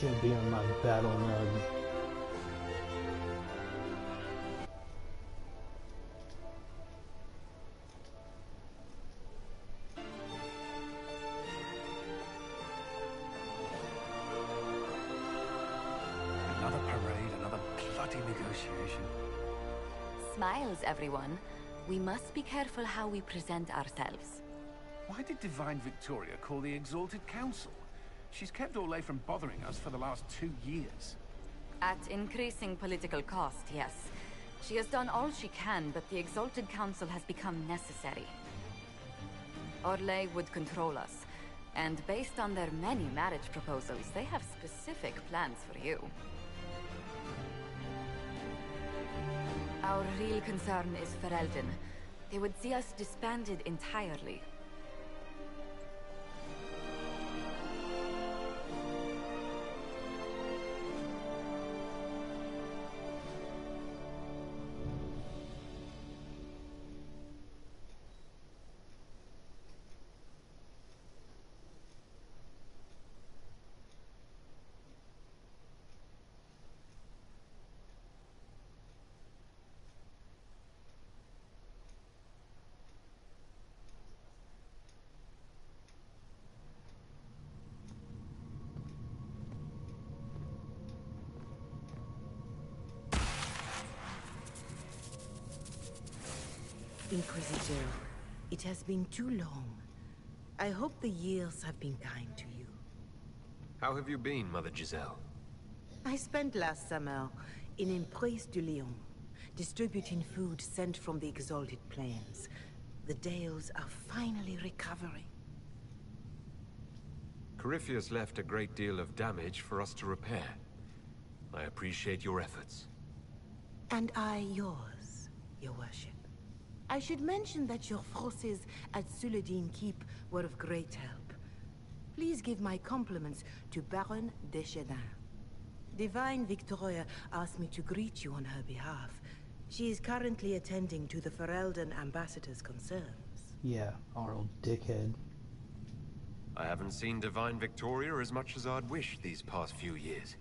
should be on my battle mode. Another parade, another bloody negotiation. Smiles, everyone. We must be careful how we present ourselves. Why did Divine Victoria call the Exalted Council? She's kept Orlais from bothering us for the last 2 years. At increasing political cost, yes. She has done all she can, but the Exalted Council has become necessary. Orlais would control us, and based on their many marriage proposals, they have specific plans for you. Our real concern is Ferelden. They would see us disbanded entirely. Inquisitor, it has been too long. I hope the years have been kind to you. How have you been, Mother Giselle? I spent last summer in Emprise du Lion, distributing food sent from the Exalted Plains. The Dales are finally recovering. Corypheus left a great deal of damage for us to repair. I appreciate your efforts. And I yours, Your Worship. I should mention that your forces at Suladin Keep were of great help. Please give my compliments to Baron Deschedin. Divine Victoria asked me to greet you on her behalf. She is currently attending to the Ferelden ambassador's concerns. Yeah, our old dickhead. I haven't seen Divine Victoria as much as I'd wished these past few years.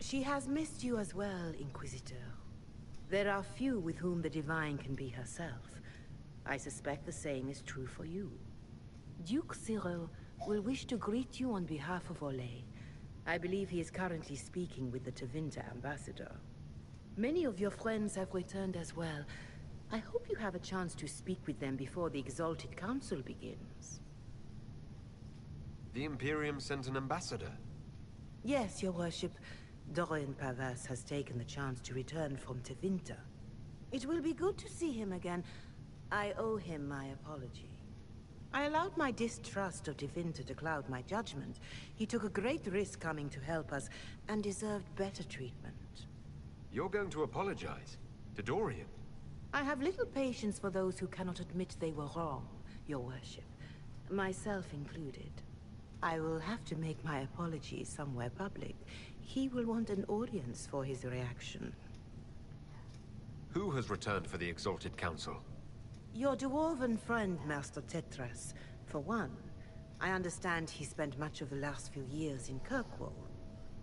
She has missed you as well, Inquisitor. There are few with whom the Divine can be herself. I suspect the same is true for you. Duke Cyril will wish to greet you on behalf of Orlais. I believe he is currently speaking with the Tevinter ambassador. Many of your friends have returned as well. I hope you have a chance to speak with them before the Exalted Council begins. The Imperium sent an ambassador? Yes, Your Worship. Dorian Pavas has taken the chance to return from Tevinter. It will be good to see him again. I owe him my apology. I allowed my distrust of Tevinter to cloud my judgment. He took a great risk coming to help us, and deserved better treatment. You're going to apologize? To Dorian? I have little patience for those who cannot admit they were wrong, Your Worship. Myself included. I will have to make my apologies somewhere public. He will want an audience for his reaction. Who has returned for the Exalted Council? Your dwarven friend, Master Tetras. For one, I understand he spent much of the last few years in Kirkwall.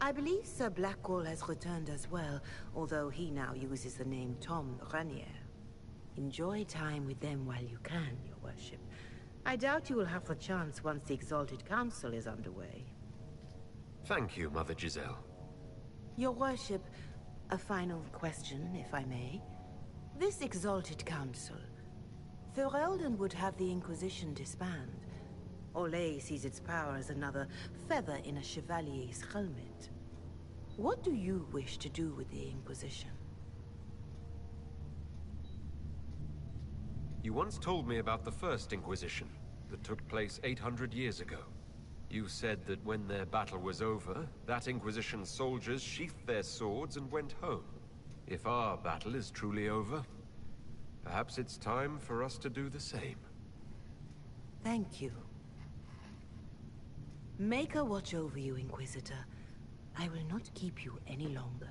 I believe Sir Blackwall has returned as well, although he now uses the name Tom Ranier. Enjoy time with them while you can, Your Worship. I doubt you will have the chance once the Exalted Council is underway. Thank you, Mother Giselle. Your Worship, a final question, if I may. This Exalted Council, Ferelden would have the Inquisition disband. Orlais sees its power as another feather in a chevalier's helmet. What do you wish to do with the Inquisition? You once told me about the First Inquisition that took place 800 years ago. You said that when their battle was over, that Inquisition soldiers sheathed their swords and went home. If our battle is truly over, perhaps it's time for us to do the same. Thank you. Maker watch over you, Inquisitor. I will not keep you any longer.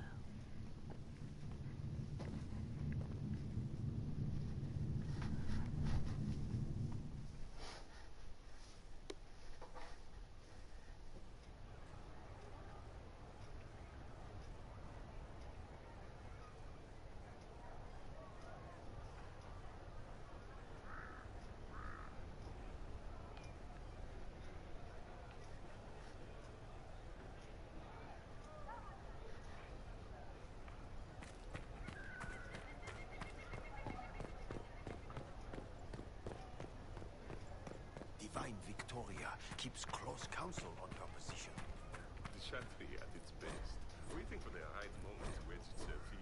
Divine Victoria keeps close counsel on her position. The Chantry at its best, waiting for the right moment to edge itself in.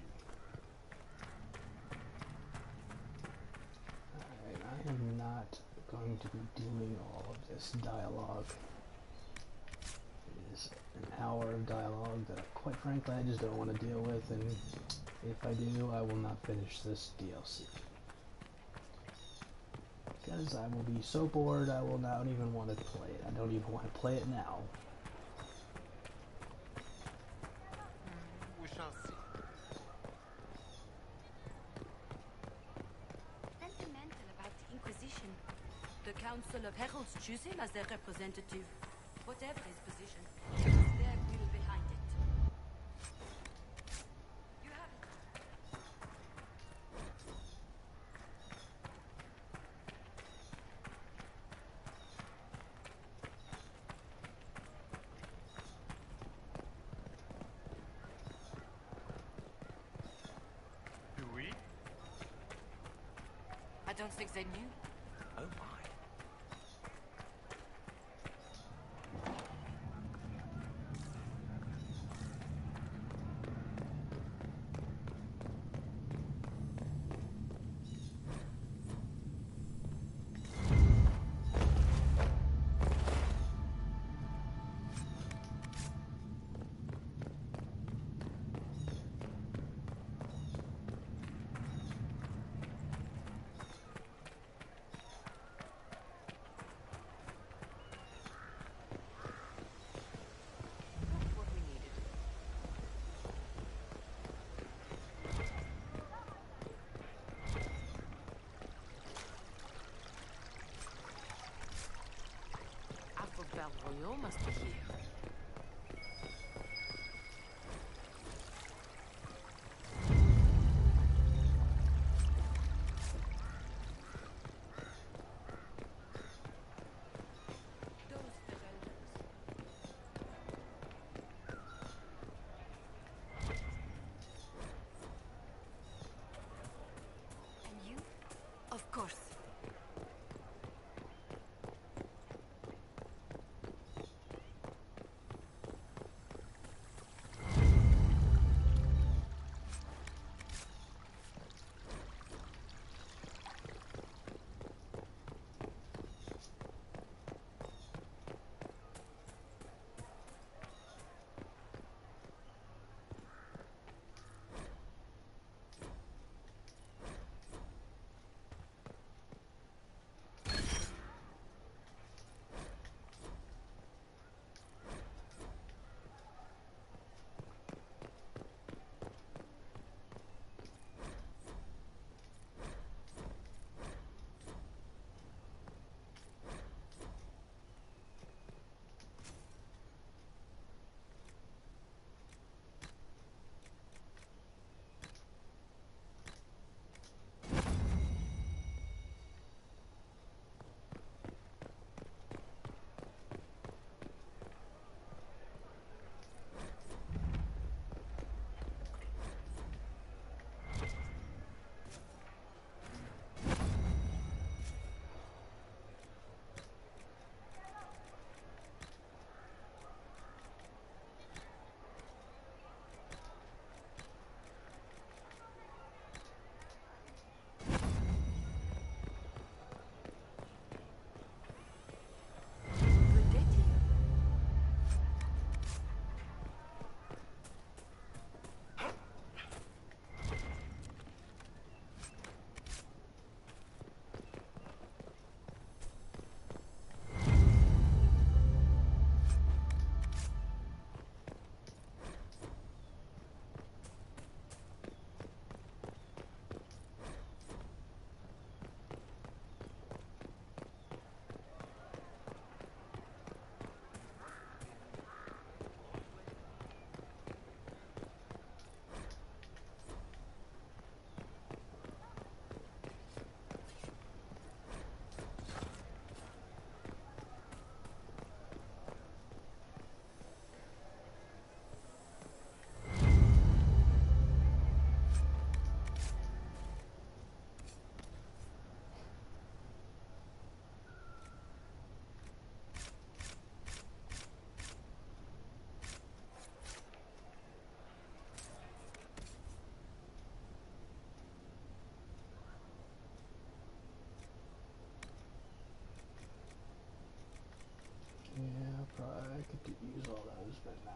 Alright, I am not going to be doing all of this dialogue. It is an hour of dialogue that, quite frankly, I just don't want to deal with, and if I do, I will not finish this DLC. Because I will be so bored, I will not even want to play it. I don't even want to play it now. We shall see. Sentimental about the Inquisition. The Council of Heralds choose him as their representative. Whatever his position, there is their will behind it. You have it. Do we? I don't think they knew. Oh my. What we needed. Alpha Bell Royal must be here. Those Fereldas. And you? Of course. I could use all those, but nah.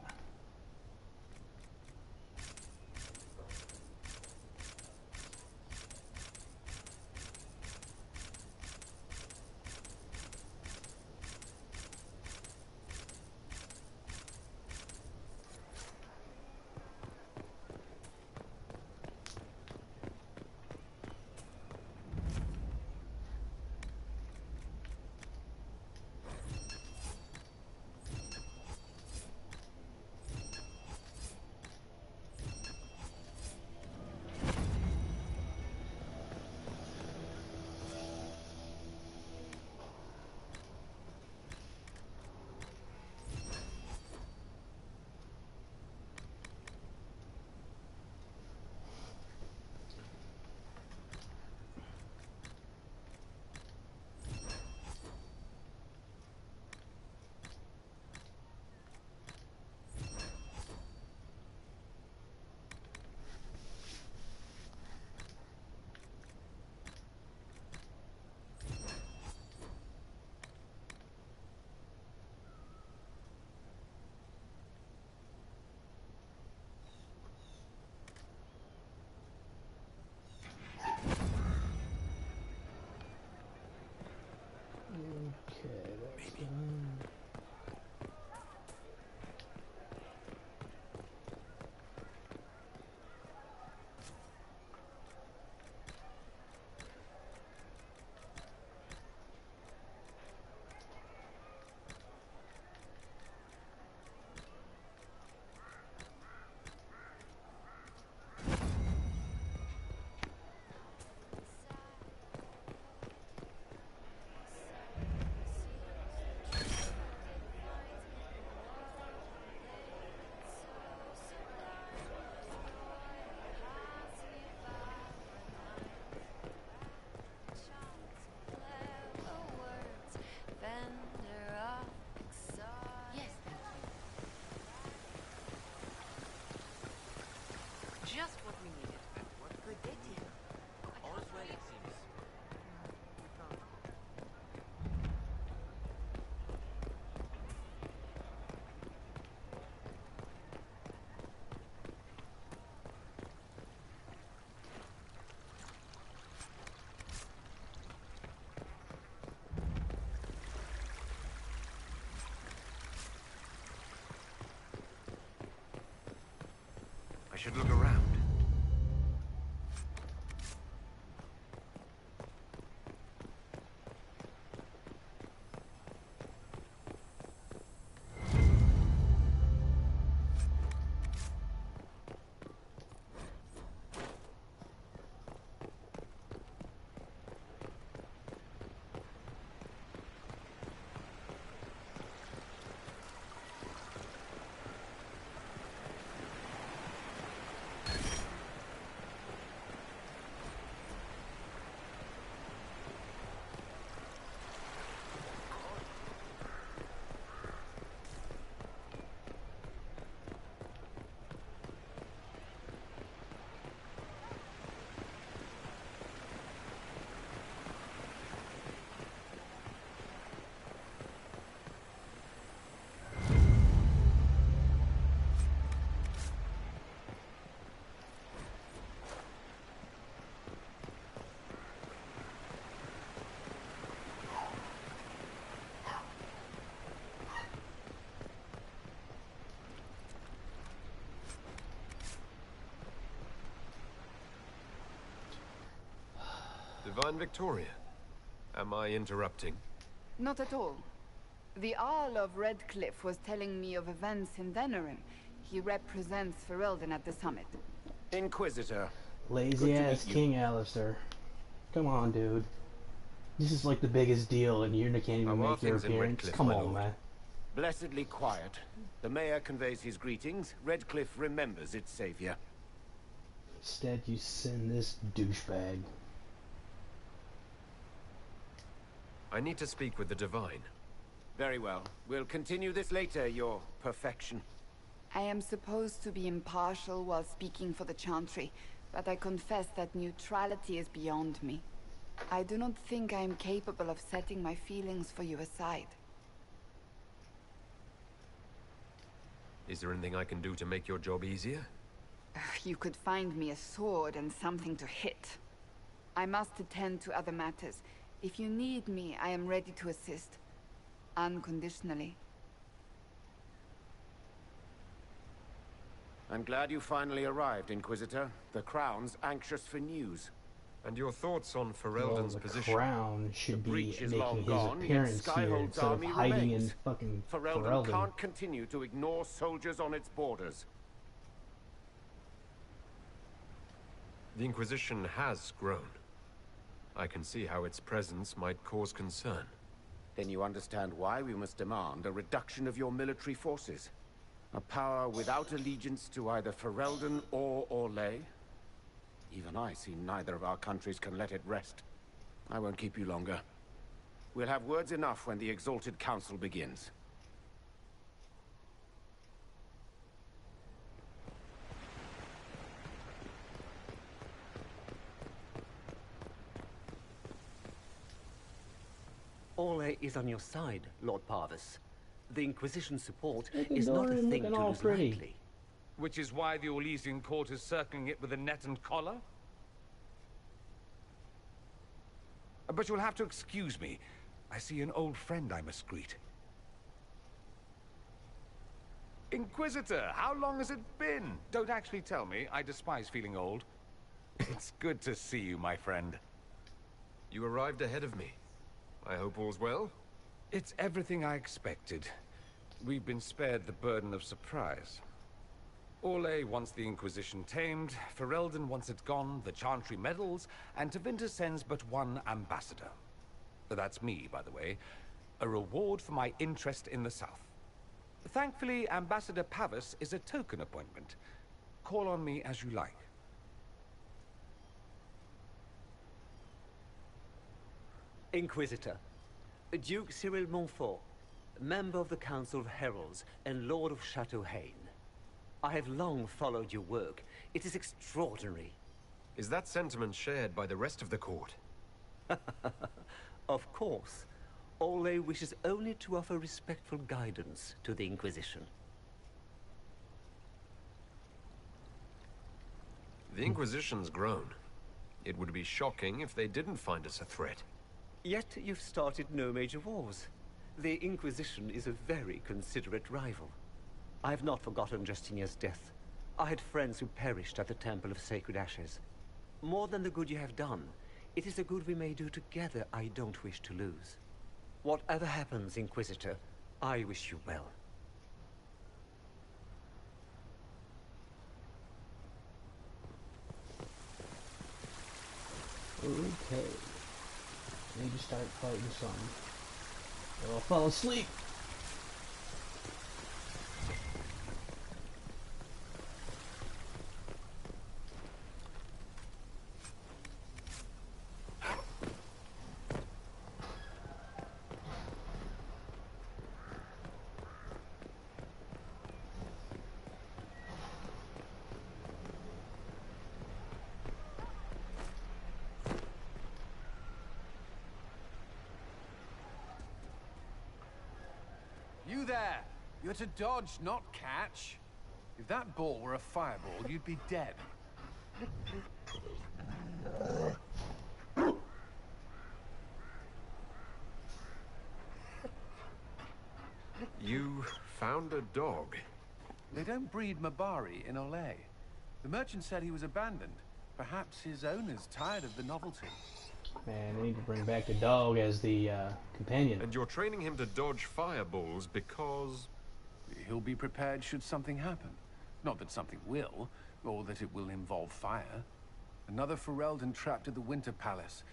Okay, that's done. Yes, thank you. Just what we needed. What could they do? All's well, it seems. I should look around. Divine Victoria, am I interrupting? Not at all. The Arl of Redcliffe was telling me of events in Denerim. He represents Ferelden at the summit. Inquisitor. Lazy Good to ass meet you. King Alistair. Come on, dude. This is like the biggest deal, and you can't even How are make your things in appearance. Redcliffe, Come my on, lord? man. Blessedly quiet. The mayor conveys his greetings. Redcliffe remembers its savior. Instead, you send this douchebag. I need to speak with the Divine. Very well. We'll continue this later, your perfection. I am supposed to be impartial while speaking for the Chantry, but I confess that neutrality is beyond me. I do not think I am capable of setting my feelings for you aside. Is there anything I can do to make your job easier? You could find me a sword and something to hit. I must attend to other matters. If you need me, I am ready to assist. Unconditionally. I'm glad you finally arrived, Inquisitor. The Crown's anxious for news. And your thoughts on Well, Ferelden's the position? Crown should The be breach is making long his gone, yet appearance here Skyhold's instead of army hiding in remains. fucking Ferelden Ferelden. can't continue to ignore soldiers on its borders. The Inquisition has grown. I can see how its presence might cause concern. Then you understand why we must demand a reduction of your military forces. A power without allegiance to either Ferelden or Orlais. Even I see neither of our countries can let it rest. I won't keep you longer. We'll have words enough when the Exalted Council begins. Orlais is on your side, Lord Parvis. The Inquisition's support Taking is not a Dorian thing to looking all lose pretty. lightly. Which is why the Orlesian court is circling it with a net and collar? But you'll have to excuse me. I see an old friend I must greet. Inquisitor, how long has it been? Don't actually tell me. I despise feeling old. It's good to see you, my friend. You arrived ahead of me. I hope all's well? It's everything I expected. We've been spared the burden of surprise. Orlais wants the Inquisition tamed, Ferelden wants it gone, the Chantry meddles, and Tevinter sends but one ambassador. That's me, by the way. A reward for my interest in the South. Thankfully, Ambassador Pavis is a token appointment. Call on me as you like. Inquisitor, Duke Cyril Montfort, member of the Council of Heralds and Lord of Chateau Haine. I have long followed your work. It is extraordinary. Is that sentiment shared by the rest of the court? Of course. Orlais wishes only to offer respectful guidance to the Inquisition. The Inquisition's grown. It would be shocking if they didn't find us a threat. Yet you've started no major wars. The Inquisition is a very considerate rival. I have not forgotten Justinia's death. I had friends who perished at the Temple of Sacred Ashes. More than the good you have done, it is the good we may do together I don't wish to lose. Whatever happens, Inquisitor, I wish you well. Okay. Need to start fighting something. Or I'll fall asleep. You there! You're to dodge, not catch. If that ball were a fireball, you'd be dead. You found a dog. They don't breed Mabari in Orlais. The merchant said he was abandoned. Perhaps his owner's tired of the novelty. Man, I need to bring back the dog as the companion. And you're training him to dodge fireballs because... He'll be prepared should something happen. Not that something will, or that it will involve fire. Another Ferelden trapped at the Winter Palace.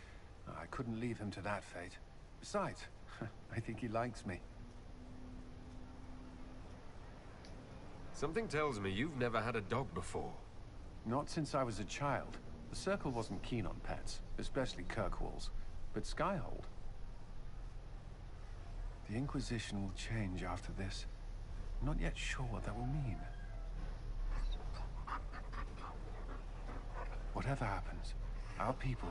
I couldn't leave him to that fate. Besides, I think he likes me. Something tells me you've never had a dog before. Not since I was a child. The Circle wasn't keen on pets, especially Kirkwalls. But Skyhold... The Inquisition will change after this. I'm not yet sure what that will mean. Whatever happens, our people,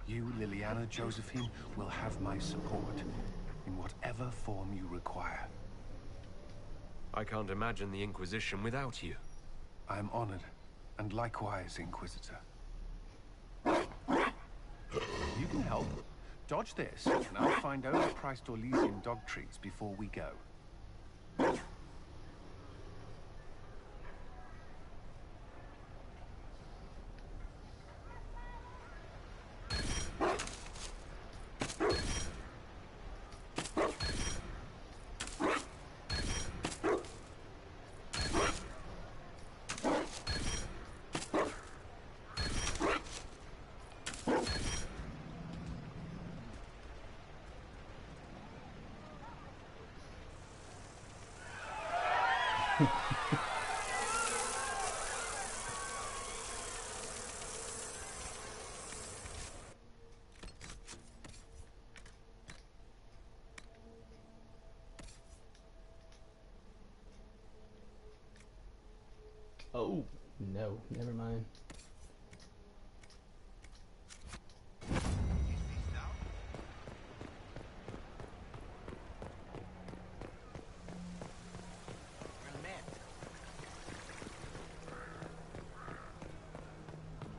you, Liliana, Josephine, will have my support in whatever form you require. I can't imagine the Inquisition without you. I am honored, and likewise, Inquisitor. You can help. Dodge this, and I'll find overpriced Orlesian dog treats before we go. Oh, no, never mind.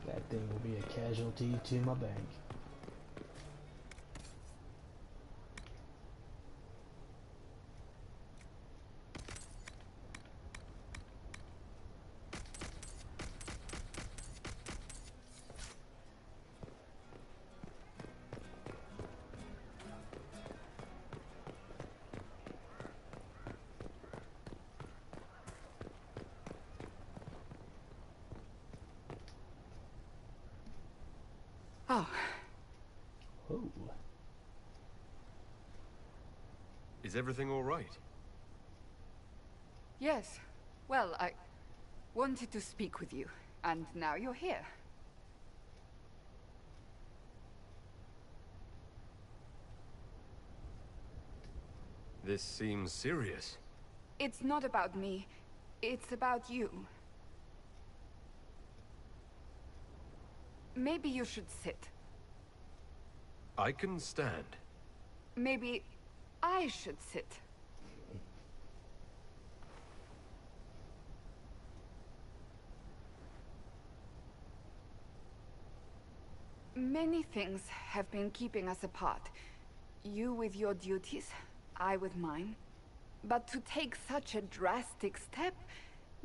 That thing will be a casualty to my bank. Oh, Oh, Is everything all right? yes. Well, I wanted to speak with you, and now you're here. This seems serious. It's not about me. It's about you. Maybe you should sit. I can stand. Maybe I should sit. Many things have been keeping us apart. You with your duties, I with mine. But to take such a drastic step,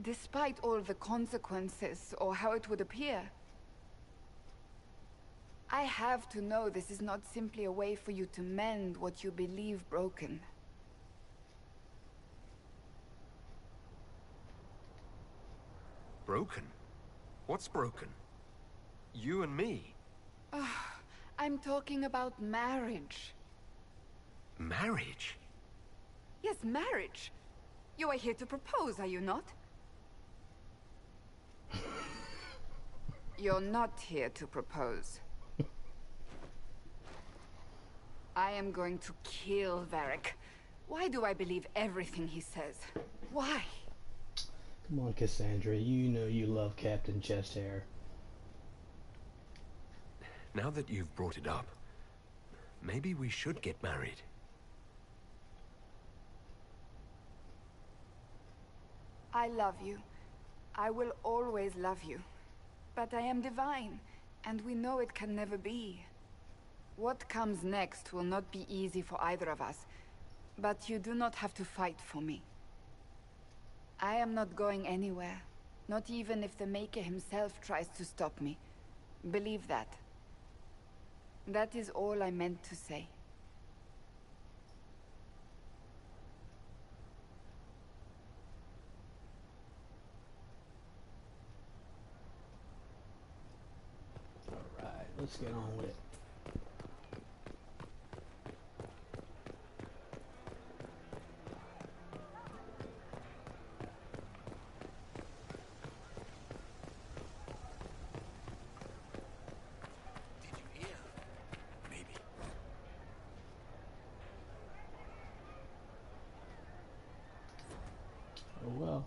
despite all the consequences or how it would appear, I have to know this is not simply a way for you to mend what you believe broken. Broken? What's broken? You and me. I'm talking about marriage. Marriage? Yes, marriage. You are here to propose, are you not? You're not here to propose. I am going to kill Varric. Why do I believe everything he says? Why? come on, Cassandra. You know you love Captain Chest Hair. Now that you've brought it up, maybe we should get married. I love you. I will always love you. But I am divine, and we know it can never be. What comes next will not be easy for either of us, but you do not have to fight for me. I am not going anywhere, not even if the Maker himself tries to stop me. Believe that. That is all I meant to say. Alright, let's get on with it. Oh well.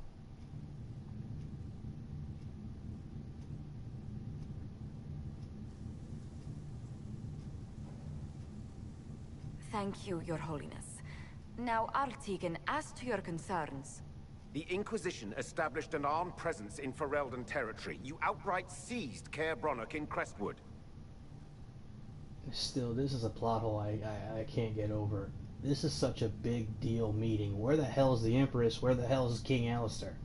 Thank you, Your Holiness. Now, Artigan, as to your concerns, The Inquisition established an armed presence in Ferelden territory. You outright seized Caer Bronach in Crestwood. Still, this is a plot hole I can't get over. This is such a big deal meeting. Where the hell is the Empress? Where the hell is King Alistair?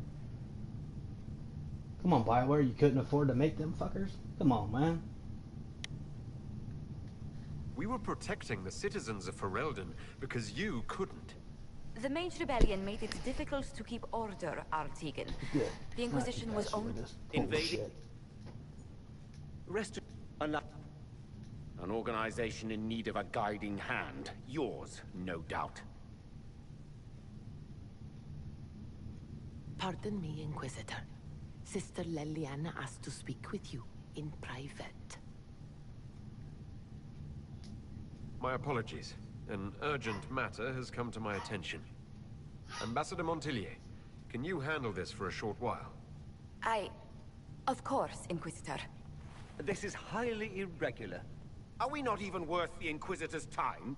Come on, Bioware, you couldn't afford to make them fuckers? Come on, man. We were protecting the citizens of Ferelden because you couldn't. The Mage Rebellion made it difficult to keep order, Artigan. Good. The Inquisition was only... Invading. Rest an organization in need of a guiding hand. Yours, no doubt. Pardon me, Inquisitor. Sister Leliana asked to speak with you in private. My apologies. An urgent matter has come to my attention. Ambassador Montillier, can you handle this for a short while? Of course, Inquisitor. This is highly irregular. Are we not even worth the Inquisitor's time?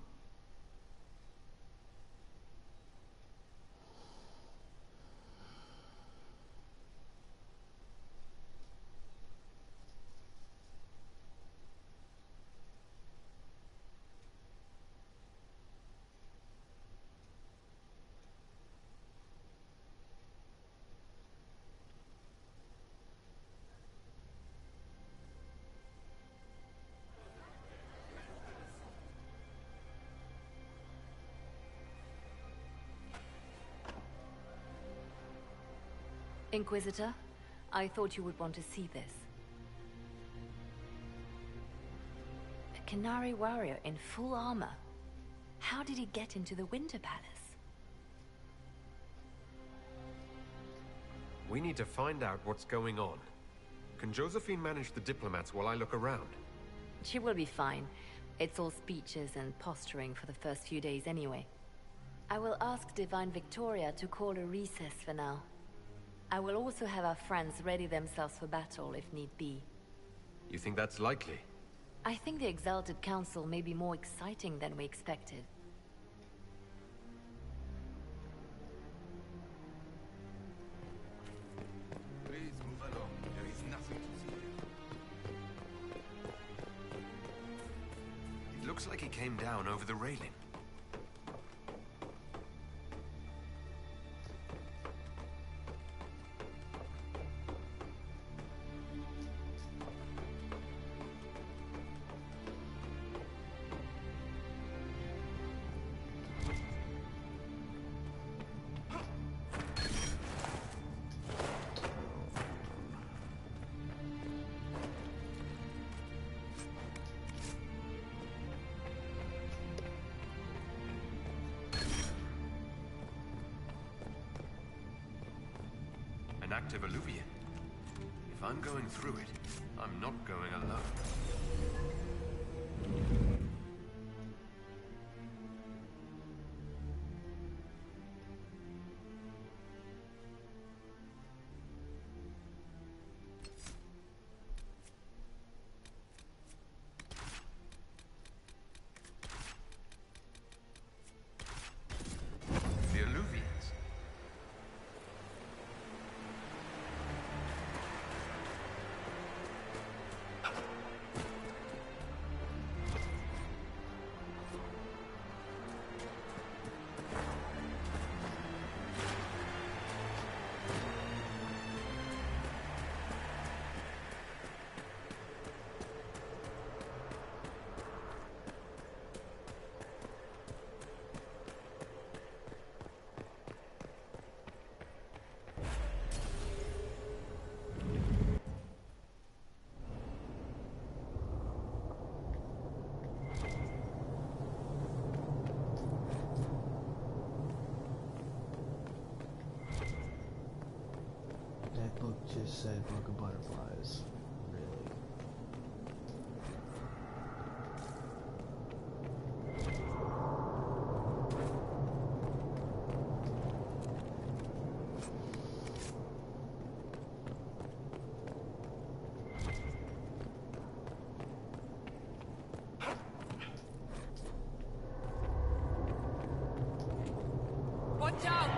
Inquisitor, I thought you would want to see this. A Canary warrior in full armor. How did he get into the Winter Palace? We need to find out what's going on. Can Josephine manage the diplomats while I look around? She will be fine. It's all speeches and posturing for the first few days anyway. I will ask Divine Victoria to call a recess for now. I will also have our friends ready themselves for battle if need be. You think that's likely? I think the Exalted Council may be more exciting than we expected. Please move along. There is nothing to see here. It looks like he came down over the railing. An active alluvian. If I'm going through it, I'm not going alone. The alluvians. That book just said Book of Butterflies. Really? Watch out!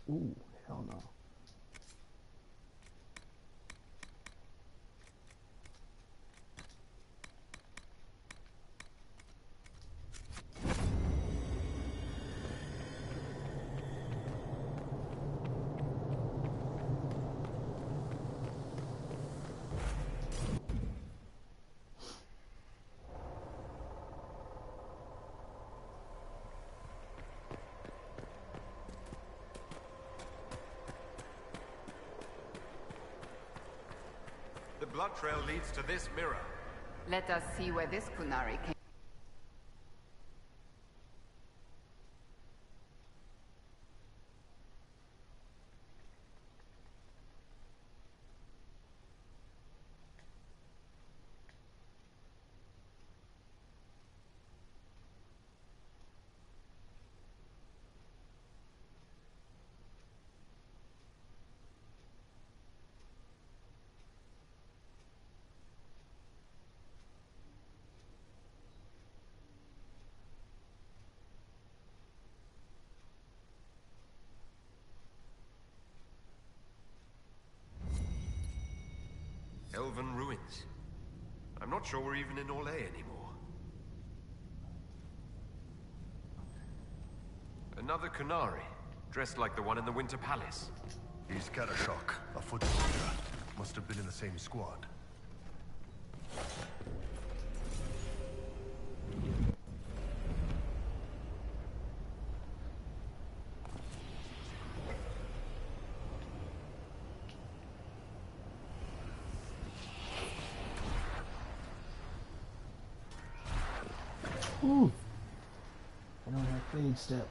Ooh, hell no. The blood trail leads to this mirror. Let us see where this Kunari came. Elven ruins. I'm not sure we're even in Orlais anymore. Another Kunari, dressed like the one in the Winter Palace. He's Karashok, a foot soldier. Must have been in the same squad. Ooh. I don't have fade step.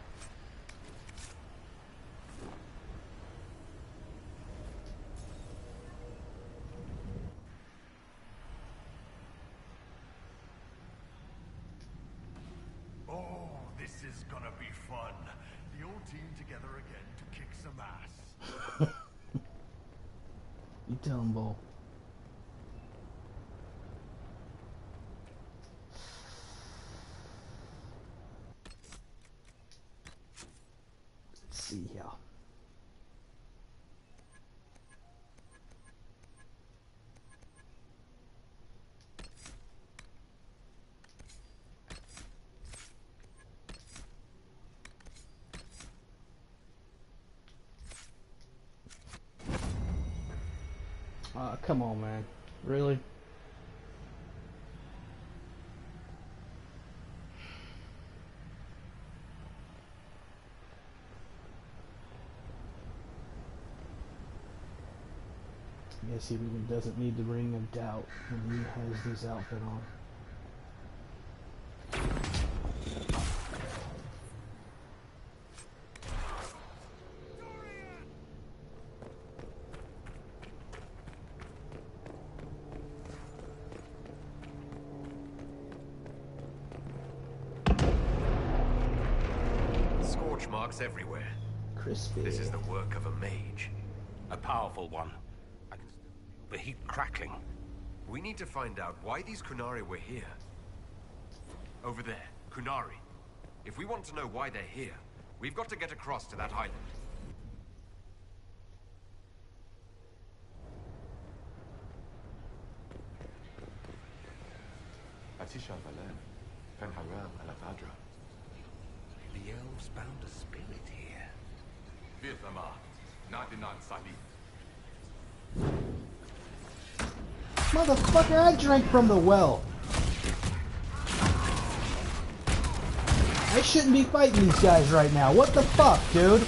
Oh, this is gonna be fun. The old team together again to kick some ass. You tell him, Bo. Let's see here. Come on, man. Really? I guess he really doesn't need the Ring of Doubt when he has this outfit on. Scorch marks everywhere. Crispy. This is the work of a mage. A powerful one. I can still feel the heat crackling. We need to find out why these Kunari were here. Over there, Kunari. If we want to know why they're here, we've got to get across to that island. The elves bound a spirit here. Motherfucker, I drank from the well. I shouldn't be fighting these guys right now. What the fuck, dude?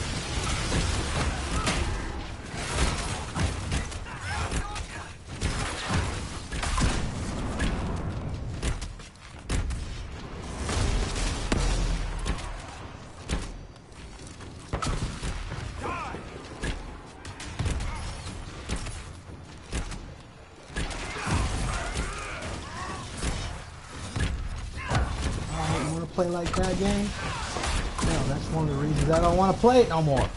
Play like that game? No, that's one of the reasons I don't want to play it no more.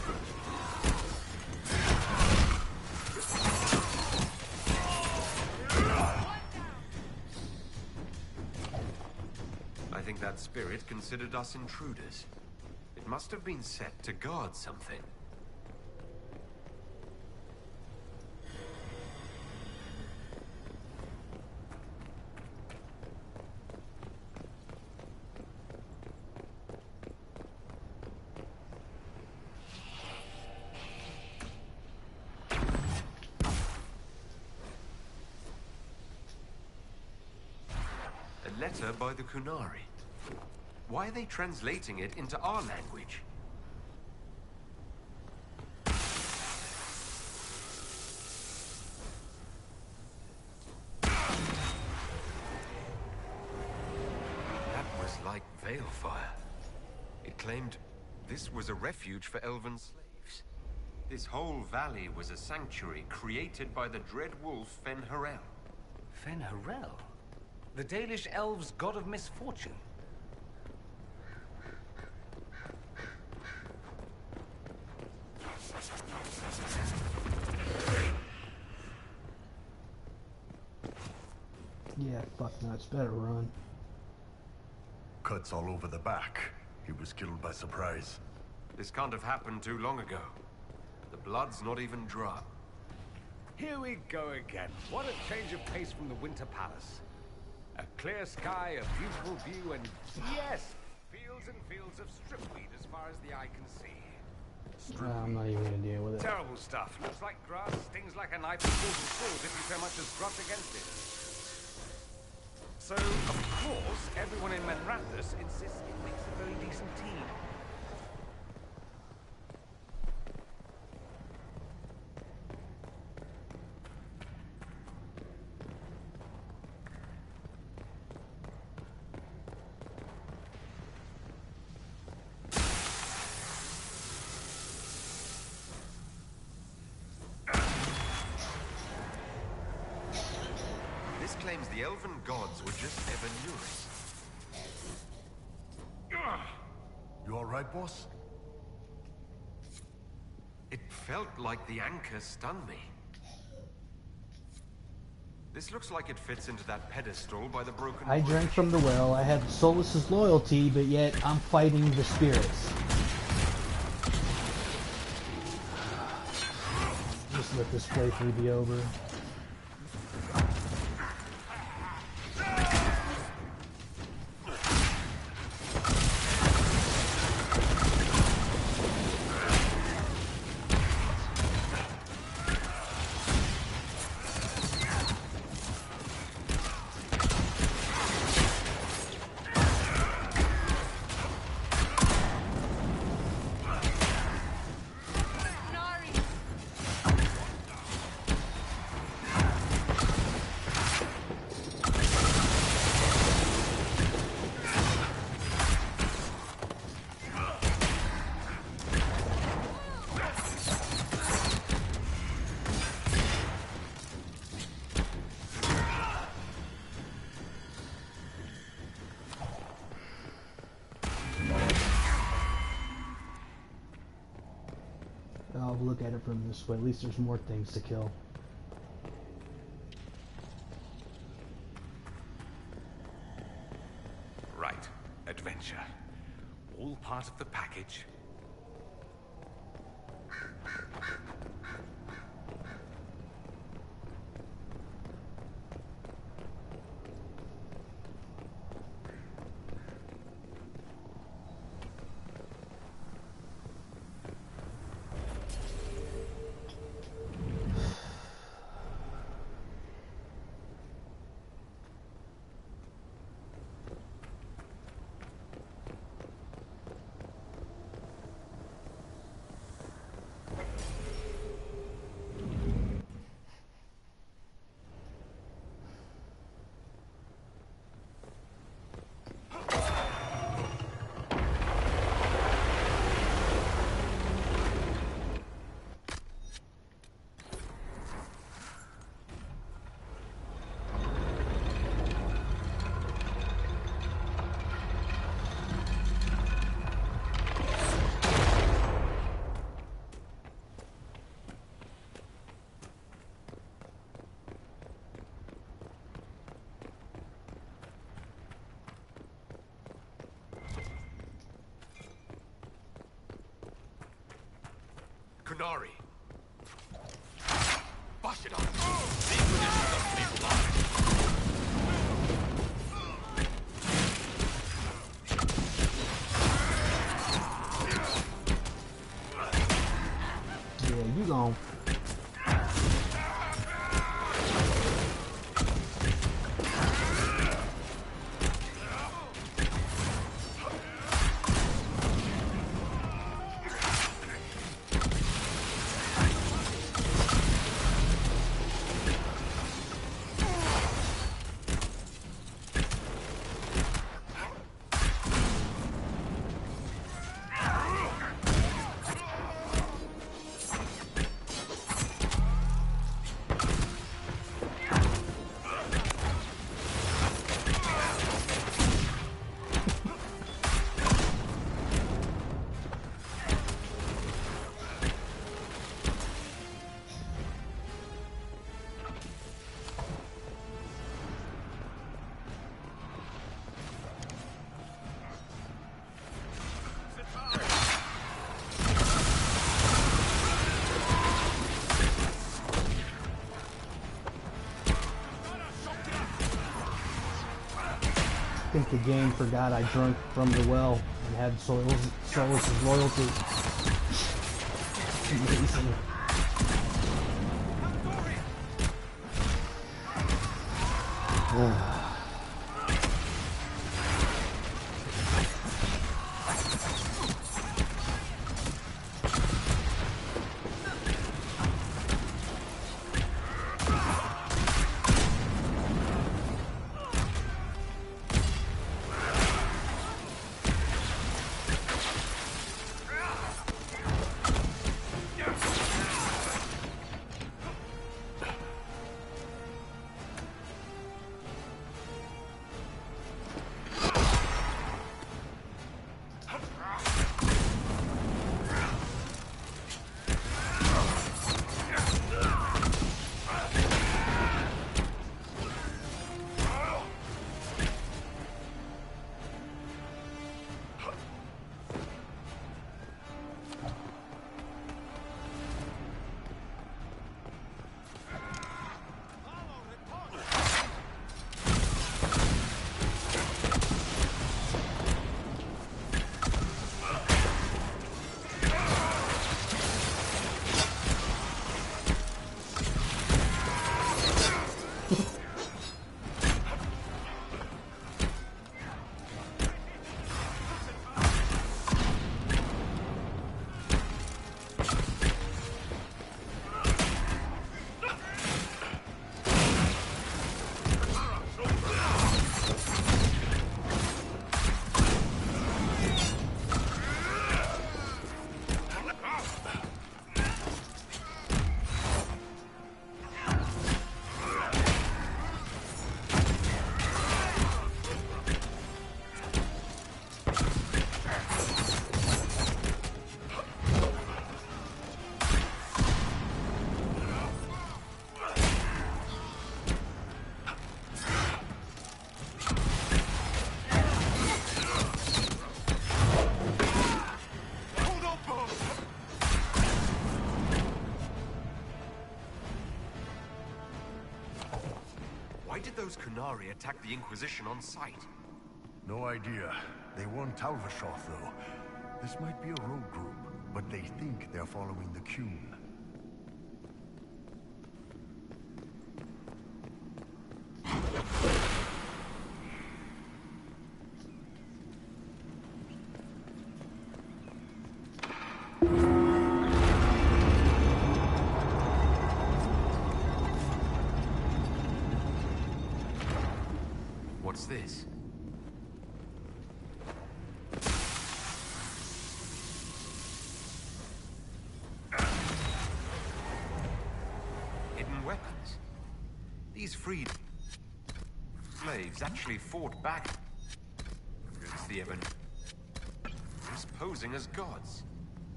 I think that spirit considered us intruders. It must have been set to guard something. letter by the Kunari. Why are they translating it into our language? That was like Veilfire. It claimed this was a refuge for elven slaves. This whole valley was a sanctuary created by the dread wolf Fen'Harel. Fen'Harel? The Dalish elves' god of misfortune? Yeah, fuck nuts. Better run. Cuts all over the back. He was killed by surprise. This can't have happened too long ago. The blood's not even dry. Here we go again. What a change of pace from the Winter Palace. A clear sky, a beautiful view, and yes, fields and fields of stripweed as far as the eye can see. I'm not even gonna deal with it. Terrible stuff. Looks like grass, stings like a knife, and falls a sword if you so much as brush against it. So, of course, everyone in Menrathus insists it makes a very decent tea. Claims the elven gods were just Evan-Nuris. You alright, boss? It felt like the anchor stunned me. This looks like it fits into that pedestal by the broken... I drank from the well, I have Solus's loyalty, but yet I'm fighting the spirits. Just let this playthrough be over. I'll look at it from this way. At least there's more things to kill. Right. Adventure. All part of the package. Kunari. Bosh it up. The Inquisition doesn't need lies. Yeah, you gon'. think the game forgot I drank from the well and had Solus's loyalty. Amazing. Why did those Kunari attack the Inquisition on sight? No idea. They weren't Talvashoth, though. This might be a rogue group, but they think they're following the Qun. What's this? Hidden weapons. These freed slaves actually fought back against the Ebon, posing as gods.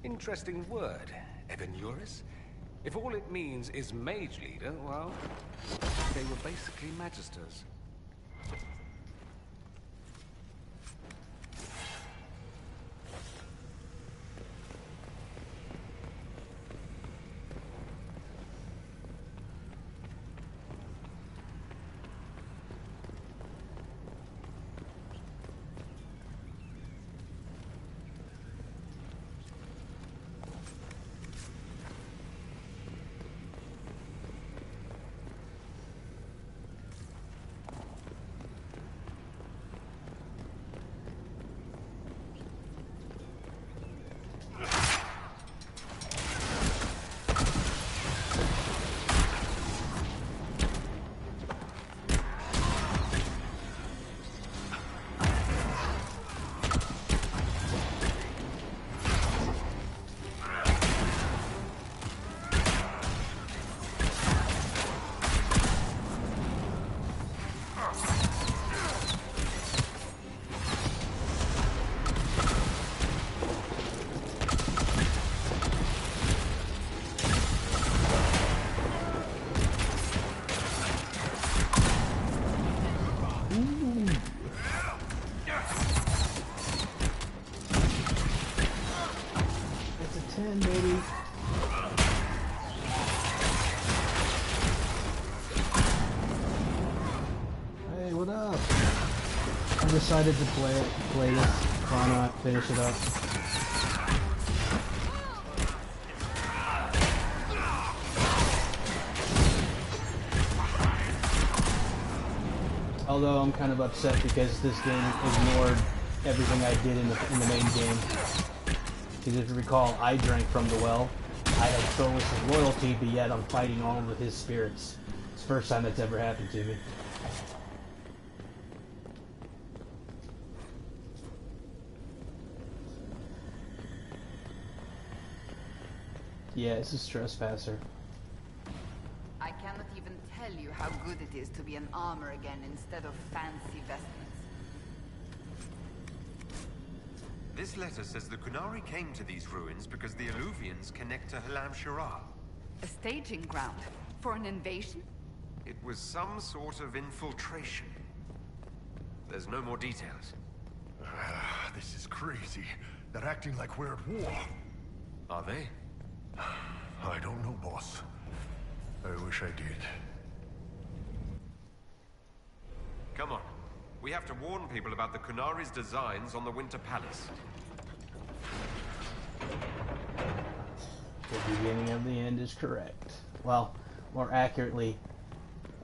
Interesting word, Ebenuris. If all it means is mage leader, well, they were basically magisters. decided to play this. Why not finish it up? Although I'm kind of upset because this game ignored everything I did in the main game. Because if you recall, I drank from the well. I had Solus's loyalty, but yet I'm fighting all of his spirits. It's the first time that's ever happened to me. Yeah, this is Trespasser. I cannot even tell you how good it is to be in armor again instead of fancy vestments. This letter says the Qunari came to these ruins because the Illuvians connect to Halam Shara. A staging ground for an invasion? It was some sort of infiltration. There's no more details. This is crazy. They're acting like we're at war. Are they? I don't know, boss. I wish I did. Come on. We have to warn people about the Qunari's designs on the Winter Palace. The beginning of the end is correct. Well, more accurately,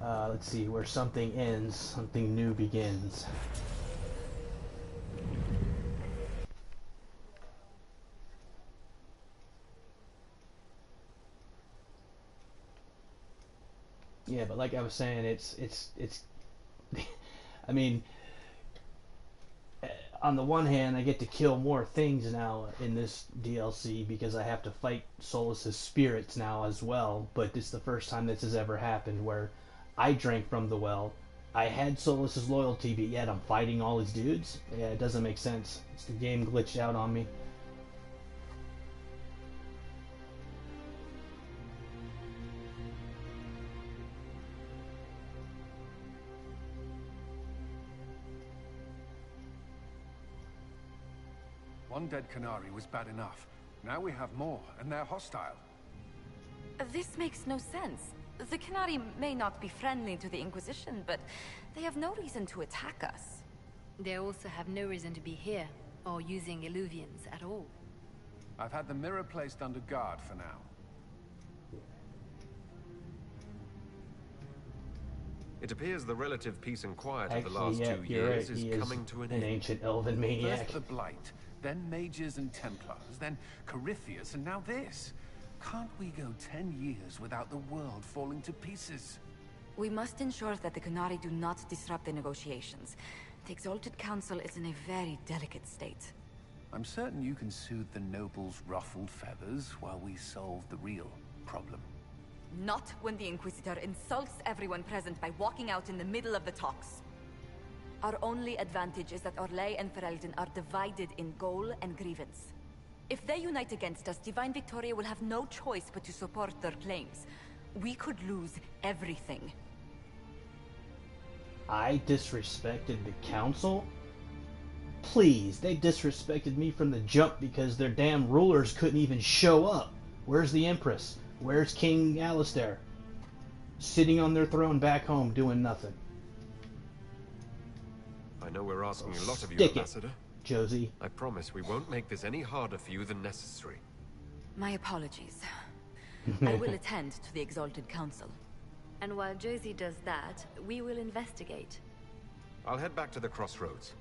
let's see, where something ends, something new begins. Yeah, but like I was saying, it's I mean, on the one hand, I get to kill more things now in this DLC because I have to fight Solus's spirits now as well, but it's the first time this has ever happened where I drank from the well, I had Solus's loyalty, but yet I'm fighting all his dudes? Yeah, it doesn't make sense. It's the game glitched out on me. One dead Qunari was bad enough. Now we have more, and they're hostile. This makes no sense. The Qunari may not be friendly to the Inquisition, but they have no reason to attack us. They also have no reason to be here, or using Illuvians at all. I've had the mirror placed under guard for now. It appears the relative peace and quiet of the Actually, last yeah, 2 you're years right. is He coming to an an end. ancient elven maniac. First the Blight, then Mages and Templars, then Corypheus, and now this. Can't we go 10 years without the world falling to pieces? We must ensure that the Qunari do not disrupt the negotiations. The Exalted Council is in a very delicate state. I'm certain you can soothe the nobles' ruffled feathers while we solve the real problem. Not when the Inquisitor insults everyone present by walking out in the middle of the talks. Our only advantage is that Orlais and Ferelden are divided in goal and grievance. If they unite against us, Divine Victoria will have no choice but to support their claims. We could lose everything. I disrespected the council? Please, they disrespected me from the jump because their damn rulers couldn't even show up. Where's the Empress? Where's King Alistair? Sitting on their throne back home doing nothing. I know we're asking a lot of you, Stick it, Ambassador. Josie. I promise we won't make this any harder for you than necessary. My apologies. I will attend to the Exalted Council. And while Josie does that, we will investigate. I'll head back to the crossroads.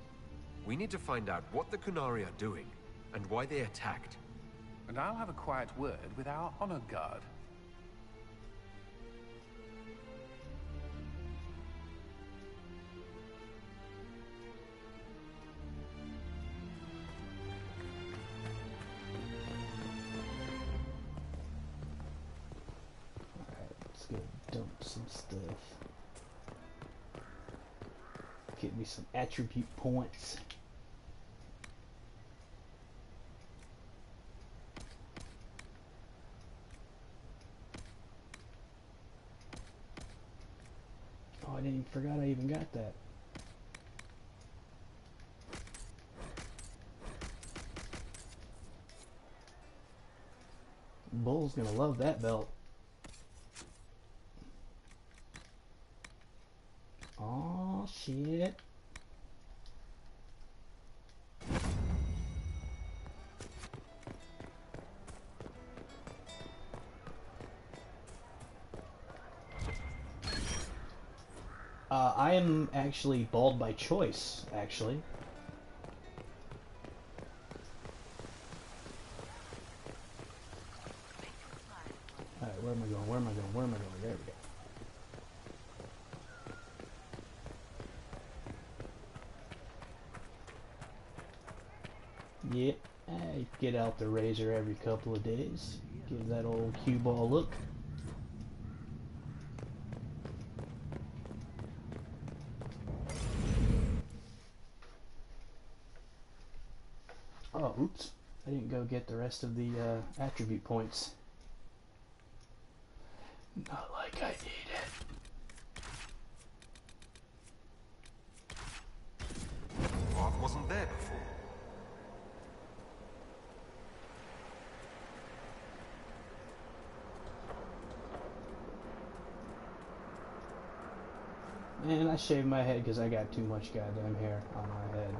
We need to find out what the Qunari are doing, and why they attacked. And I'll have a quiet word with our honor guard. Let's go dump some stuff. Get me some attribute points. Oh, I didn't even forgot I even got that. Bull's gonna love that belt. Oh shit. I am actually bald by choice, actually. Alright, where am I going? Where am I going? Where am I going? There we go. Yep, I get out the razor every couple of days. Give that old cue ball look. Oh, oops. I didn't go get the rest of the attribute points. Not like I need it. What wasn't there before? Man, I shaved my head because I got too much goddamn hair on my head.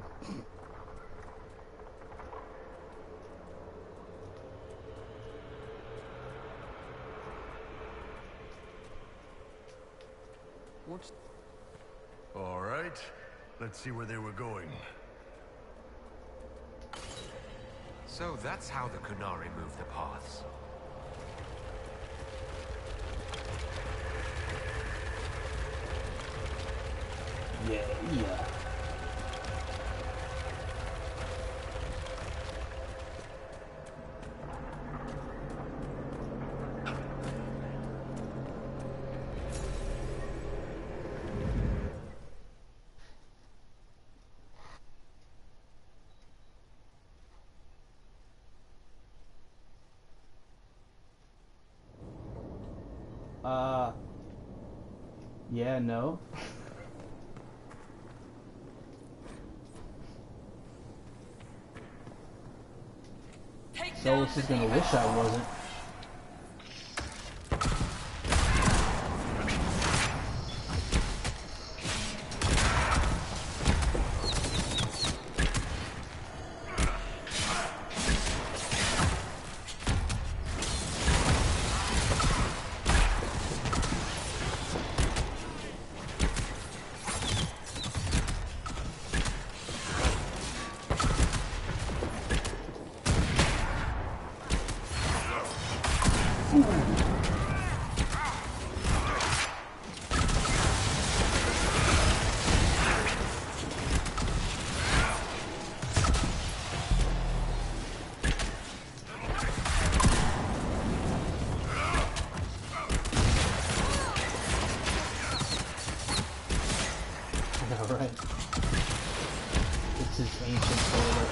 What's... All right, let's see where they were going. So that's how the Kunari move the paths. Yeah. Yeah, no. Solus is gonna wish I wasn't. Alright. This is ancient toilet.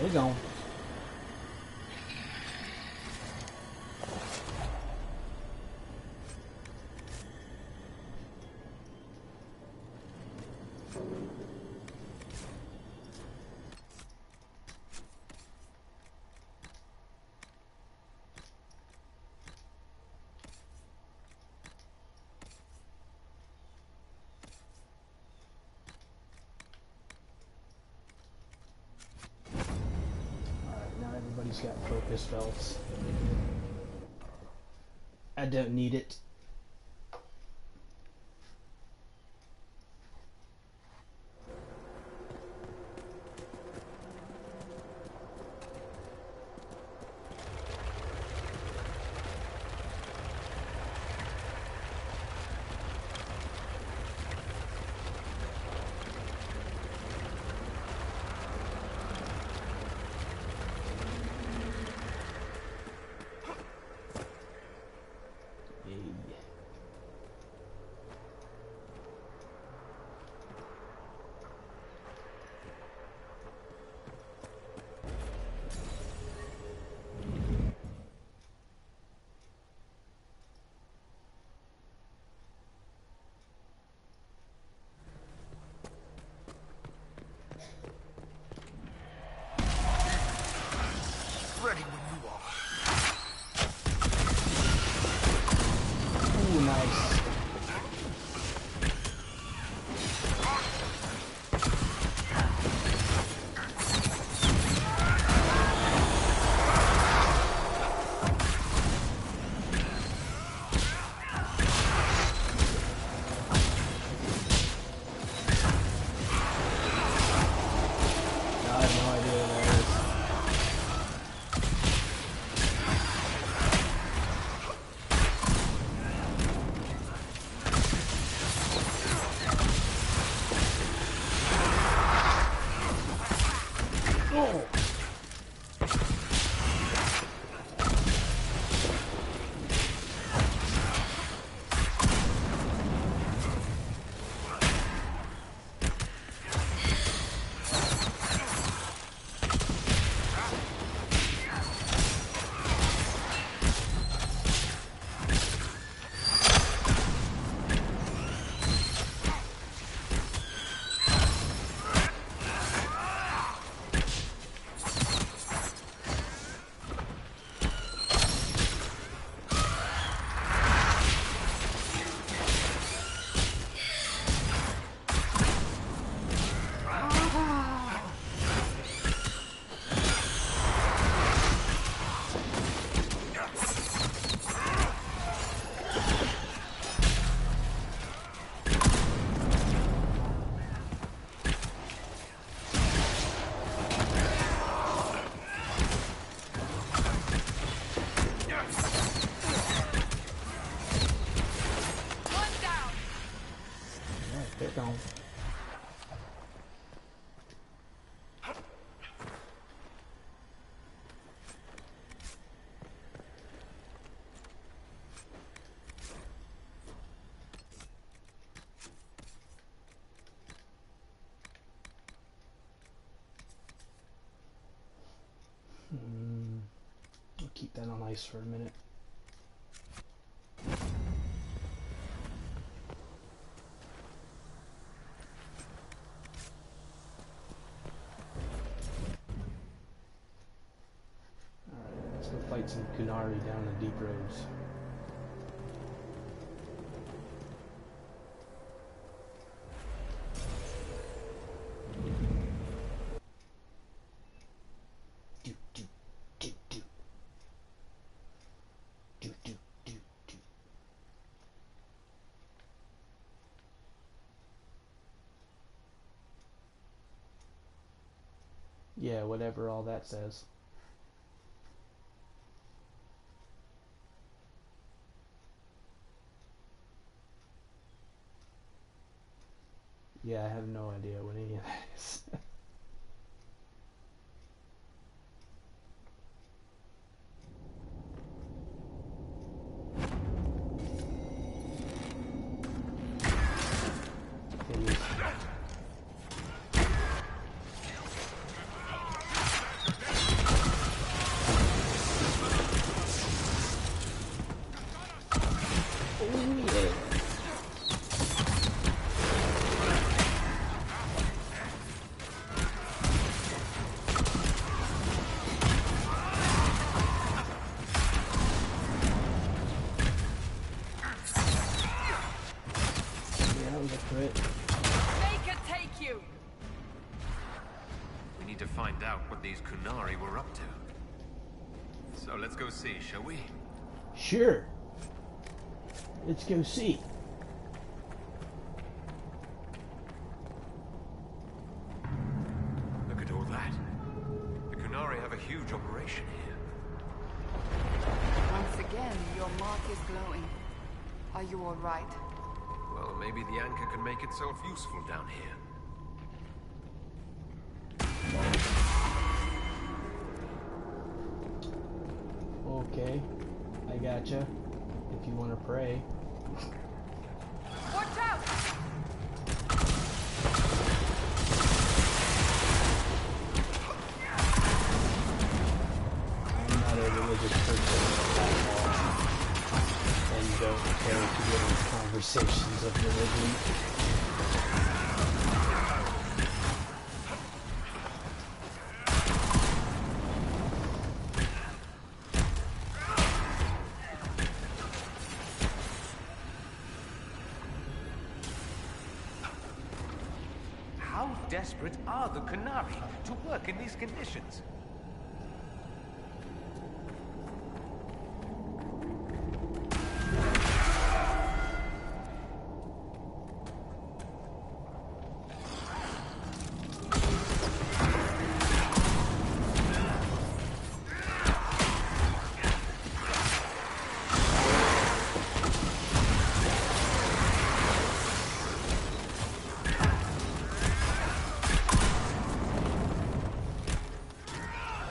They're gone. Everybody's got focus belts. I don't need it. Ready when you are. Ooh, nice. that on ice for a minute. Alright, let's go fight some Kunari down the deep roads. Yeah, whatever all that says. Yeah, I have no idea what any of that is. Find out what these Kunari were up to. So let's go see, shall we? Sure. Let's go see. Look at all that. The Kunari have a huge operation here. Once again, your mark is glowing. Are you all right? Well, maybe the anchor can make itself useful down here. Okay, I gotcha. If you want to pray. Watch out! I'm not a religious person at all, and don't care to get into conversations of religion. Desperate are the Kunari to work in these conditions?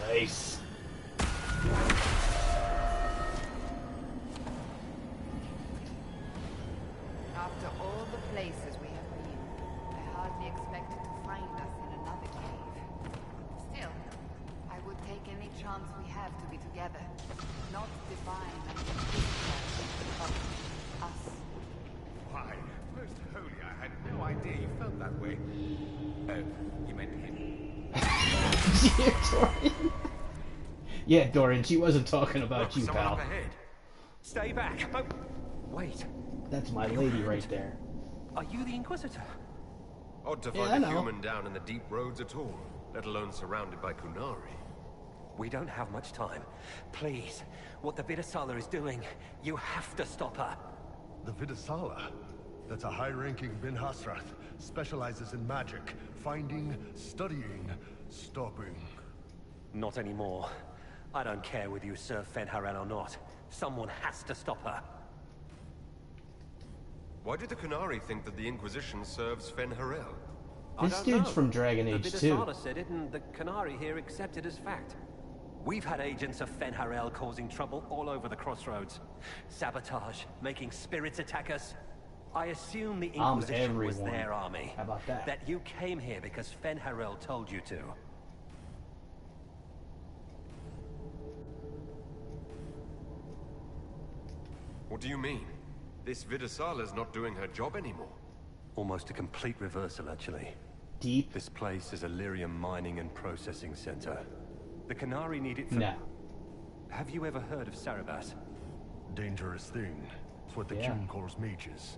Nice. After all the places we have been, I hardly expected to find us in another cave. Still, I would take any chance we have to be together. Not divine and Inquisitor, but us. Why, most holy, I had no idea you felt that way. Oh, you meant him. Yeah, Dorian. Yeah, Dorian, she wasn't talking about you, someone pal. up ahead. Stay back. Oh, wait. That's my lady right there. Are you the Inquisitor? Odd to Yeah, find I a know. human down in the deep roads at all, let alone surrounded by Kunari. We don't have much time. Please, what the Vidasala is doing, you have to stop her. The Vidasala? That's a high-ranking Bin Hasrath. Specializes in magic. Finding, studying, stopping. Not anymore. I don't care whether you serve Fenharel or not. Someone has to stop her. Why do the Kunari think that the Inquisition serves Fenharel? This dude's from Dragon Age 2. The Vidasala said it, and the Kunari here accept it as fact. We've had agents of Fenharel causing trouble all over the crossroads. Sabotage, making spirits attack us. I assume the Inquisition was their army. How about that? That you came here because Fenharel told you to. What do you mean? This Vidasala's not doing her job anymore. Almost a complete reversal, actually. Deep? This place is a lyrium mining and processing center. The Canary need it for... No. Have you ever heard of Sarabas? Dangerous thing. It's what the king calls mages.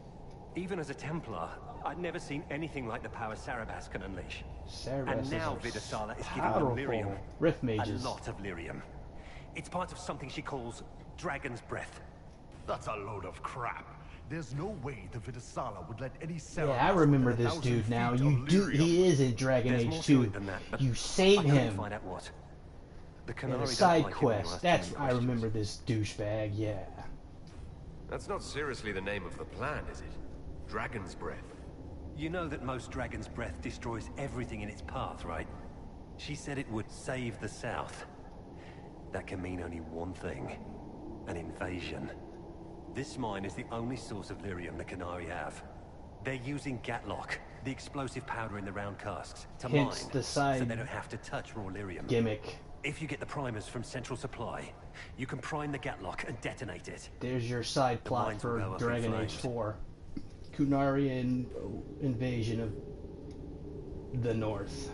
Even as a Templar, I'd never seen anything like the power Sarabas can unleash. Sarabas and now Vidasala is giving them lyrium. Rift mages. A lot of lyrium. It's part of something she calls Dragon's Breath. That's a load of crap. There's no way the Vidasala would let any Yeah, I remember this dude now. He is in Dragon Age 2. You save him. Find out what. In a side quest. I remember this douchebag, yeah. That's not seriously the name of the plan, is it? Dragon's Breath. You know that most Dragon's Breath destroys everything in its path, right? She said it would save the South. That can mean only one thing. An invasion. This mine is the only source of lyrium the Canary have. They're using Gatlock, the explosive powder in the round casks, to mine, so they don't have to touch raw lyrium. Gimmick. If you get the primers from Central Supply, you can prime the Gatlock and detonate it. There's your side plot for Dragon Age 4. Kunarian invasion of the North.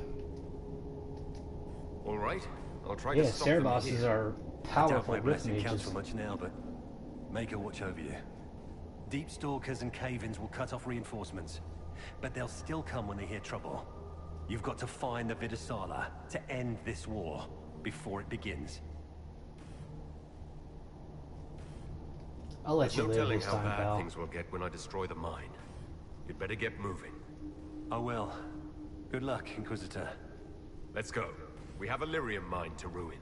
All right, I'll try to stop them here. Cerebosses are powerful rift I doubt my mages. for much now, but make her watch over you. Deep stalkers and cave-ins will cut off reinforcements, but they'll still come when they hear trouble. You've got to find the Vidasala to end this war before it begins. I'll let you live live this how time, bad pal. things will get when I destroy the mine. You'd better get moving. I will. Good luck, Inquisitor. Let's go. We have a lyrium mine to ruin.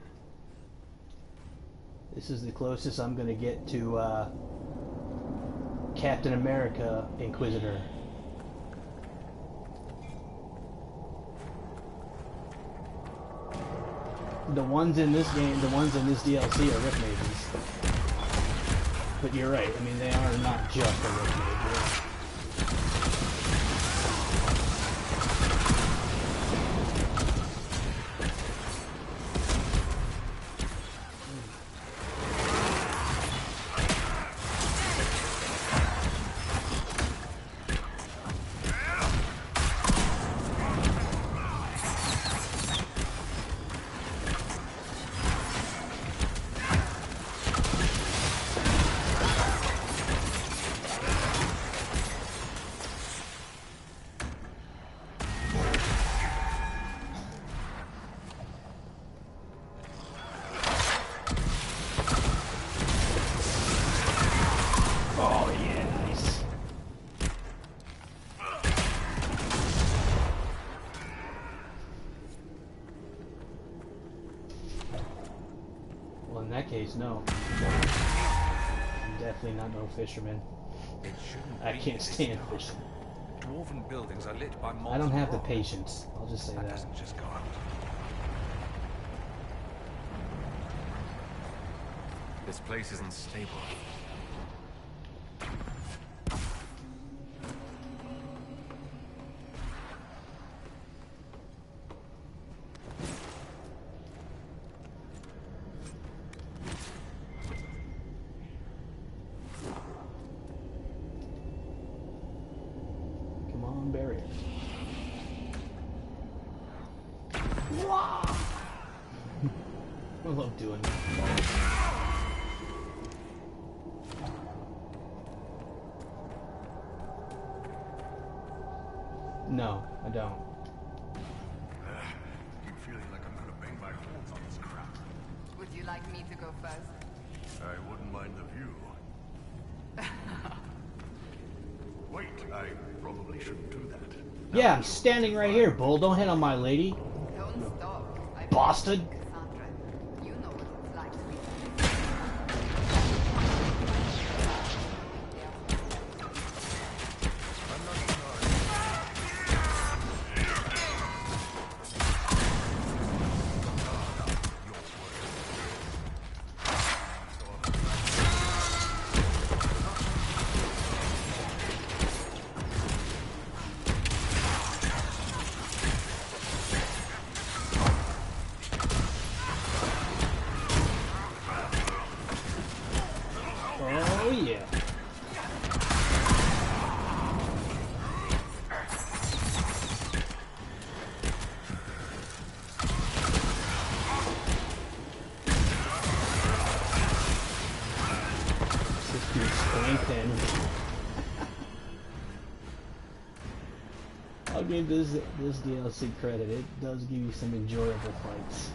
This is the closest I'm gonna get to Captain America Inquisitor. The ones in this game, the ones in this DLC are rift mages. But you're right, I mean they are not just a rift mage. In that case, no. Definitely not no fisherman. I can't stand fishermen. Dwarven buildings are lit by molten I don't have the rock. patience. I'll just say that. Doesn't just go out. This place isn't stable. Come on, barrier. I love doing that. No, I don't. Keep feeling like I'm gonna bang my horns on this crap. Would you like me to go first? I wouldn't mind the view. Wait, I probably shouldn't do that. Yeah, I'm standing right here, Bull. Don't hit on my lady. Don't stop. Bastard. Cassandra, you know what it's like to be Oh yeah. cute squink then. I'll give this DLC credit. It does give you some enjoyable fights.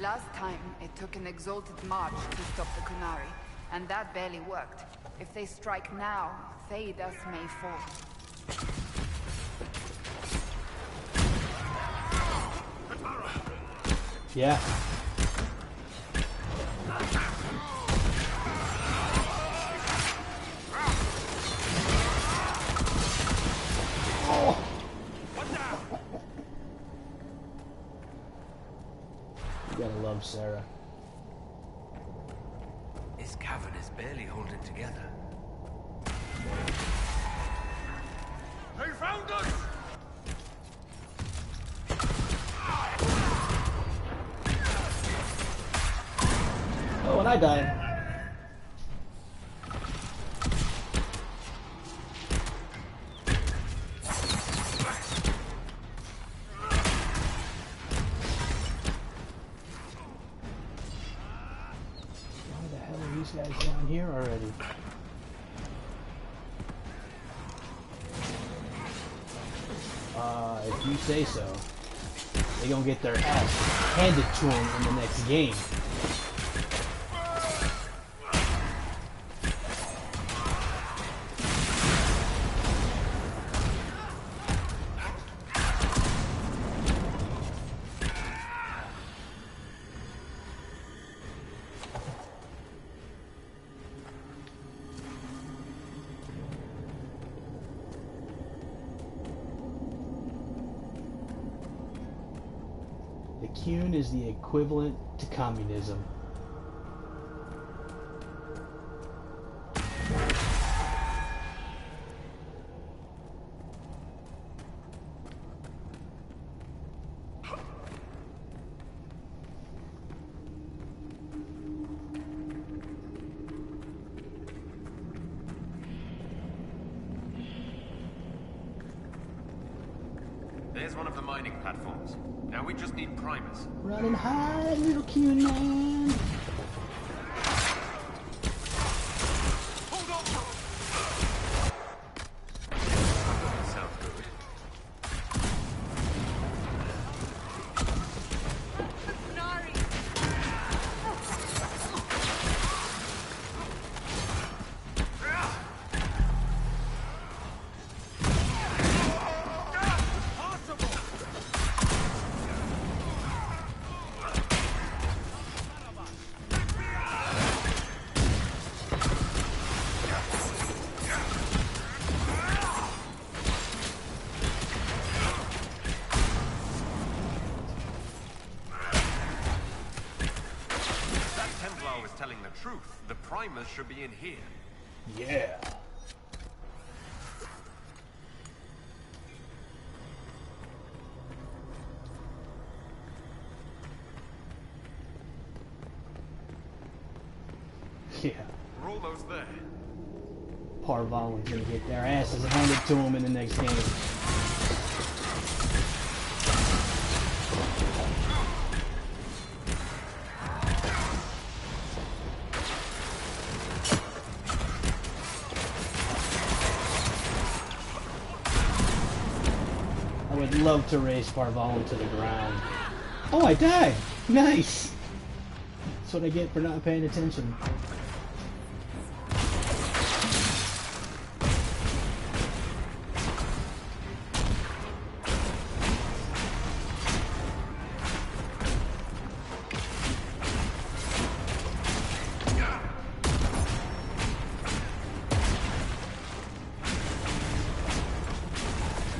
Last time, it took an exalted march to stop the Kunari, and that barely worked. If they strike now, Thedas may fall. Yeah. Oh. You gotta love Sarah. This cavern is barely holding together. They found us! Oh, and I died. Why the hell are these guys down here already? If you say so. They gonna get their ass handed to them in the next game. The Qun is the equivalent to communism. There's one of the mining platforms. Now we just need primers. Run and hide, little Qun man. Sounds good. Telling the truth, the primers should be in here. Yeah. Yeah. We're almost there. Parvalin's gonna get their asses handed to them in the next game. I would love to race Parvalin to the ground. Oh, I died! Nice! That's what I get for not paying attention.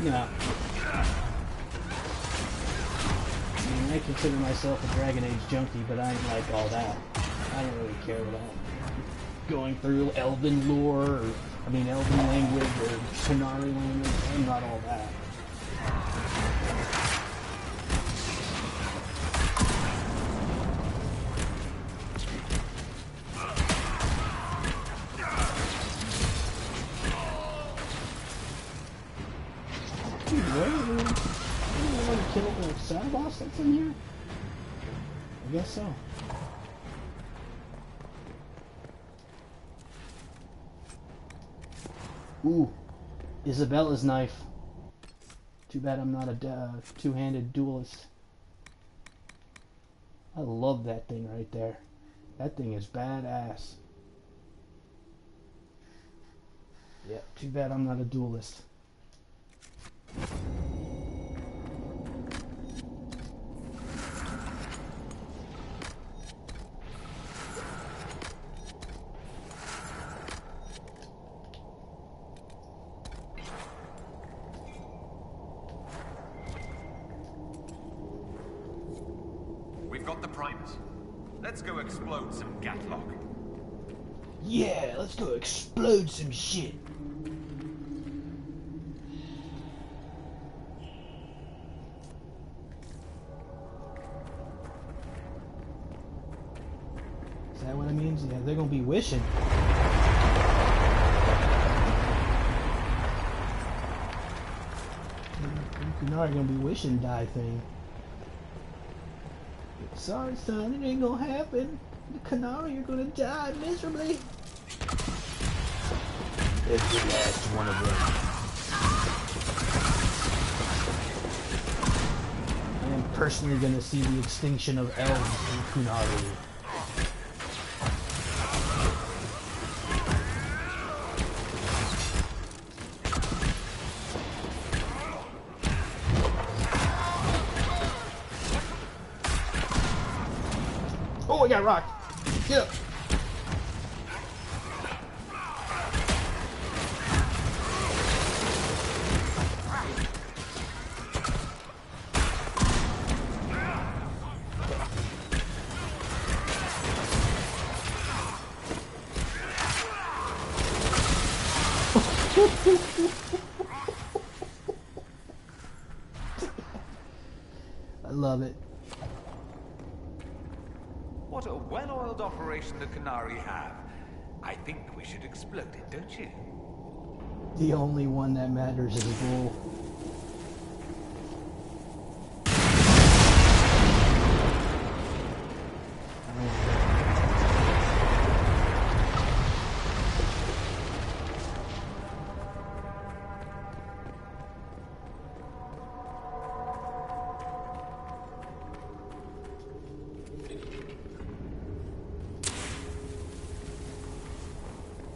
No. I mean, I consider myself a Dragon Age junkie, but I ain't like all that. I don't really care about going through Elven lore, or, I mean Elven language, or Kunari language. I'm not all that. kill the shadow boss that's in here? I guess so. Ooh, Isabella's knife. Too bad I'm not a two-handed duelist. I love that thing right there. That thing is badass. Yeah, too bad I'm not a duelist. We've got the primers. Let's go explode some Gatlock. Yeah, let's go explode some shit. Is that what it means? Yeah, they're gonna be wishing. You're not gonna be wishing die thing. Sorry, son, it ain't gonna happen. The Canary, you're gonna die miserably. It's the last one of them. I am personally gonna see the extinction of elves in Kunari. Oh, I got rocked. Get up. I love it. What a well-oiled operation the Canary have. I think we should explode it, don't you? The only one that matters is Bull.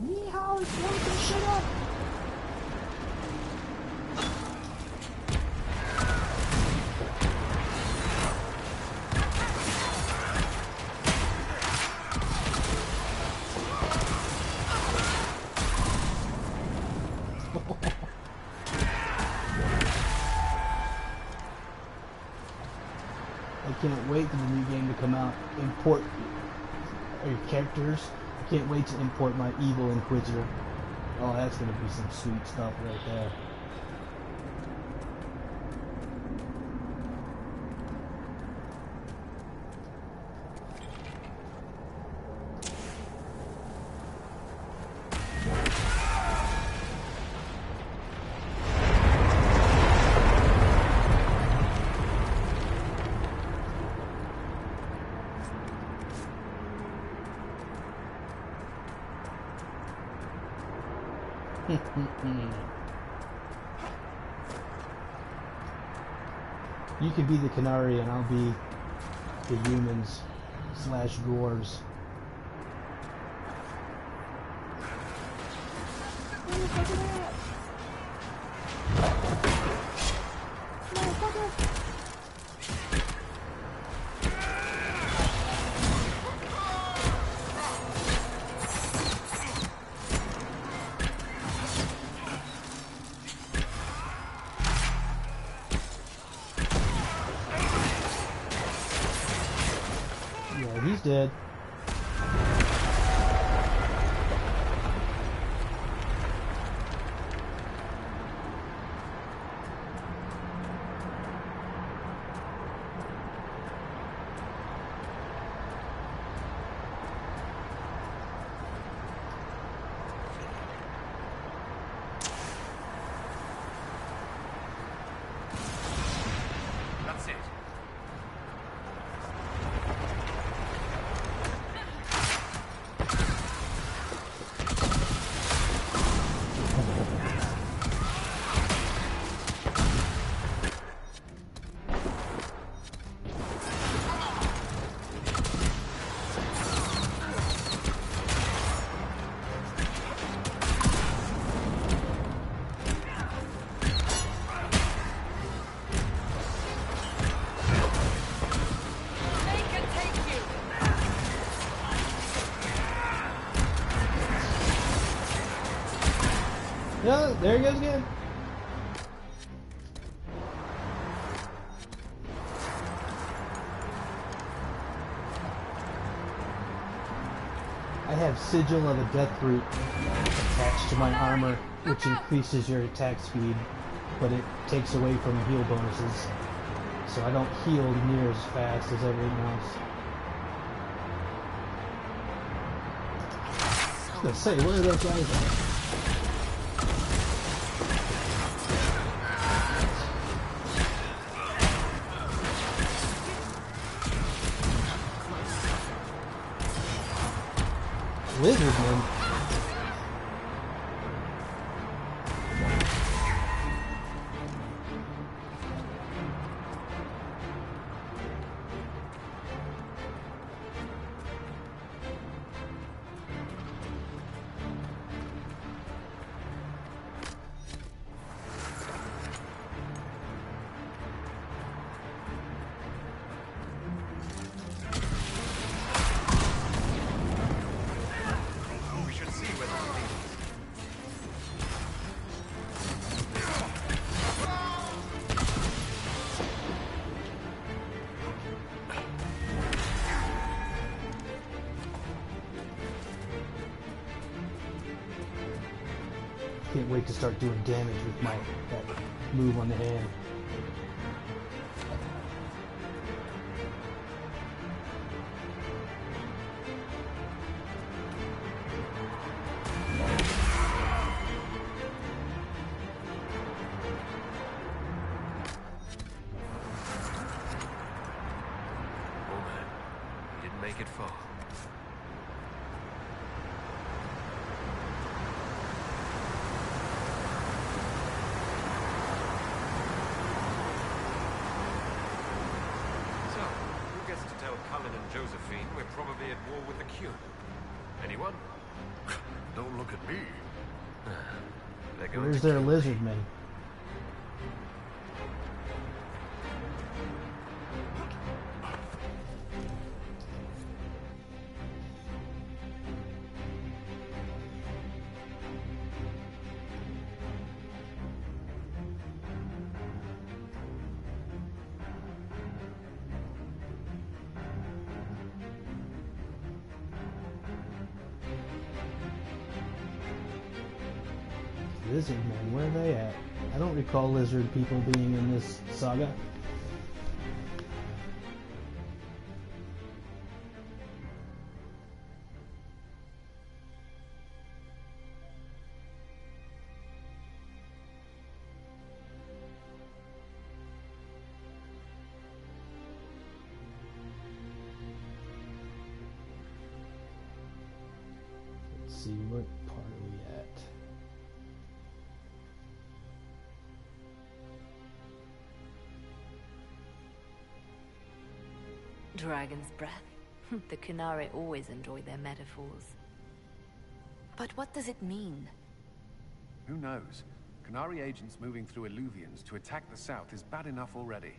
Yeehaw, let's blow some shit up! I can't wait for the new game to come out. Import your characters. I can't wait to import my evil Inquisitor. Oh, that's gonna be some sweet stuff right there. You can be the Canary and I'll be the humans slash Gores. Yeah, he's dead. No, there he goes again. I have Sigil of a Death Root attached to my armor, which increases your attack speed, but it takes away from heal bonuses. So I don't heal near as fast as everyone else. I was gonna say, where are those guys at? Lizardman. Can't wait to start doing damage with that move on the hand. Oh man, he didn't make it far. Josephine, we're probably at war with the Q. Anyone? Don't look at me. They're going Where's to their kill me. lizardmen? Lizardmen, where are they at? I don't recall lizard people being in this saga. Let's see, what part are we at? Dragon's breath. The Qunari always enjoy their metaphors. But what does it mean? Who knows? Qunari agents moving through Illuvians to attack the south is bad enough already.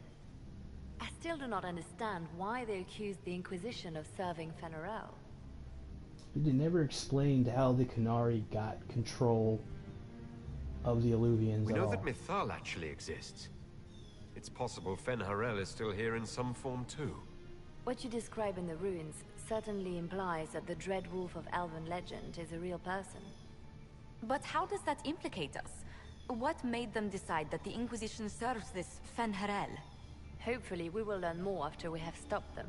I still do not understand why they accused the Inquisition of serving Fenarel. They never explained how the Qunari got control of the Illuvians We at know all. that Mythal actually exists. It's possible Fenharel is still here in some form too. What you describe in the ruins certainly implies that the Dread Wolf of Elven legend is a real person. But how does that implicate us? What made them decide that the Inquisition serves this Fenharel? Hopefully we will learn more after we have stopped them.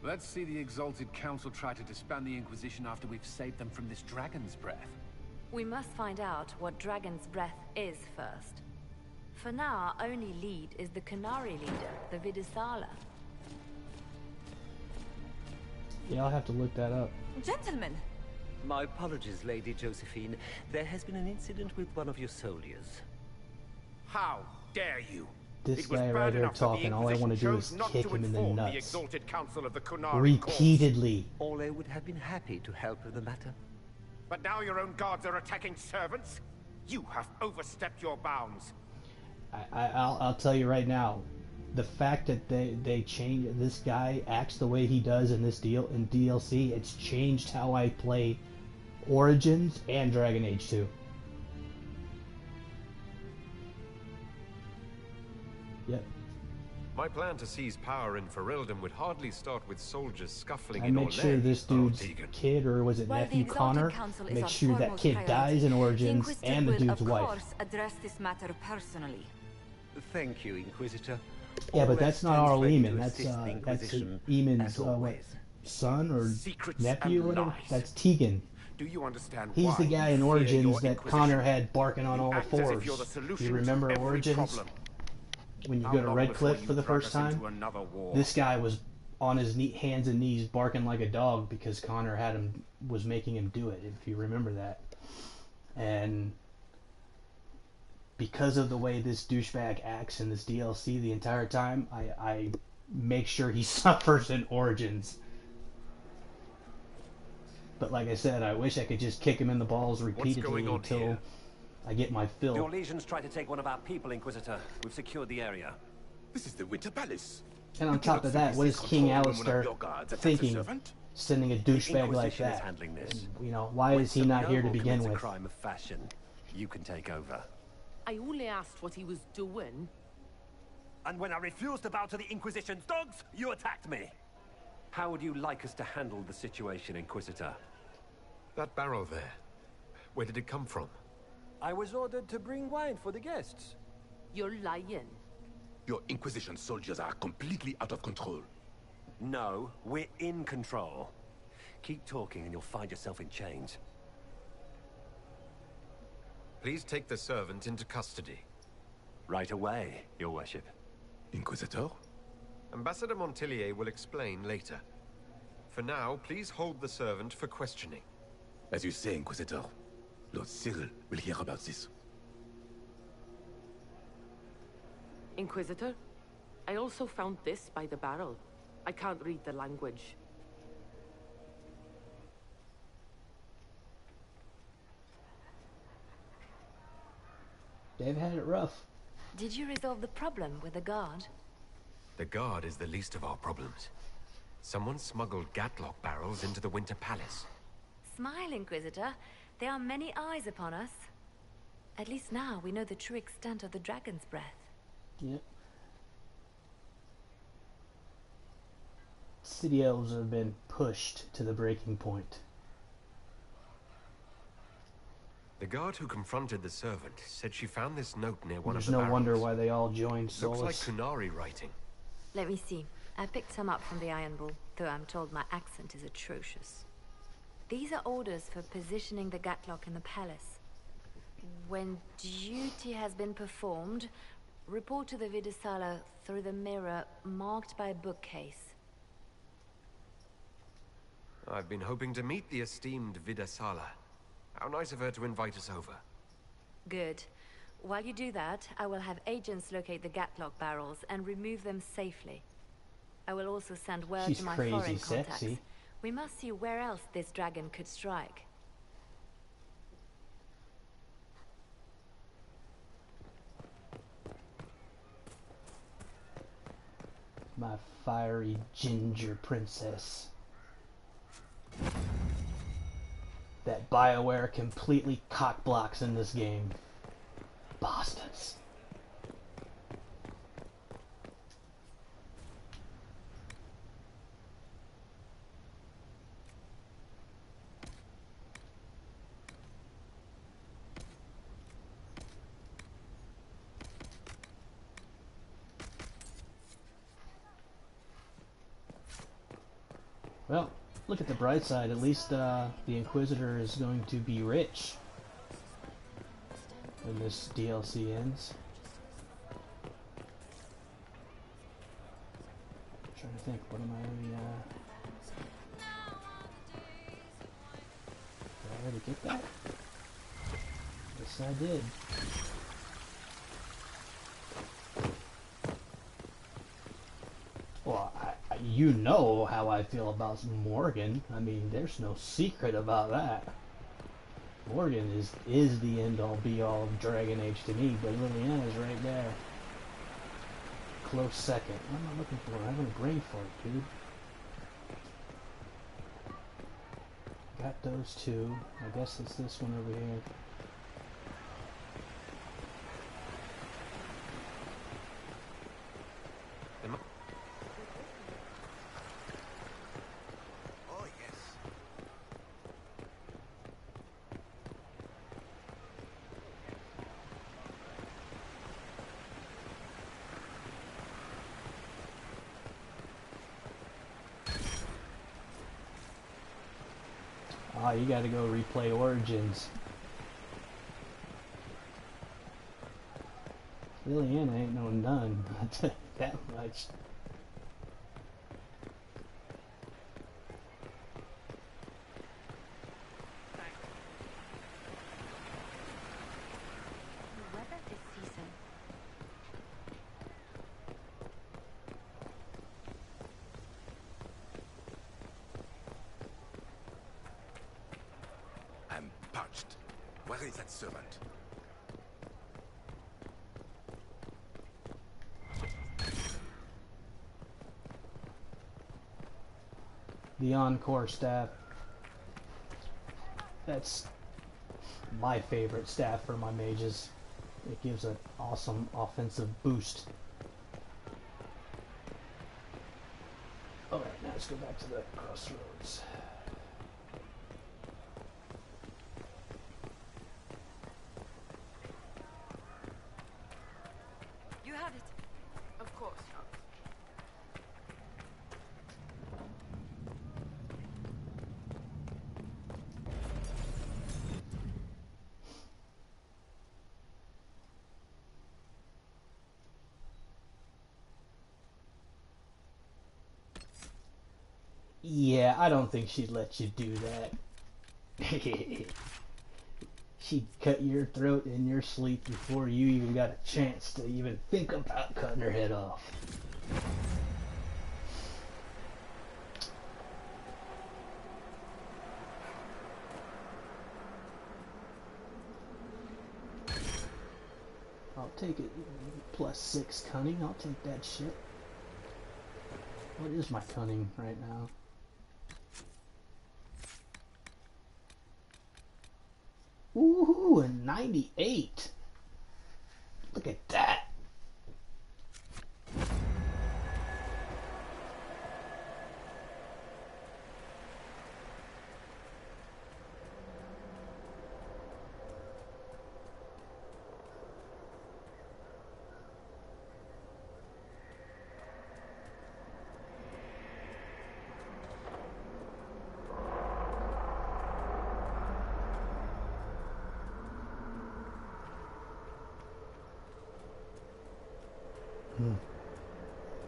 Let's see the Exalted Council try to disband the Inquisition after we've saved them from this Dragon's Breath. We must find out what Dragon's Breath is first. For now, our only lead is the Qunari leader, the Vidisala. Yeah, I'll have to look that up. Gentlemen! My apologies, Lady Josephine. There has been an incident with one of your soldiers. How dare you? This It was guy bad right here enough that the talking, all I want to do Inquisition is chose not kick to him in the inform the nuts. Exalted Council of the Qunari Repeatedly. Orlais would have been happy to help with the matter. But now your own guards are attacking servants? You have overstepped your bounds. I'll tell you right now, the fact that they change this guy acts the way he does in this deal in DLC, it's changed how I play Origins and Dragon Age 2. My plan to seize power in Ferelden would hardly start with soldiers scuffling I in make sure Orlais, this dude's Tegan. kid, or was it While the nephew Exalted Connor, Council is make our sure that foremost kid priority, dies in the Origins, Inquisitor and the will, dude's of wife. course, address this matter personally. Thank you, Inquisitor. Yeah, but that's not Arl ready Eamon. to That's assist the Inquisition, Eamon's as always. son or Secrets nephew or and whatever. lies. That's Tegan. Do you understand He's why the guy you in fear Origins your that Inquisition? Connor had barking on You all act as fours. if you're the Do solution you to remember every Origins? problem. When you How go to long Red before Cliff you for the drag first us time, into another war? this guy was on his hands and knees barking like a dog because Connor was making him do it, if you remember that. And because of the way this douchebag acts in this DLC the entire time, I make sure he suffers in Origins. But like I said, I wish I could just kick him in the balls repeatedly until I get my fill. Your legions tried to take one of our people, Inquisitor. We've secured the area. This is the Winter Palace. And on top of that, what is King Alistair thinking, sending a douchebag like that? You know, why is he not here to begin with? A crime of fashion. You can take over. I only asked what he was doing. And when I refused to bow to the Inquisition's dogs, you attacked me. How would you like us to handle the situation, Inquisitor? That barrel there, where did it come from? I was ordered to bring wine for the guests. You're lying. Your Inquisition soldiers are completely out of control. No, we're in control. Keep talking and you'll find yourself in chains. Please take the servant into custody. Right away, Your Worship. Inquisitor? Ambassador Montillier will explain later. For now, please hold the servant for questioning. As you say, Inquisitor. Lord Cyril will hear about this. Inquisitor, I also found this by the barrel. I can't read the language. They've had it rough. Did you resolve the problem with the guard? The guard is the least of our problems. Someone smuggled Gatlock barrels into the Winter Palace. Smile, Inquisitor. There are many eyes upon us. At least now we know the true extent of the dragon's breath. Yep. City elves have been pushed to the breaking point. The guard who confronted the servant said she found this note near one There's of the no barrels. wonder why they all joined Solus. Looks like Kunari writing. Let me see. I picked some up from the Iron Bull, though I'm told my accent is atrocious. These are orders for positioning the Gatlock in the palace. When duty has been performed, report to the Vidasala through the mirror marked by a bookcase. I've been hoping to meet the esteemed Vidasala. How nice of her to invite us over. Good. While you do that, I will have agents locate the Gatlock barrels and remove them safely. I will also send word She's to my crazy foreign contacts. sexy. We must see where else this dragon could strike. My fiery ginger princess. That BioWare completely cockblocks in this game. Bastards. Well, look at the bright side. At least the Inquisitor is going to be rich when this DLC ends. I'm trying to think. What am I? Did I already get that? Yes, I did. Well, you know how I feel about Morgan. I mean, there's no secret about that. Morgan is the end-all be-all of Dragon Age to me, but Liliana is right there. Close second. What am I looking for? I have a brain fart, dude. Got those two. I guess it's this one over here. Oh, you gotta go replay Origins. Liliana ain't no nun. I'll tell you that much. The weather this season. I'm parched. Where is that servant? The Encore staff. That's my favorite staff for my mages. It gives an awesome offensive boost. Alright, now let's go back to the crossroads. You have it. Of course. Yeah, I don't think she'd let you do that. She'd cut your throat in your sleep before you even got a chance to even think about cutting her head off. I'll take it. +6 cunning, I'll take that shit. What is my cunning right now? Ooh, a 98. Look at that.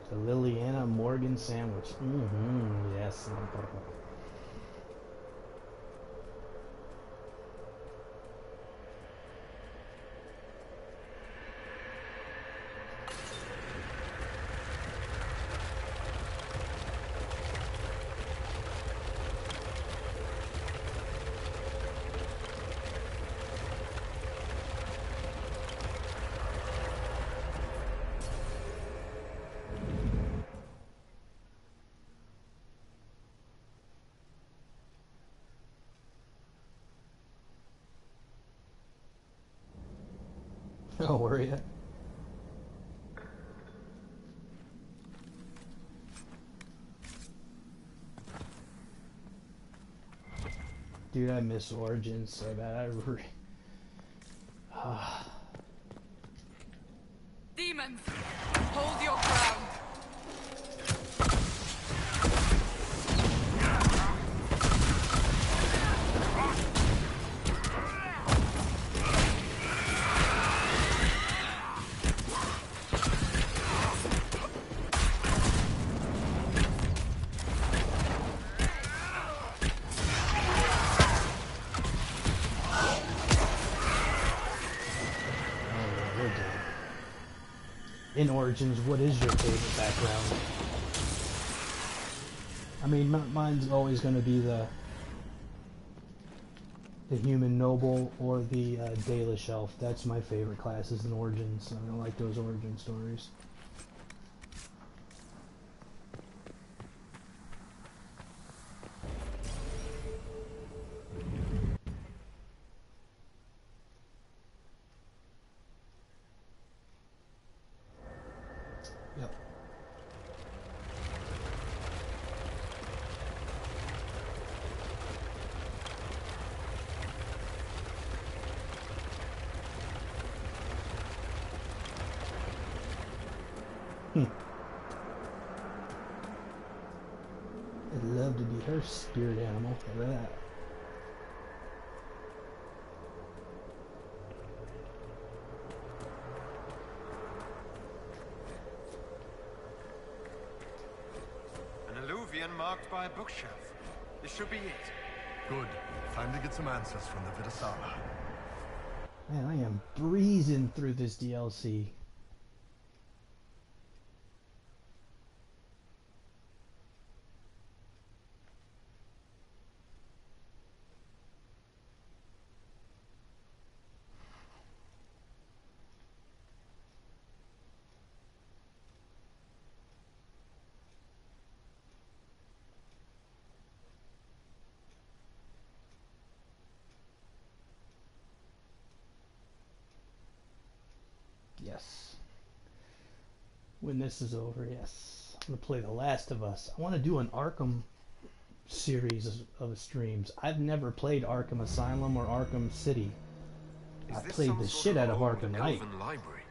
The Liliana Morgan sandwich. Yes. Oh, were you? Dude, I miss Origins so bad. Demons, hold your ground. In Origins, what is your favorite background? I mean, mine's always going to be the human noble or the Dalish elf. That's my favorite classes in Origins. I like those origin stories. Yep. I'd love to be her spirit animal. Look at that. marked by a bookshelf. This should be it. Good. Time to get some answers from the Vidasala. Man, I am breezing through this DLC. Yes. When this is over, yes. I'm going to play The Last of Us. I want to do an Arkham series of streams. I've never played Arkham Asylum or Arkham City. I played the shit out of Arkham Knight. Library?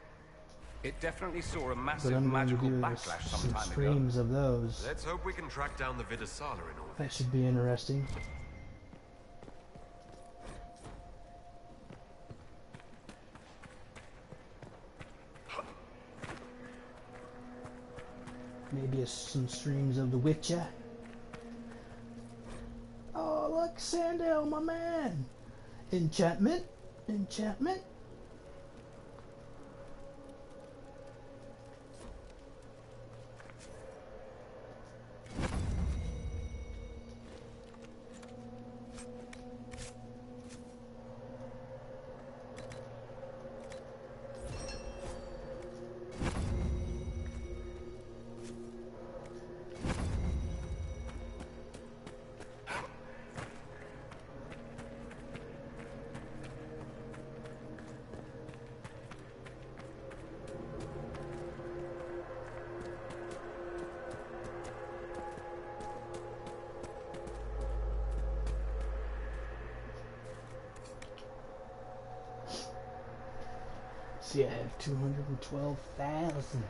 It definitely saw a But massive I'm going to magical do backlash some some time ago. streams of those. Let's hope we can track down the Vidasala in all That this. should be interesting. Maybe some streams of The Witcher. Oh, look, Sandel, my man. Enchantment? Enchantment? See, I have 212,000.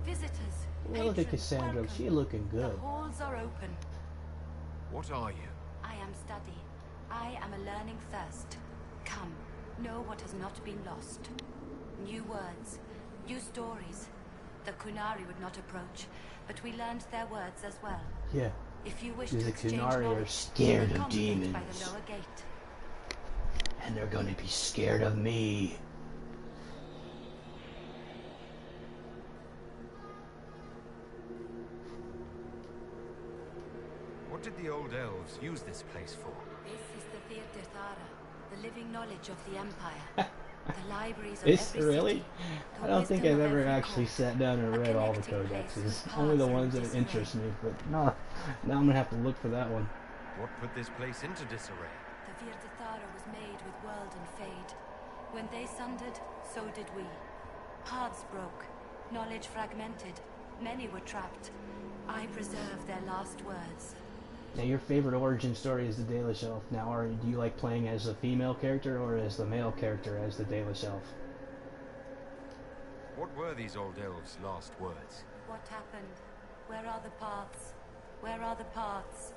Visitors. Well, look at patrons, Cassandra. welcome. She looking The good. halls are open. What are you? I am study. I am a learning thirst. Come, know what has not been lost. New words, new stories. The Kunari would not approach, but we learned their words as well. Yeah. If you wish The to exchange Kunari are knowledge, scared we of congregate demons. by the lower gate. And they're going to be scared of me. What did the old elves use this place for? This is the Virdathara, the living knowledge of the Empire. The libraries of Is every really? city, the I don't think wisdom I've of ever every actually court. sat down and A read all the connecting place codexes. whose Only the paths are ones that disarray. interest me. But no, now I'm gonna have to look for that one. What put this place into disarray? The Virdathara was made with world and fade. When they sundered, so did we. Paths broke, knowledge fragmented, many were trapped. I preserved their last words. Now, your favorite origin story is the Daily Shelf. Now, do you like playing as the female character or as the male character as the Daily Shelf? What were these old elves' last words? What happened? Where are the paths? Where are the paths?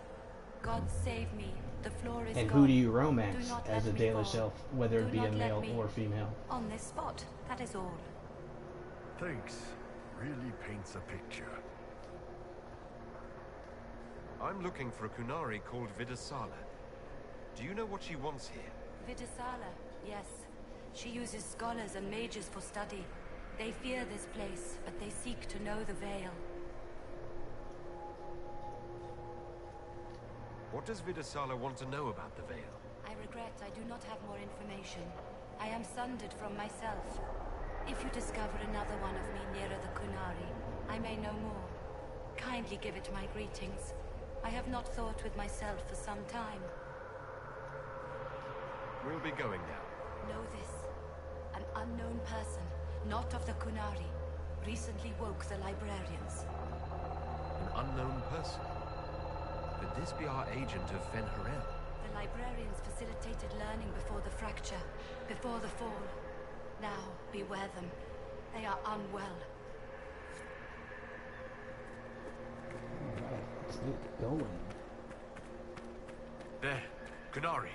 God save me. The floor is And gone. who do you romance Do not as let a me Daily fall. Shelf, whether Do it be a not let male me or female? on this spot. That is all. Thanks. Really paints a picture. I'm looking for a Kunari called Vidasala. Do you know what she wants here? Vidasala, yes. She uses scholars and mages for study. They fear this place, but they seek to know the Veil. What does Vidasala want to know about the Veil? I regret I do not have more information. I am sundered from myself. If you discover another one of me nearer the Kunari, I may know more. Kindly give it my greetings. I have not thought with myself for some time. We'll be going now. Know this. An unknown person, not of the Kunari, recently woke the librarians. An unknown person? Could this be our agent of Fen'Harel? The librarians facilitated learning before the fracture, before the fall. Now, beware them. They are unwell. Alright, let's get going. There. Canary,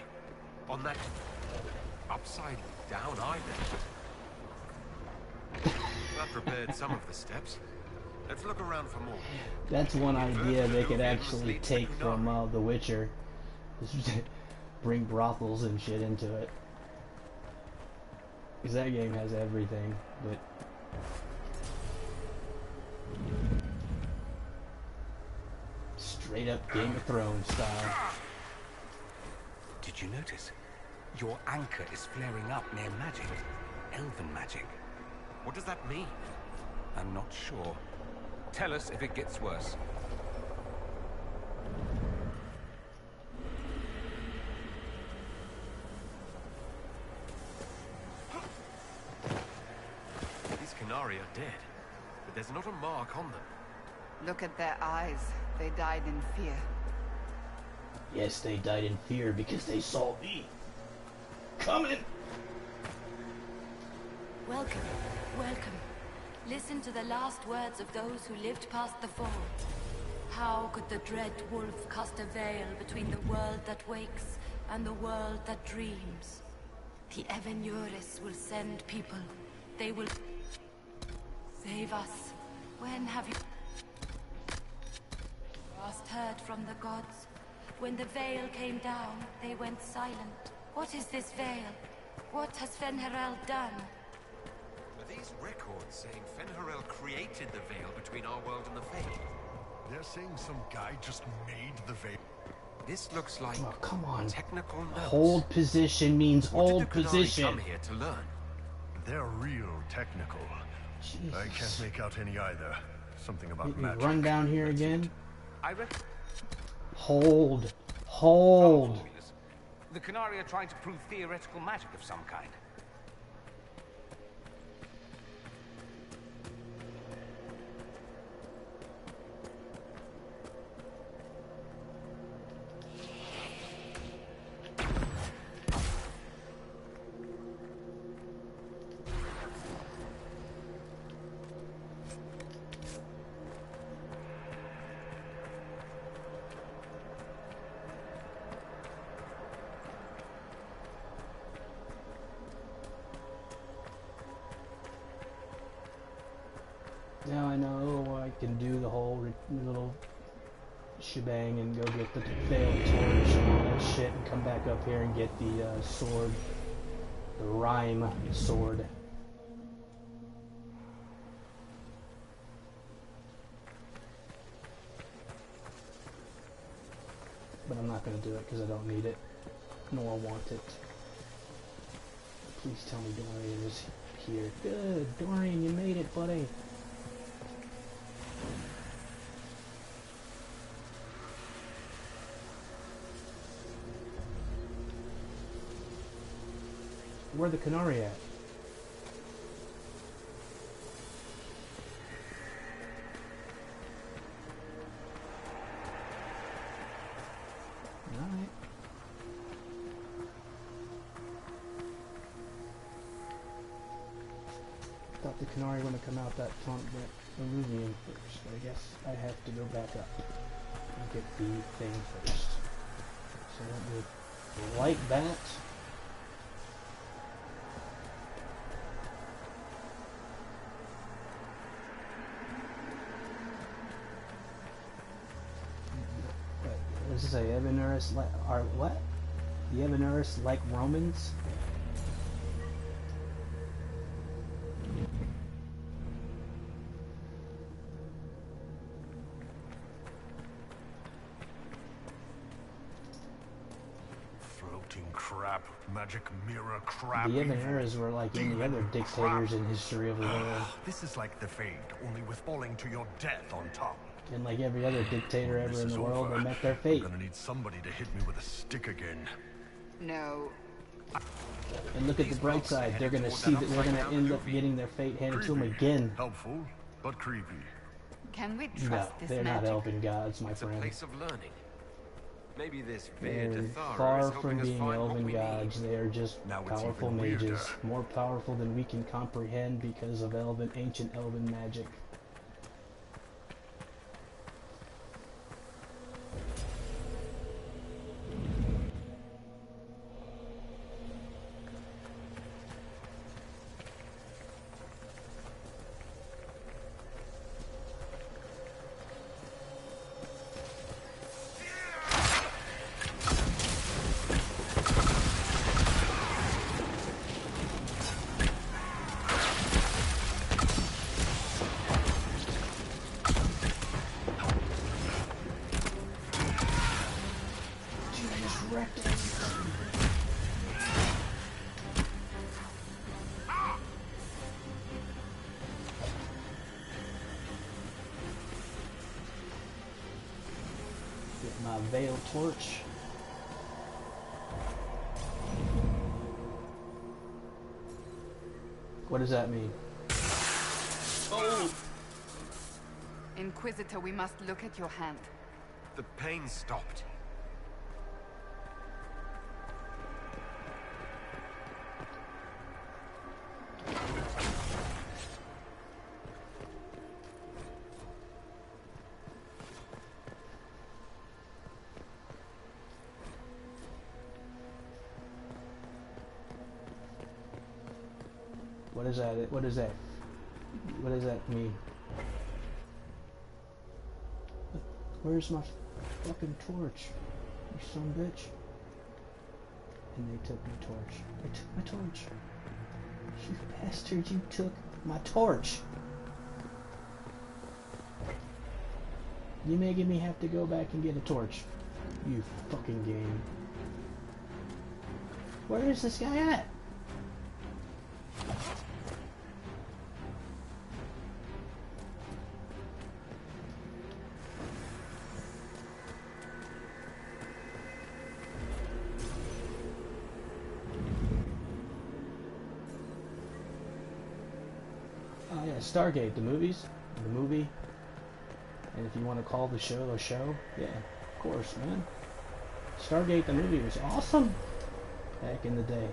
on that upside down island. That prepared some of the steps. Let's look around for more. That's one idea they could actually take from The Witcher. Just bring brothels and shit into it. Because that game has everything, but... straight up Game of Thrones style. Did you notice? Your anchor is flaring up near magic. Elven magic. What does that mean? I'm not sure. Tell us if it gets worse. These Canary are dead, but there's not a mark on them. Look at their eyes. They died in fear. Yes, they died in fear because they saw me coming. Welcome, welcome. Listen to the last words of those who lived past the fall. How could the dread wolf cast a veil between the world that wakes and the world that dreams? The Evenuris will send people. They will save us. When have you last heard from the gods? When the veil came down, they went silent. What is this veil? What has Fen'Harel done? Are these records saying Fen'Harel created the veil between our world and the Fade? They're saying some guy just made the veil. This looks like come on. Technical notes. Hold position means hold position. Come here to learn. They're real technical. Jesus. I can't make out any either. Something about Make me magic. run down here again. I reckon. Hold. Hold. The Canary are trying to prove theoretical magic of some kind. Now I know I can do the whole little shebang and go get the failed torch and all that shit and come back up here and get the sword. The rhyme sword. But I'm not going to do it because I don't need it, nor want it. Please tell me Dorian is here. Good, Dorian, you made it, buddy. Where the Canary at? Alright. Thought the Canary would have come out that Peruvian first, but I guess I have to go back up and get the thing first. So let me light that. This is a Evenuris are what? The Evenuris like Romans? Floating crap, magic mirror crap. The Evenuris were like any other dictators in history of the world. This is like the Fade, only with falling to your death on top. And like every other dictator ever in the world, they met their fate. I'm gonna need somebody to hit me with a stick again. No. And look at the bright side, they're gonna see that they're gonna end up getting their fate handed to them again. Helpful, but creepy. Can we trust No, this they're magic? not elven gods, my It's a friend. place of learning. Maybe this They're Veer far is from helping us being find elven what we gods. They are just Now it's powerful even mages, weirder. more powerful than we can comprehend because of ancient elven magic. just wrecked everything. Get my veil torch. What does that mean? Oh! Inquisitor, we must look at your hand. The pain stopped. What is that? What is that? What does that mean? Where's my fucking torch? You son of a bitch. And they took my torch. They took my torch. You bastard, you took my torch. You making me have to go back and get a torch. You fucking game. Where is this guy at? Oh yeah, Stargate, the movie, and if you want to call the show a show, yeah, of course, man. Stargate, the movie, was awesome back in the day.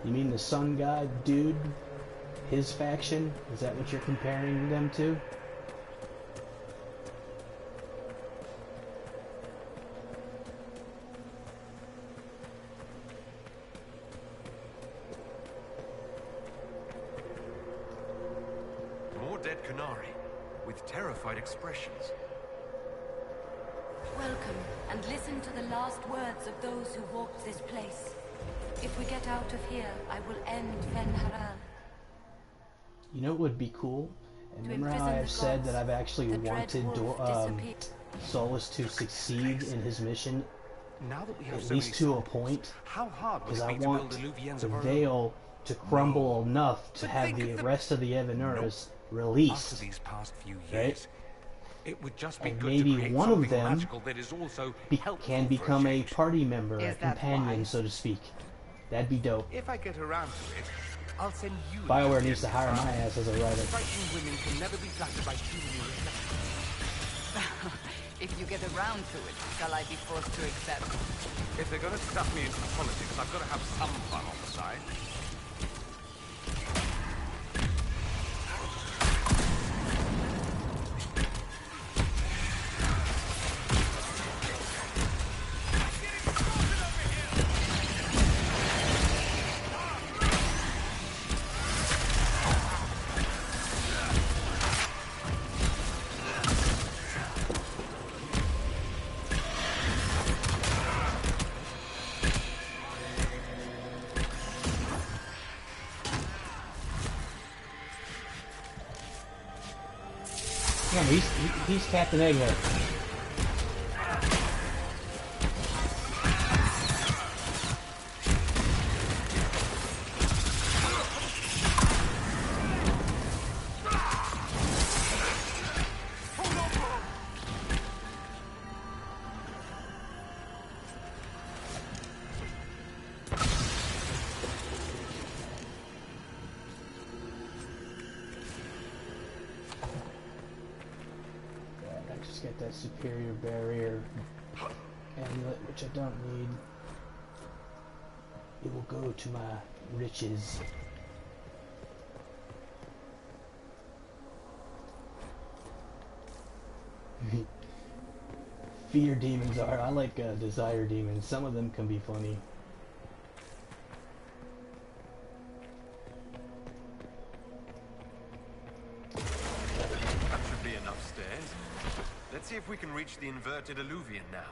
You mean the Sun God dude? His faction? Is that what you're comparing them to? More dead Kunari, with terrified expressions. Welcome, and listen to the last words of those who walked this place. If we get out of here, I will end Fen Haral. You know what would be cool? And To remember how imprison I've the said gods, that I've actually the dread wanted wolf disappeared. Solus to succeed in his mission, Now that we have at so least many to a samples, point, how hard would because it I be to want build Illuvians the of our own? veil to crumble enough to But have think the of the- rest of the Evanuras After released. these past few Right? years, it would just be And good maybe to create one of something them magical that is also helpful can for become a change. party member, a Is that companion, wise? so to speak. That'd be dope. If I get around to it, I'll send you. BioWare Illuvians needs to hire as my well. ass as a writer. Frightened women can never be flattered by human reflections. If you get around to it, shall I be forced to accept? If they're going to stuff me into politics, I've got to have some fun on the side. Yeah, he's Captain Egghead. Just get that superior barrier amulet, which I don't need. It will go to my riches. Fear demons are. I like desire demons. Some of them can be funny. stairs. Let's see if we can reach the inverted alluvion now.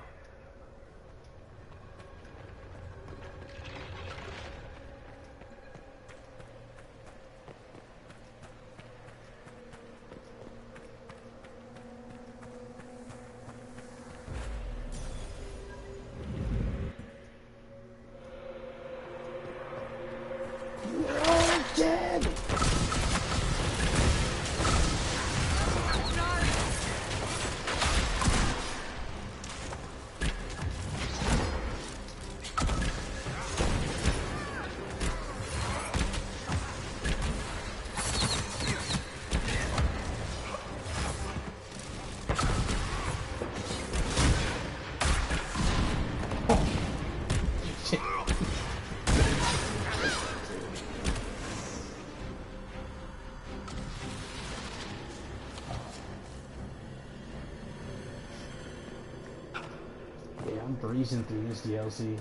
I'm breezing through this DLC.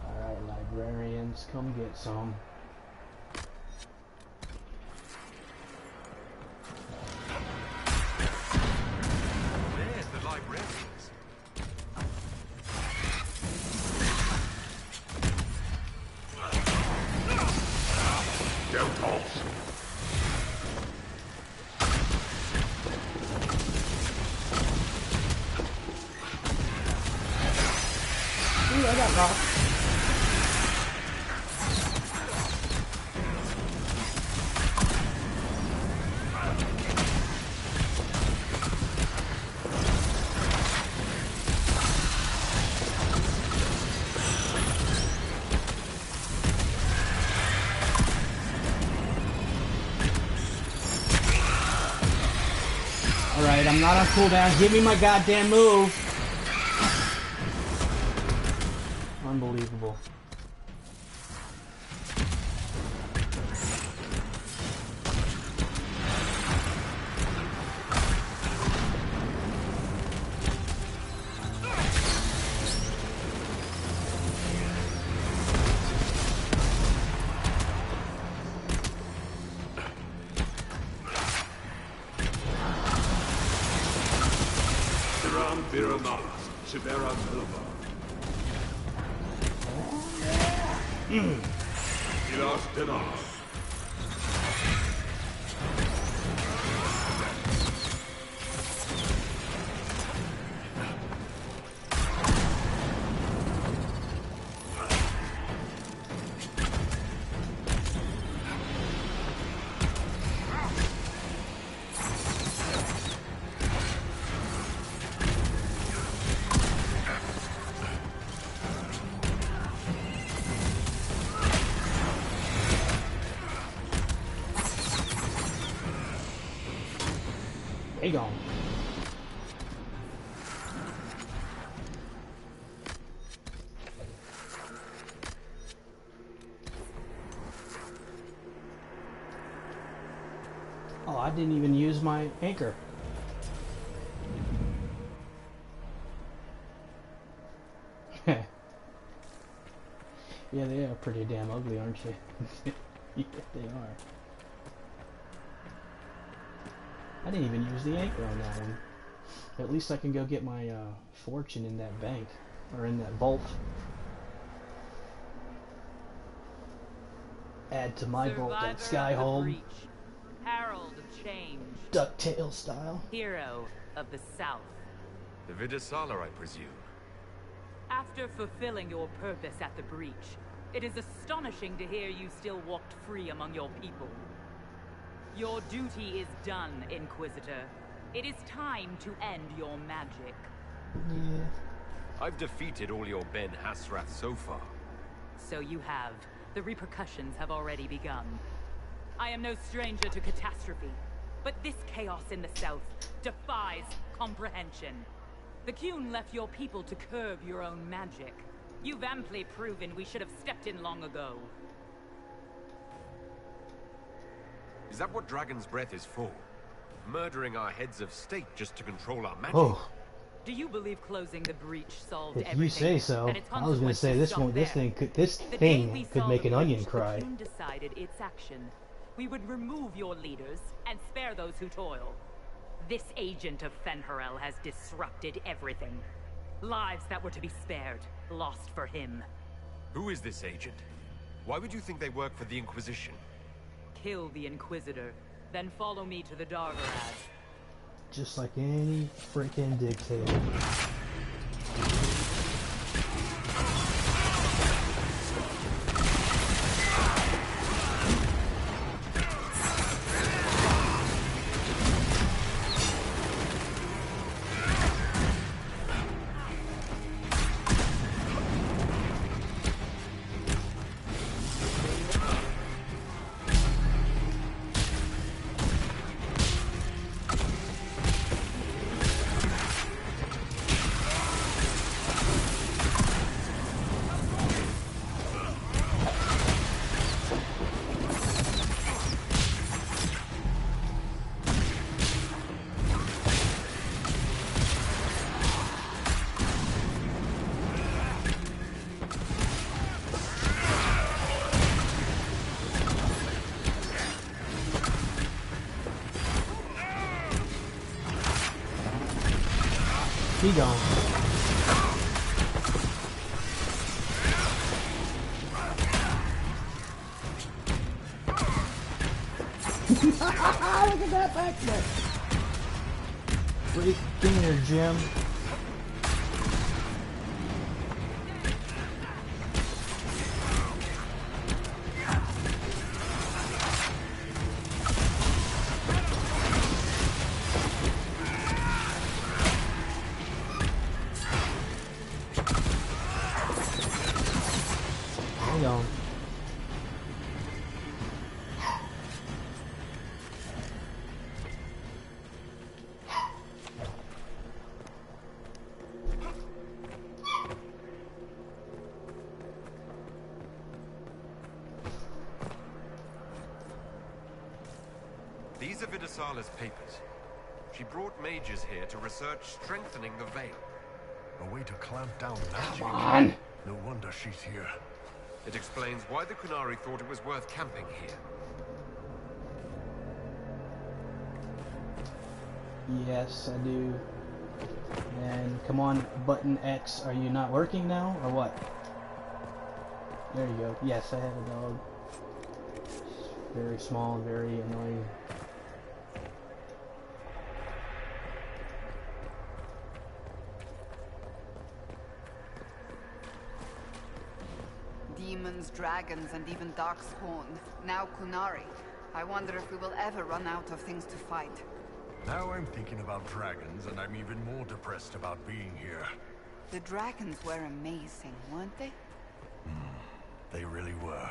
Alright, librarians, come get some. Ooh, I got rocked. Alright, I'm not on cooldown. Give me my goddamn move. Unbelievable. Hey, gone. Oh, I didn't even use my anchor. Yeah, they are pretty damn ugly, aren't they? Yeah, they are. I didn't even use the anchor on that one. At least I can go get my fortune in that bank, or in that vault. Add to my vault at Skyhold. Herald of change. DuckTales style. Hero of the South. The Vidasala, I presume. After fulfilling your purpose at the breach, it is astonishing to hear you still walked free among your people. Your duty is done, Inquisitor. It is time to end your magic. Yeah. I've defeated all your Ben Hasrath so far. So you have. The repercussions have already begun. I am no stranger to catastrophe, but this chaos in the South defies comprehension. The Qun left your people to curb your own magic. You've amply proven we should have stepped in long ago. Is that what Dragon's Breath is for? Murdering our heads of state just to control our magic? Oh. Do you believe closing the breach solved If everything? you say so. And its I was gonna say this one. This thing could. This The day thing we could saw make the an onion breach, cry. The King decided its action. We would remove your leaders and spare those who toil. This agent of Fen'Harel has disrupted everything. Lives that were to be spared, lost for him. Who is this agent? Why would you think they work for the Inquisition? Kill the Inquisitor, then follow me to the Darvarad. Just like any freaking dictator. He gone. Look at that backflip. Great finger, Jim. Hang on. These are Vidasala's papers. She brought mages here to research strengthening the veil. A way to clamp down magic. Come on. No wonder she's here. It explains why the Kunari thought it was worth camping here. Yes, I do. And come on, button X, are you not working now, or what? There you go. Yes, I have a dog. Very small, very annoying. Demons, dragons, and even darkspawn. Now Kunari. I wonder if we will ever run out of things to fight. Now I'm thinking about dragons, and I'm even more depressed about being here. The dragons were amazing, weren't they? They really were.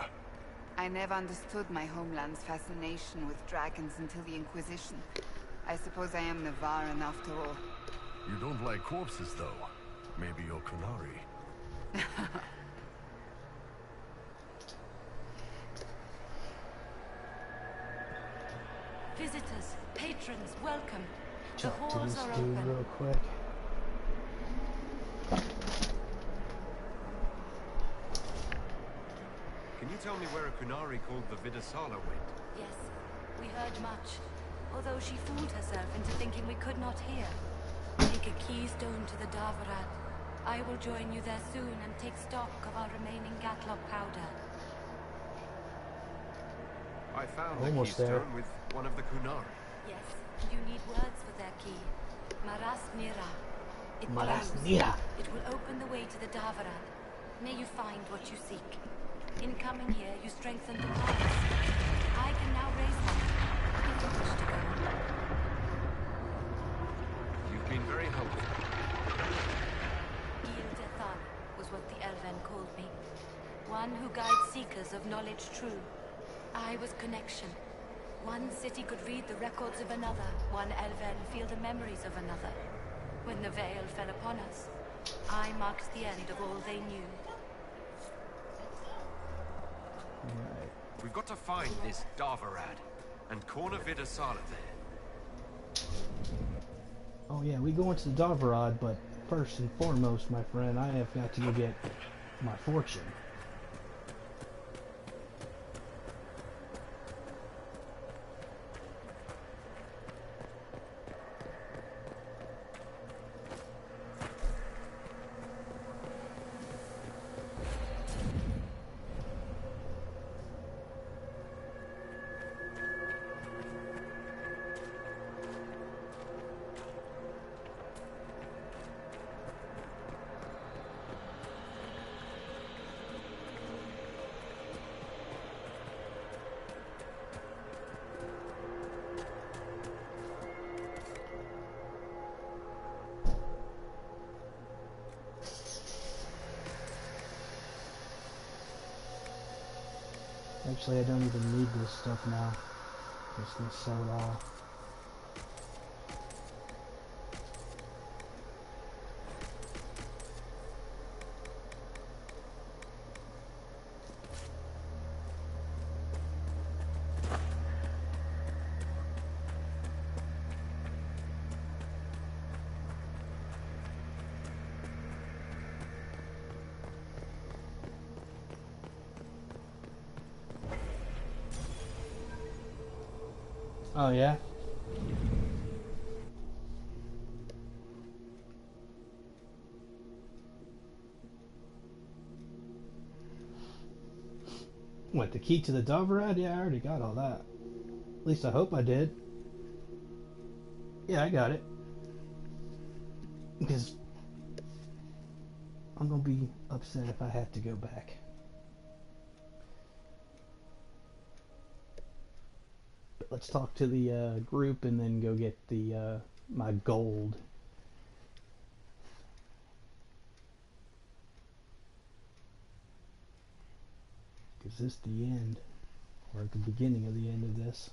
I never understood my homeland's fascination with dragons until the Inquisition. I suppose I am Navaran after all. You don't like corpses, though. Maybe you're Kunari. Visitors, patrons, welcome. The Talk to halls this are dude open. real quick. Can you tell me where a Kunari called the Vidasala went? Yes, we heard much. Although she fooled herself into thinking we could not hear. Take a keystone to the Darvarad. I will join you there soon and take stock of our remaining Gatlock powder. I found Almost the there. keystone with one of the Kunari. Yes, and you need words for their key. Maras Nira. It Maras glows. Nira. It will open the way to the Darvarad. May you find what you seek. In coming here, you strengthen the bonds. I can now raise them, if you wish to go. You've been very helpful. Il-Dethan was what the Elven called me. One who guides seekers of knowledge true. I was connection. One city could read the records of another. One Elven feel the memories of another. When the veil fell upon us, I marked the end of all they knew. We've got to find this Darvarad. and corner Vidasala there. Oh yeah, we go into the Davarad, but first and foremost, my friend, I have got to go get my fortune. Actually, I don't even need this stuff now. I'm just gonna sell it all. Oh yeah? What, the key to the Davarad? Yeah, I already got all that. At least I hope I did. Yeah, I got it. Because I'm gonna be upset if I have to go back. Let's talk to the group and then go get the my gold. Is this the end? Or at the beginning of the end of this?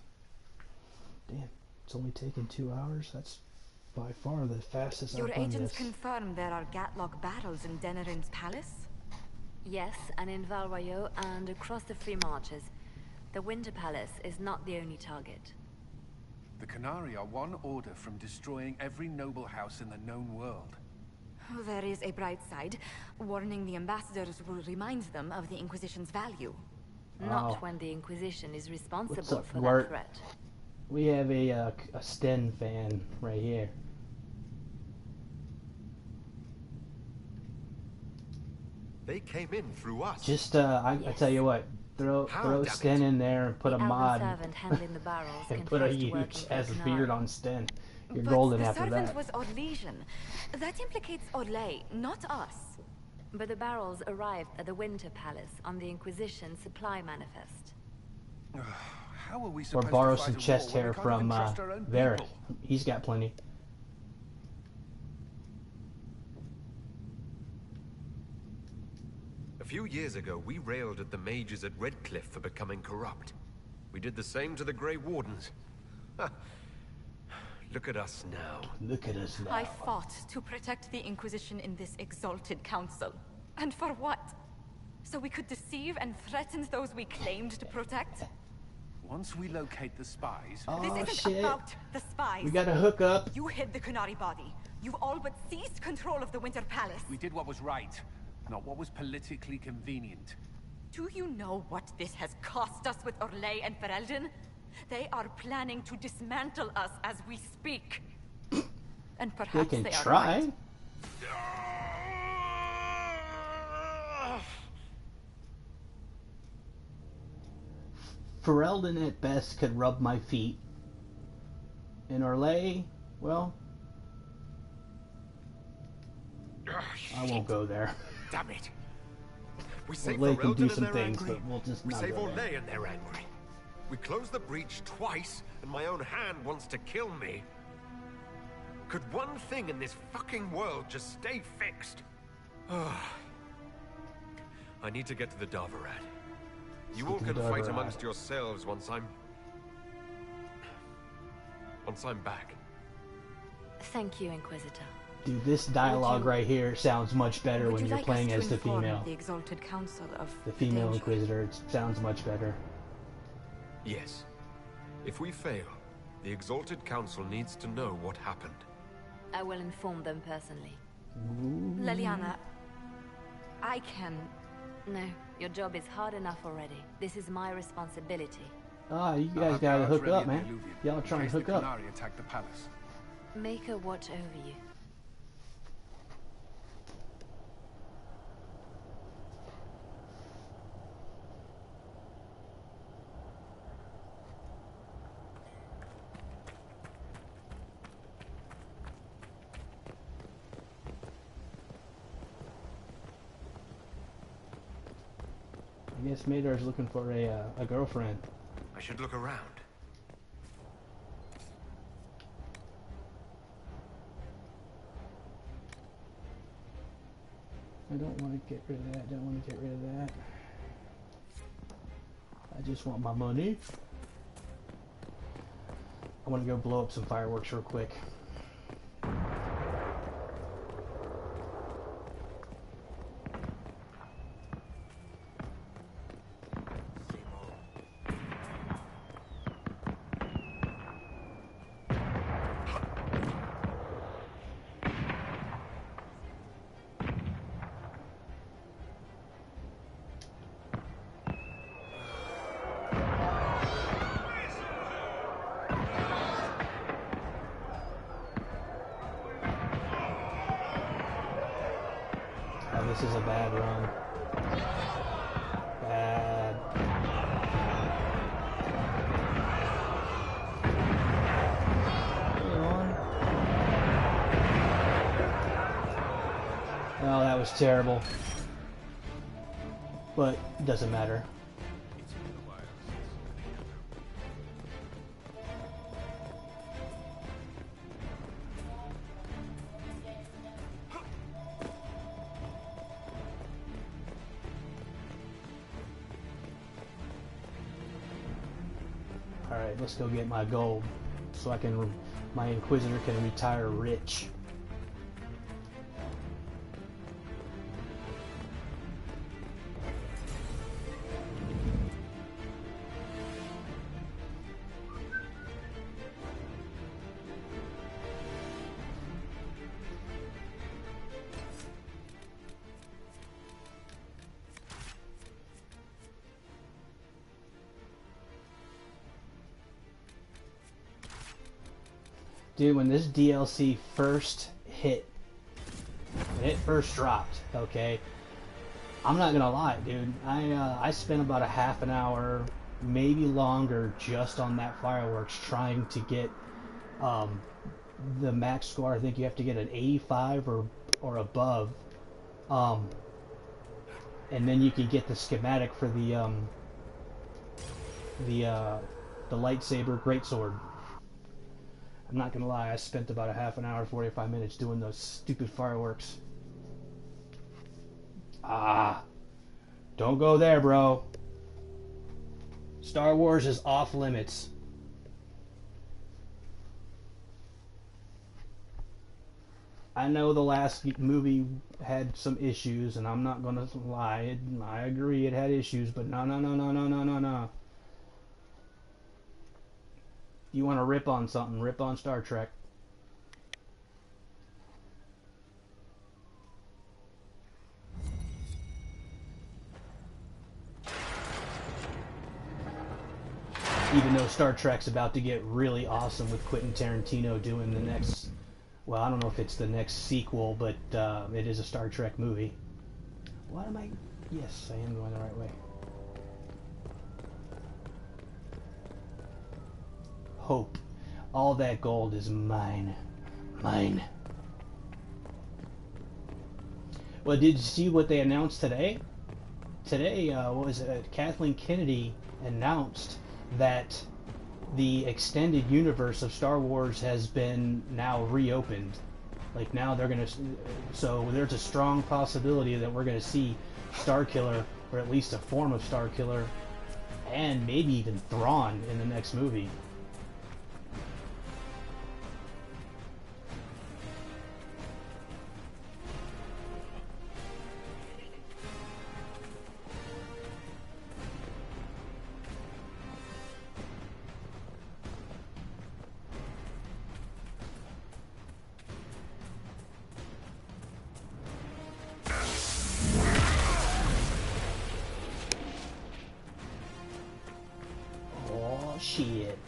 Damn, it's only taken 2 hours? That's by far the fastest Your I've done agents this. confirm there are Gatlock battles in Denerin's palace? Yes, and in Val Royeaux and across the Free Marches. The Winter Palace is not the only target. The Qunari are one order from destroying every noble house in the known world. There is a bright side. Warning the ambassadors will remind them of the Inquisition's value. Not when the Inquisition is responsible What's up, for Gwart? that threat. We have a Sten fan right here. They came in through us. Just, I tell you what, throw Sten in there and put a The elder mod servant handling the barrels and put a confessed to working huge for ass Qunari. beard on Sten. You're But golden the after servant that. was Orlesian. That implicates Orlais, not us. But the barrels arrived at the Winter Palace on the Inquisition supply manifest. How are we Or supposed borrow to fight some a chest war when hair we can't from even trust our own Varric. people? He's got plenty. A few years ago, we railed at the mages at Redcliffe for becoming corrupt. We did the same to the Grey Wardens. Look at us now. Look at us now. I fought to protect the Inquisition in this exalted council. And for what? So we could deceive and threaten those we claimed to protect? Once we locate the spies... Oh, This isn't shit. about the spies. We gotta hook up. You hid the Qunari body. You've all but seized control of the Winter Palace. We did what was right, not what was politically convenient. Do you know what this has cost us with Orlais and Ferelden? They are planning to dismantle us as we speak. And They perhaps can they are try. right. Ferelden at best could rub my feet. And Orlais, well, I won't go there. Damn it! We save Orlais can Ferelden do and some they're things, angry. but we'll just We not save go there. Orlais and they're angry. We close the breach twice, and my own hand wants to kill me. Could one thing in this fucking world just stay fixed? I need to get to the Davarad. You all get to can the fight Davarad. amongst yourselves once I'm back. Thank you, Inquisitor. Dude, this dialogue you- right here sounds much better Would when you you're like playing us as to the inform female. the Exalted Council of The female danger? Inquisitor, it sounds much better. Yes. If we fail, the Exalted Council needs to know what happened. I will inform them personally. Leliana, I can... No, your job is hard enough already. This is my responsibility. Ah, you guys gotta hook up, man. Y'all trying to hook up. Attack the palace. Make her watch over you. I guess Madar's looking for a girlfriend. I should look around. I don't want to get rid of that. Don't want to get rid of that. I just want my money. I want to go blow up some fireworks real quick. This is a bad run. Bad. Oh, that was terrible. But it doesn't matter. Alright, let's go get my gold so I can, my Inquisitor can retire rich. Dude, when this DLC first hit, when it first dropped, okay, I'm not gonna lie, dude. I spent about a half an hour, maybe longer, just on that fireworks, trying to get the max score. I think you have to get an 85 or above, and then you can get the schematic for the lightsaber greatsword. I'm not gonna lie, I spent about a half an hour, 45 minutes doing those stupid fireworks. Ah, don't go there, bro. Star Wars is off limits. I know the last movie had some issues, and I'm not gonna lie, I agree it had issues, but no. You want to rip on something, rip on Star Trek. Even though Star Trek's about to get really awesome with Quentin Tarantino doing the next, well, I don't know if it's the next sequel, but it is a Star Trek movie. What am I? Yes, I am going the right way. Hope. All that gold is mine. Mine. Well, did you see what they announced today? Today, what was it? Kathleen Kennedy announced that the extended universe of Star Wars has been now reopened. Like now they're gonna, so there's a strong possibility that we're gonna see Starkiller, or at least a form of Starkiller, and maybe even Thrawn in the next movie. Oh shit.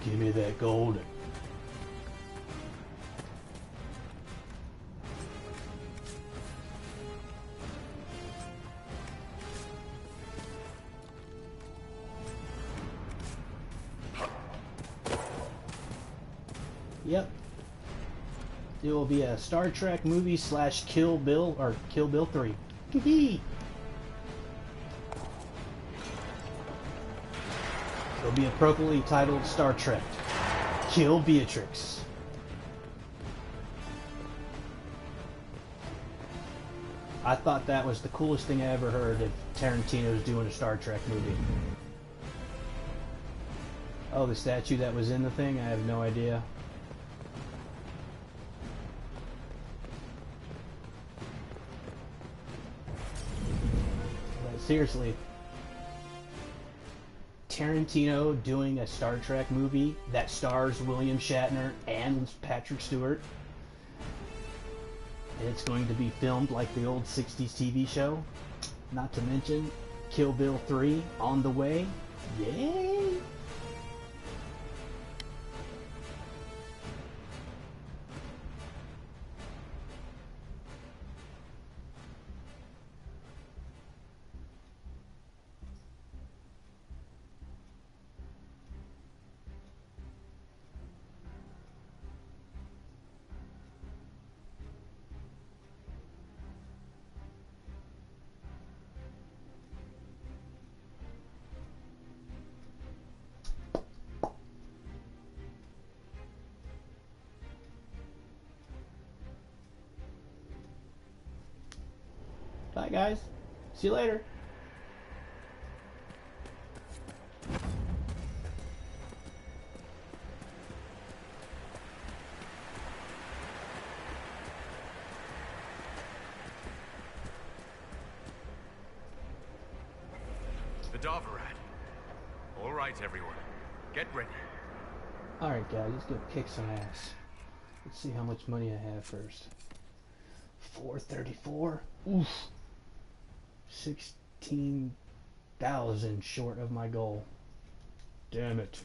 Give me that gold. Yep. It will be a Star Trek movie / Kill Bill or Kill Bill 3. Hee. It'll be appropriately titled Star Trek. Kill Beatrix. I thought that was the coolest thing I ever heard if Tarantino's doing a Star Trek movie. Oh, the statue that was in the thing? I have no idea. But seriously, Tarantino doing a Star Trek movie that stars William Shatner and Patrick Stewart, and it's going to be filmed like the old 60s TV show, not to mention Kill Bill 3 on the way. Yay! Bye, guys. See you later. The Darvarad. All right, everyone. Get ready. Alright, guys, let's go kick some ass. Let's see how much money I have first. 434? Oof. 16,000 short of my goal. Damn it.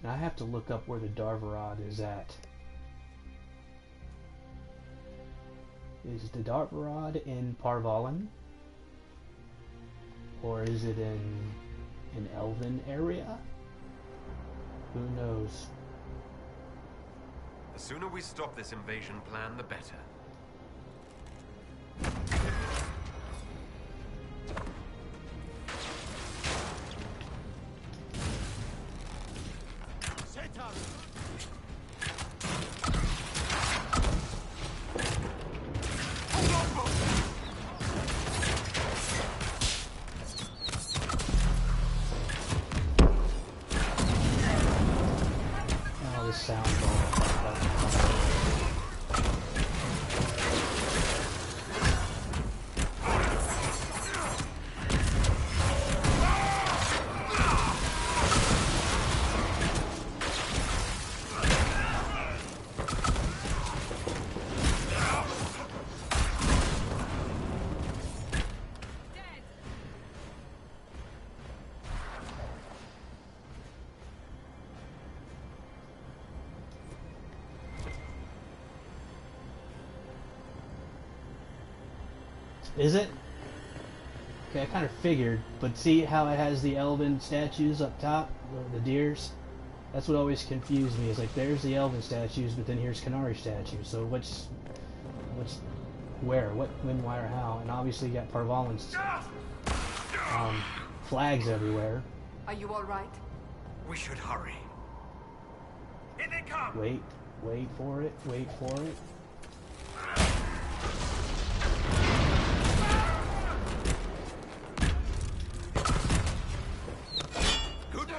Now I have to look up where the Darvarad is at. Is the Darvarad in Parvalin? Or is it in an Elven area? Who knows? The sooner we stop this invasion plan, the better. Oh, this sound ball. Is it? Okay, I kind of figured, but see how it has the elven statues up top, the deers? That's what always confused me. Is like there's the elven statues, but then here's Canary statues. So what's where? What, when, why, or how? And obviously you got Parvalin's flags everywhere. Are you all right? We should hurry. Here they come! Wait for it, wait for it. Good.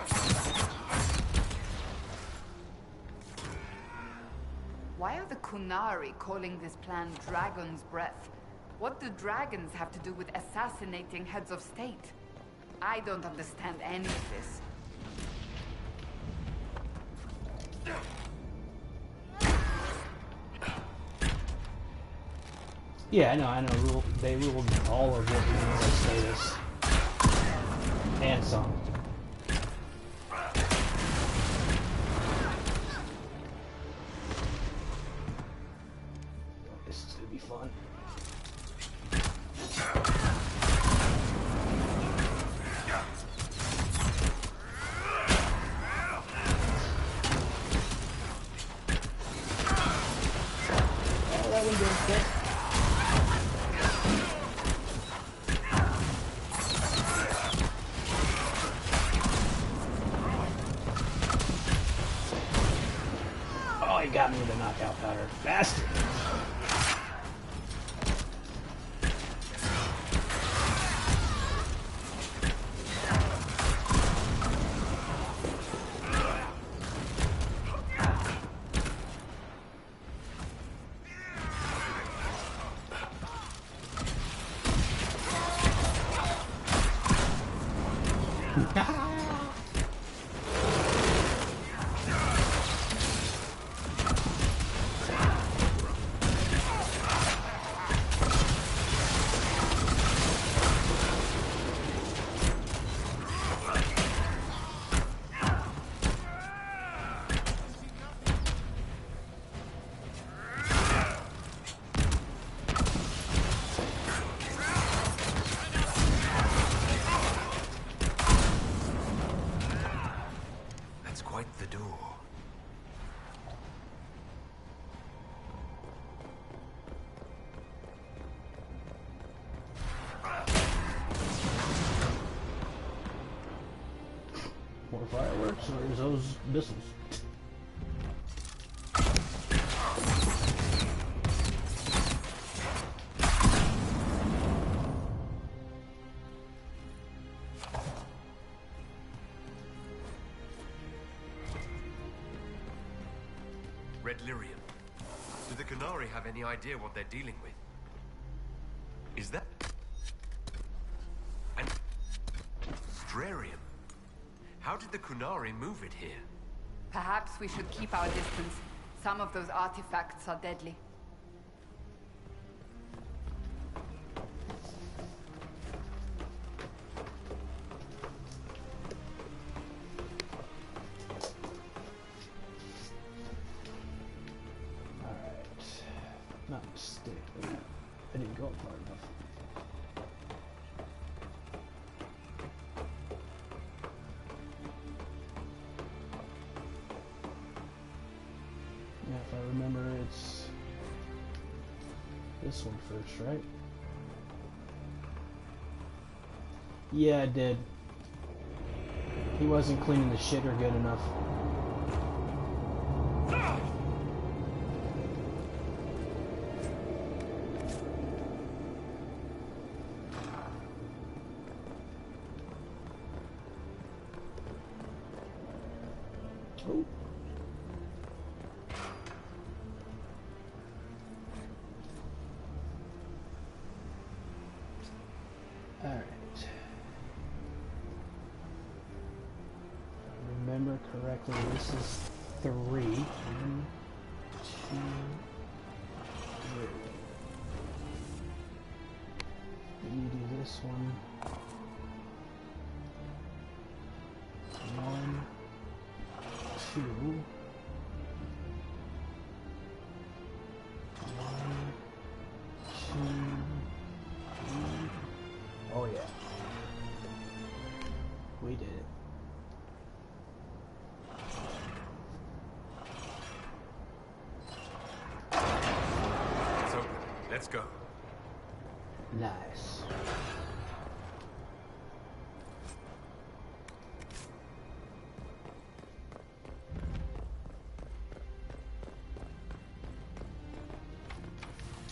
are the Kunari calling this plan Dragon's Breath? What do dragons have to do with assassinating heads of state? I don't understand any of this. Yeah, I know. They ruled all of what we know as status. And some. This is gonna be fun. Oh, that one didn't fit. Oh, he got me with a knockout powder. Bastard! That's quite the door. More fireworks, or is those missiles? Red Lyrium. Do the Kunari have any idea what they're dealing with? Is that... And... Strarium. How did the Kunari move it here? Perhaps we should keep our distance. Some of those artifacts are deadly. Not mistaken. I didn't go up far enough. Yeah, if I remember, it's this one first, right? Yeah, I did. He wasn't cleaning the shitter good enough. Oh. All right. If I remember correctly, this is 3. 1, 2, 3. You do this one. 1, 2. 1, 2, 3. Oh yeah. We did it. It's open. Let's go. Nice.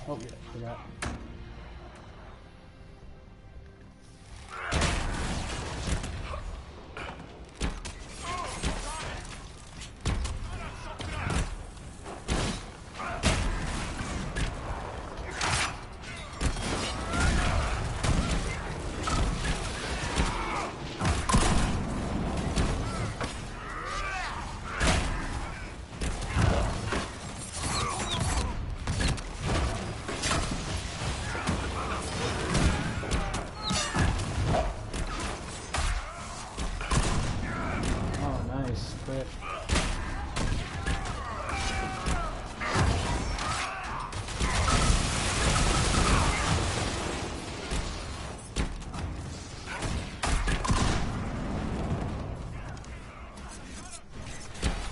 Oh yeah, forgot. it.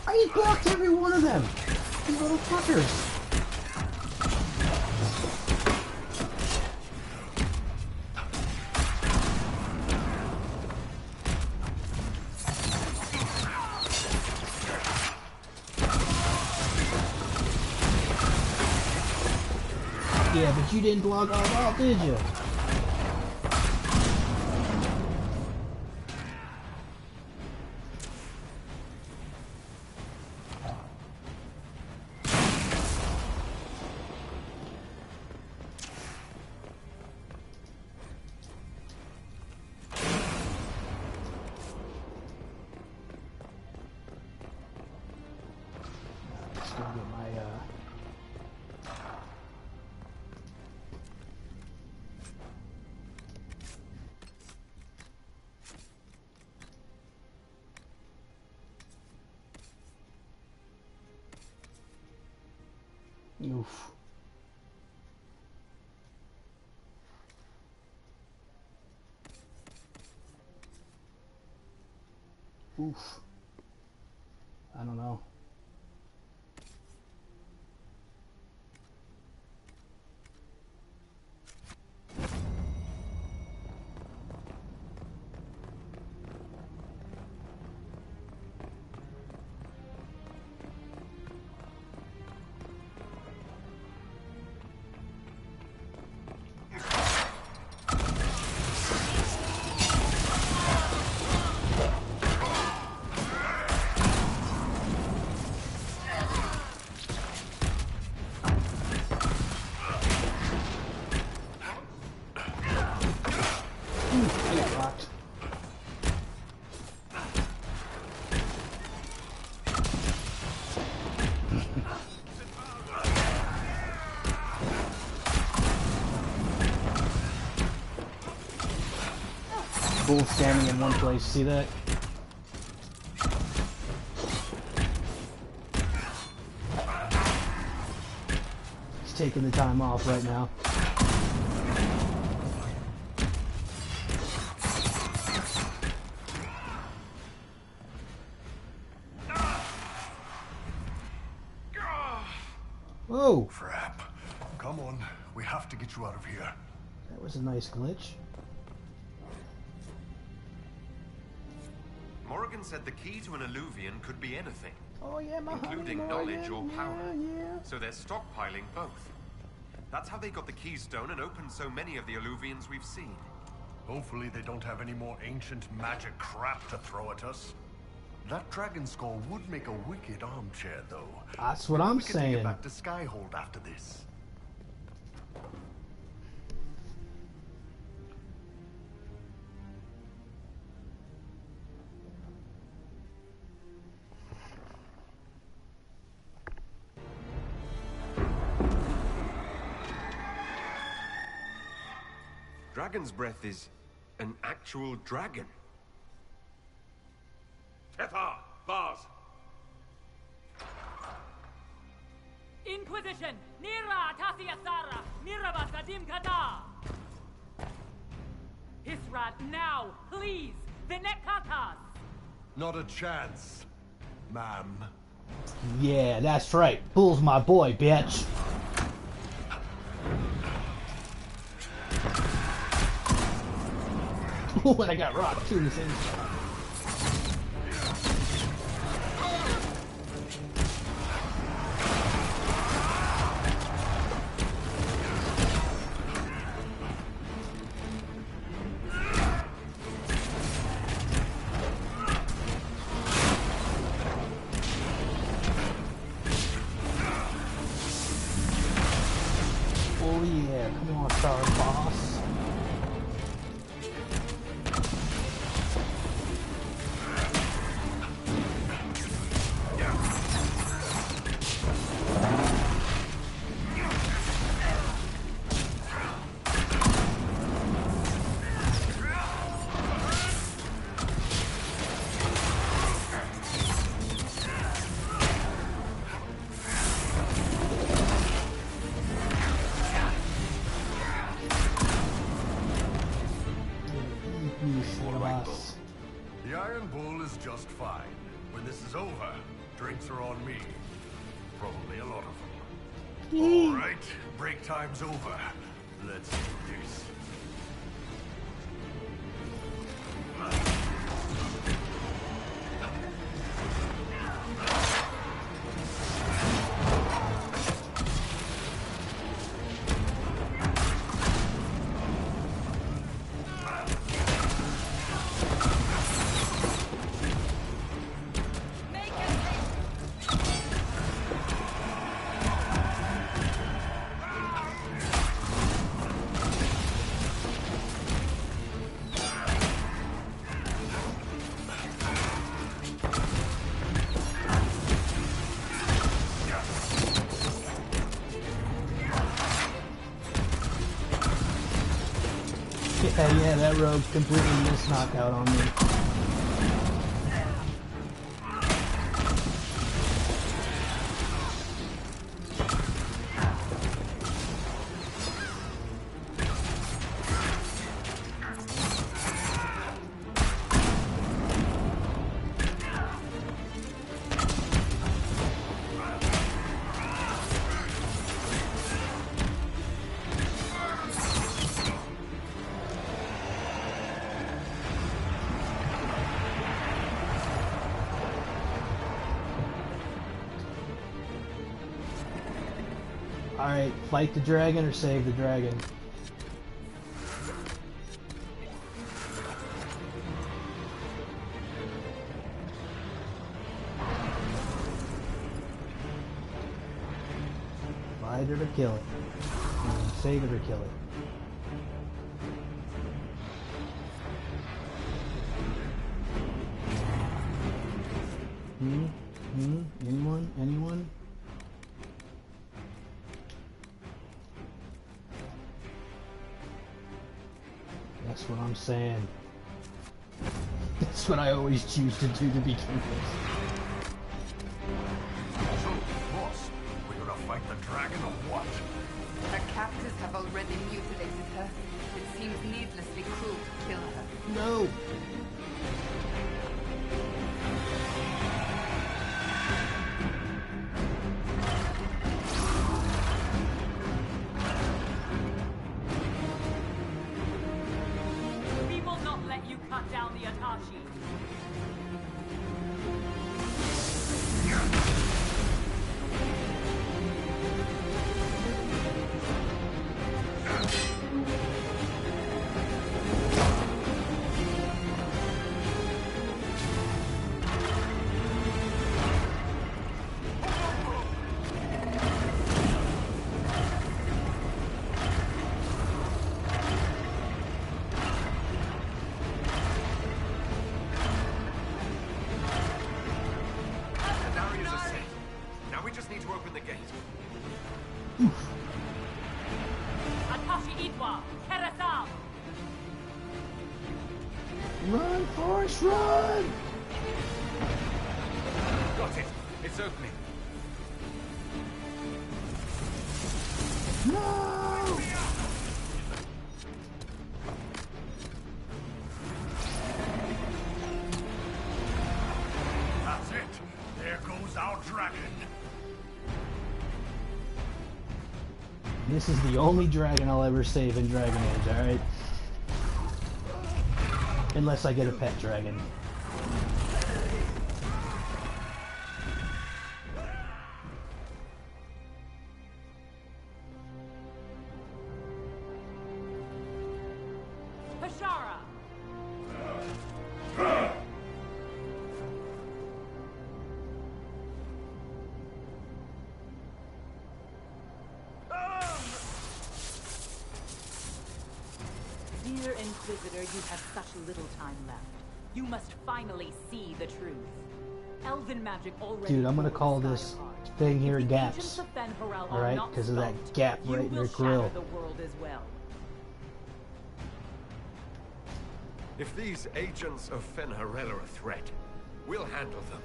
I blocked every one of them! These little fuckers! Yeah, but you didn't block all out, did you? Let's go get my, Oof. Oof. I don't know. I got rocked. Bull standing in one place, see that? He's taking the time off right now. Whoa! Crap. Come on, we have to get you out of here. That was a nice glitch. Morrigan said the key to an Illuvian could be anything. Oh yeah, including knowledge or power. Yeah. So they're stockpiling both. That's how they got the keystone and opened so many of the Illuvians we've seen. Hopefully they don't have any more ancient magic crap to throw at us. That dragon skull would make a wicked armchair, though. That's what I'm We can take saying. it back to Skyhold after this. Dragon's breath is an actual dragon. Tethar! Vaz! Inquisition! Nira Tasiasara! Miraba Sadim Kata! Hisrat, now! Please! Vinekatas! Not a chance, ma'am. Yeah, that's right. Bull's my boy, bitch. Ooh, and I got rocked too. The same time. Oh yeah, come on, sorry boss. The Iron Bull is just fine. When this is over, drinks are on me. Probably a lot of them. All right, break time's over. Let's do this. Yeah, that rogue completely missed knockout on me. Alright, fight the dragon or save the dragon. Fight it or kill it. Save it or kill it. Anyone? Anyone? That's what I'm saying. That's what I always choose to do to begin with. So, boss, we're gonna fight the dragon or what? Her captors have already mutilated her. It seems needlessly cruel to kill her. No! We will not let you cut down the Atashi. Run, Forrest, run! Got it. It's opening. No! That's it. There goes our dragon. This is the only dragon I'll ever save in Dragon Age, alright? Unless I get a pet dragon. Pashara! Dear Inquisitor, you have such little time left. You must finally see the truth. Elven magic already. Dude, I'm gonna call this thing here gaps. Alright, because of that gap right in your grill. The world as well. If these agents of Fen'Harel are a threat, we'll handle them.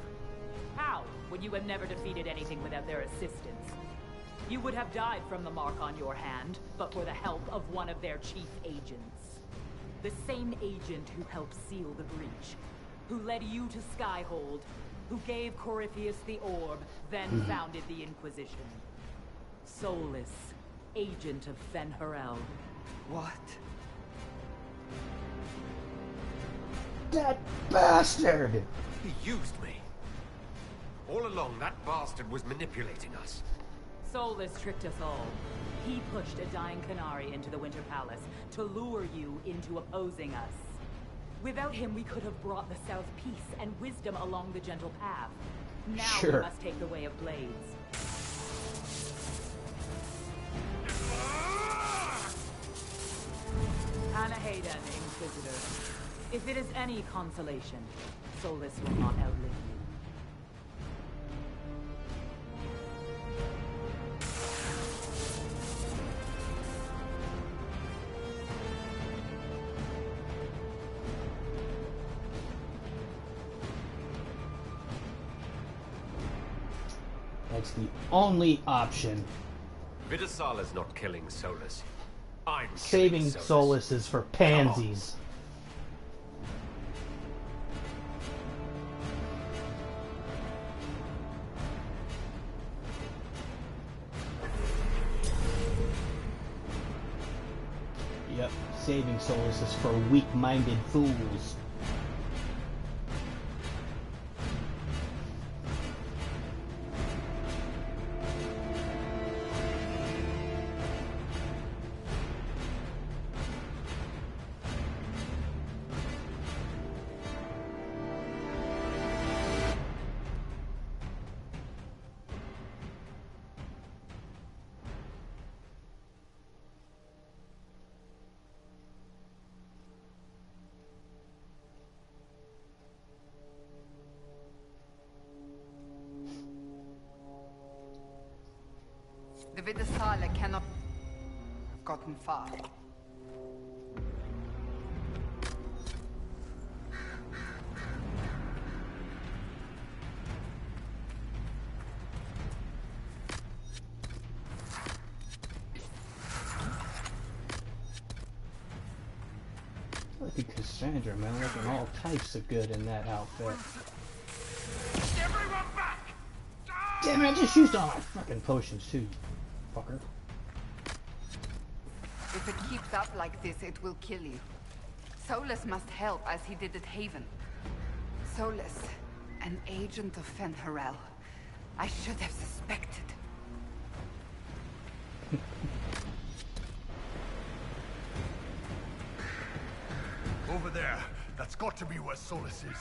How, when you have never defeated anything without their assistance? You would have died from the mark on your hand, but for the help of one of their chief agents. The same agent who helped seal the breach. who led you to Skyhold, who gave Corypheus the orb, then founded the Inquisition. Soulless, agent of Fen'Harel. What? That bastard! He used me. All along, that bastard was manipulating us. Soulless tricked us all. He pushed a dying Qunari into the Winter Palace to lure you into opposing us. Without him, we could have brought the South peace and wisdom along the gentle path. Now we must take the way of blades. Anaheda, Inquisitor. If it is any consolation, Soulless will not outlive you. That's the only option. Vidasala's not killing Solus. I'm Saving killing Solus. Solus is for pansies. Yep, saving Solus is for weak-minded fools. The Vidasala cannot have gotten far. Look at Cassandra, man, looking all types of good in that outfit. Everyone back! Damn it, I just used all my fucking potions too, fucker. If it keeps up like this, it will kill you. Solus must help as he did at Haven. Solus, an agent of Fen'Harel. I should have suspected. Over there. That's got to be where Solus is.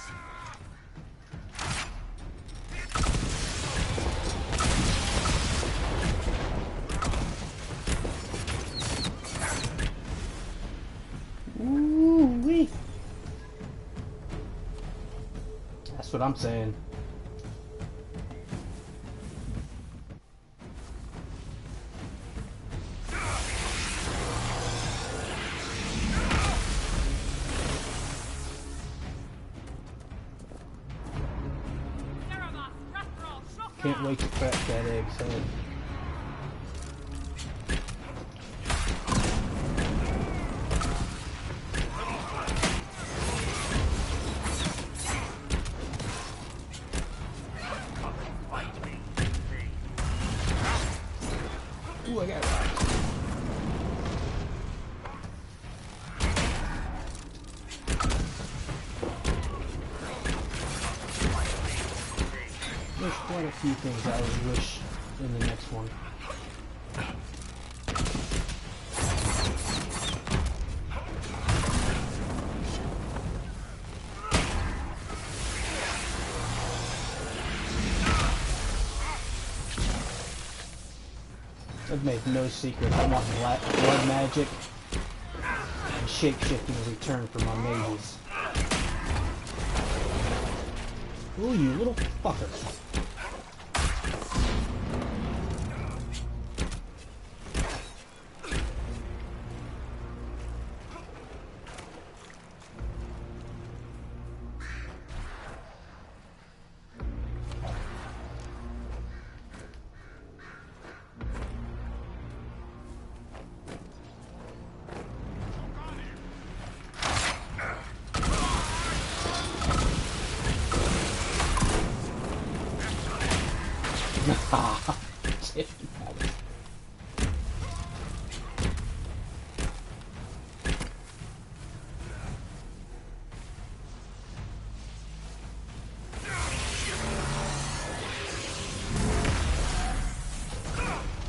Ooh-wee. That's what I'm saying. Can't wait to crack that egg's head. Ooh, I got rocked. There's quite a few things I would wish in the next one. I've made no secret. I want blood magic and shapeshifting in return for my mages. Ooh, you little fucker.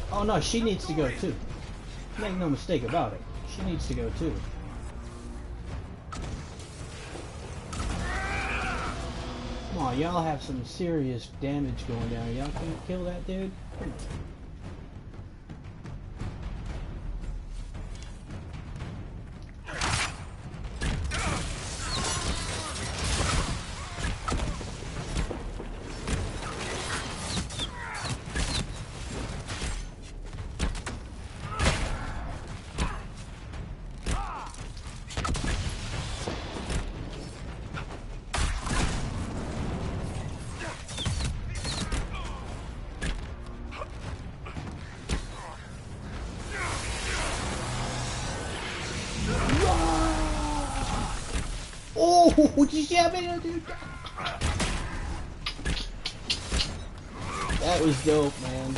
Oh no, she needs to go too. Make no mistake about it. She needs to go too. Come on, y'all have some serious damage going down. Y'all can't kill that dude? Come on. Oh, did you see how many dude? That was dope, man.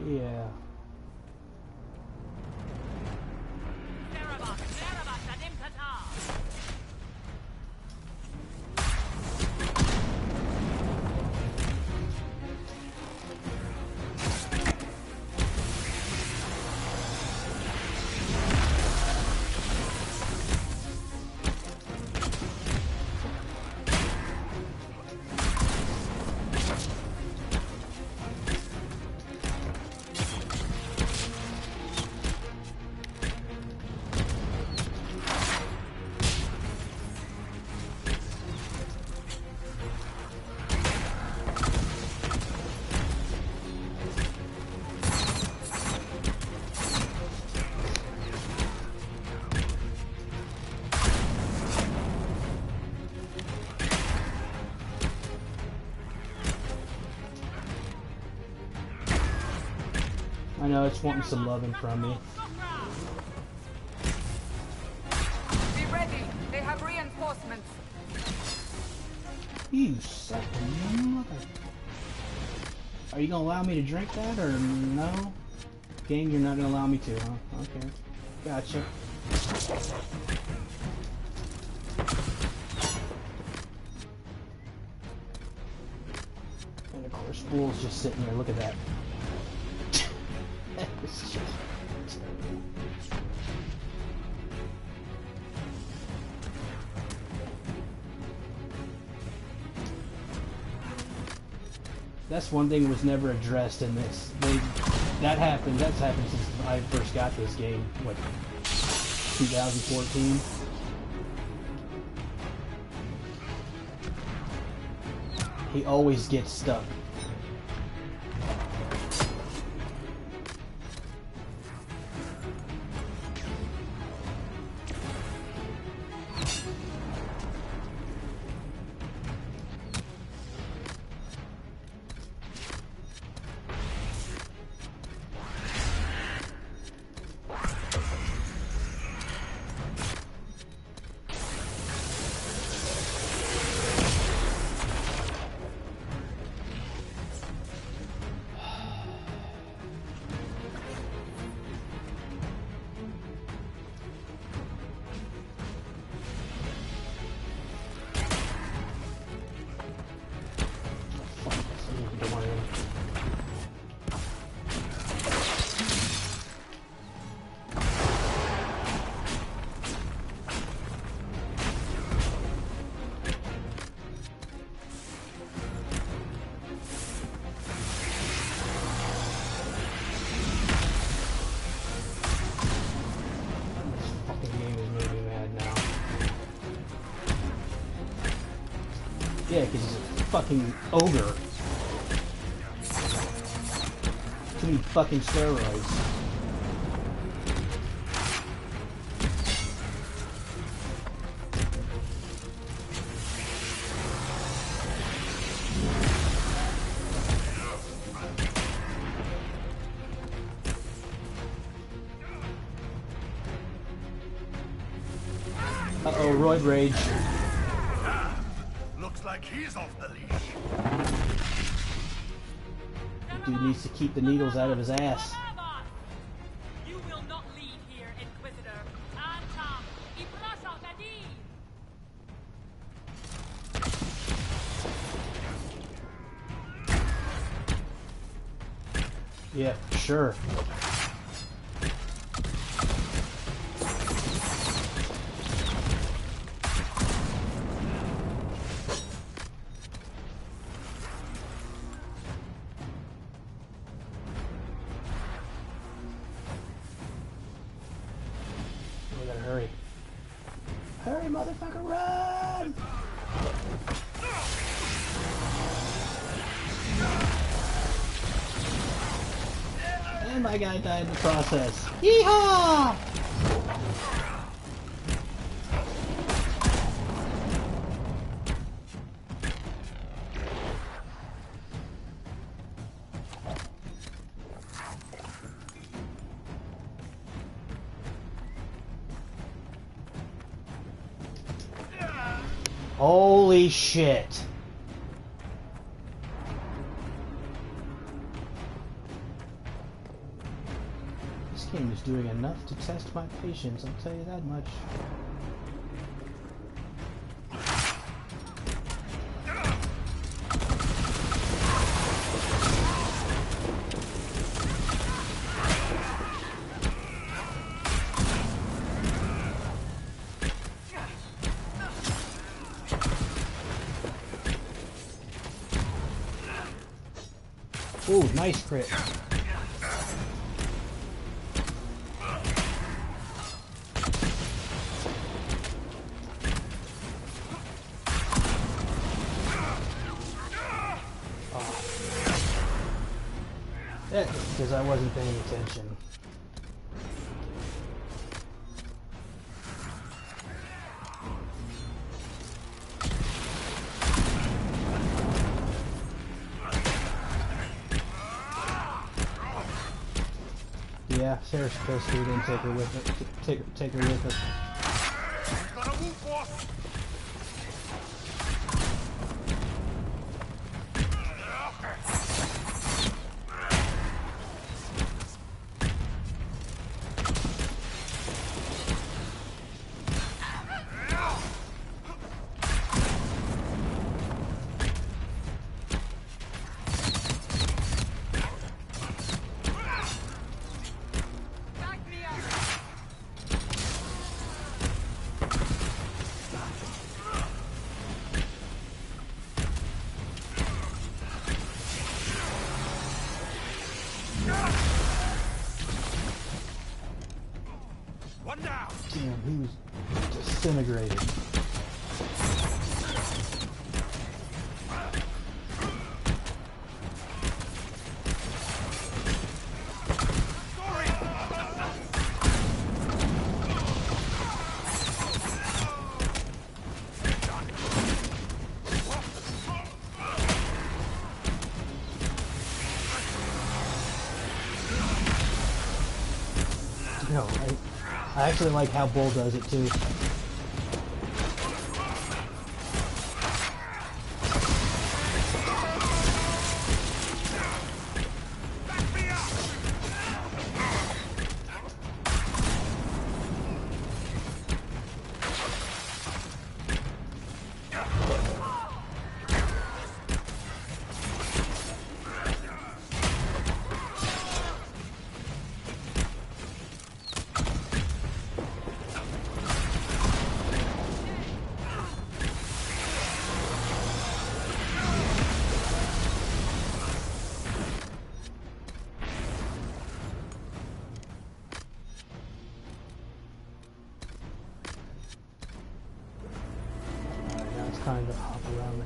Yeah. I know it's wanting some loving from me. Be ready. They have reinforcements. You son of a mother. Are you gonna allow me to drink that or no? Game, you're not gonna allow me to, huh? Okay. Gotcha. And of course, Fool's just sitting there. Look at that. That's one thing that was never addressed in this. That's happened since I first got this game, what, 2014? He always gets stuck. fucking ogre. Too many fucking steroids. Uh-oh, roid rage. Looks like he's off the leash. Dude needs to keep the needles out of his ass. You will not leave here, Inquisitor. Antam, Ibrasha Madi. Yeah, sure. We gotta hurry. Hurry, motherfucker, run! And my guy died in the process. Yeehaw! Holy shit. This game is doing enough to test my patience, I'll tell you that much. Ooh, nice crit. Yeah, because I wasn't paying attention. Yeah, Sarah's supposed to. We didn't take her with it. Take her with us. Damn, he was disintegrated. No, I actually like how Bull does it too.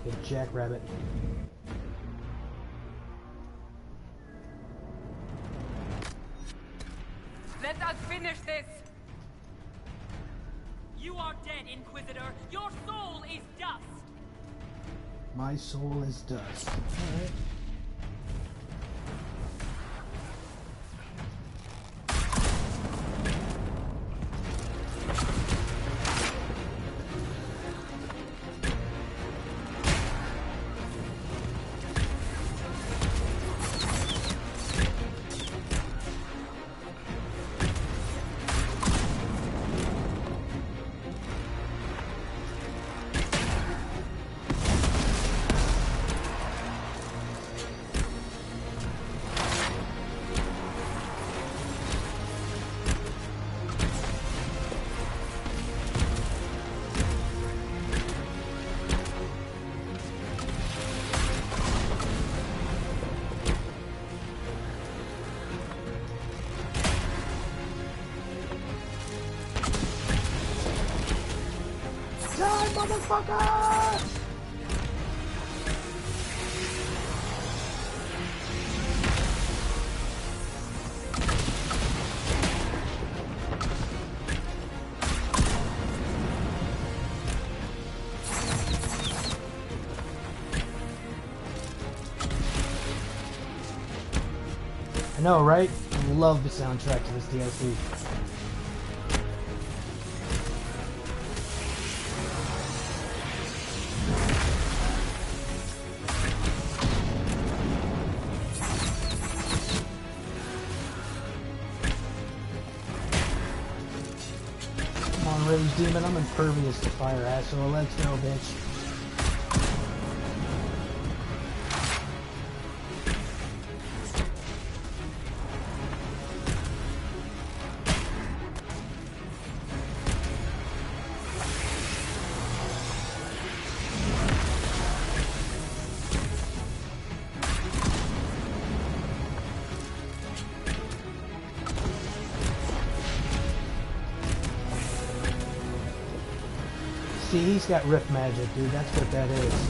like a jackrabbit. Let us finish this! You are dead, Inquisitor! Your soul is dust! My soul is dust. Alright. Motherfucker! I know, right? I love the soundtrack to this DLC. Rage Demon, I'm impervious to fire, asshole. Let's go, bitch. See, he's got rift magic, dude. That's what that is.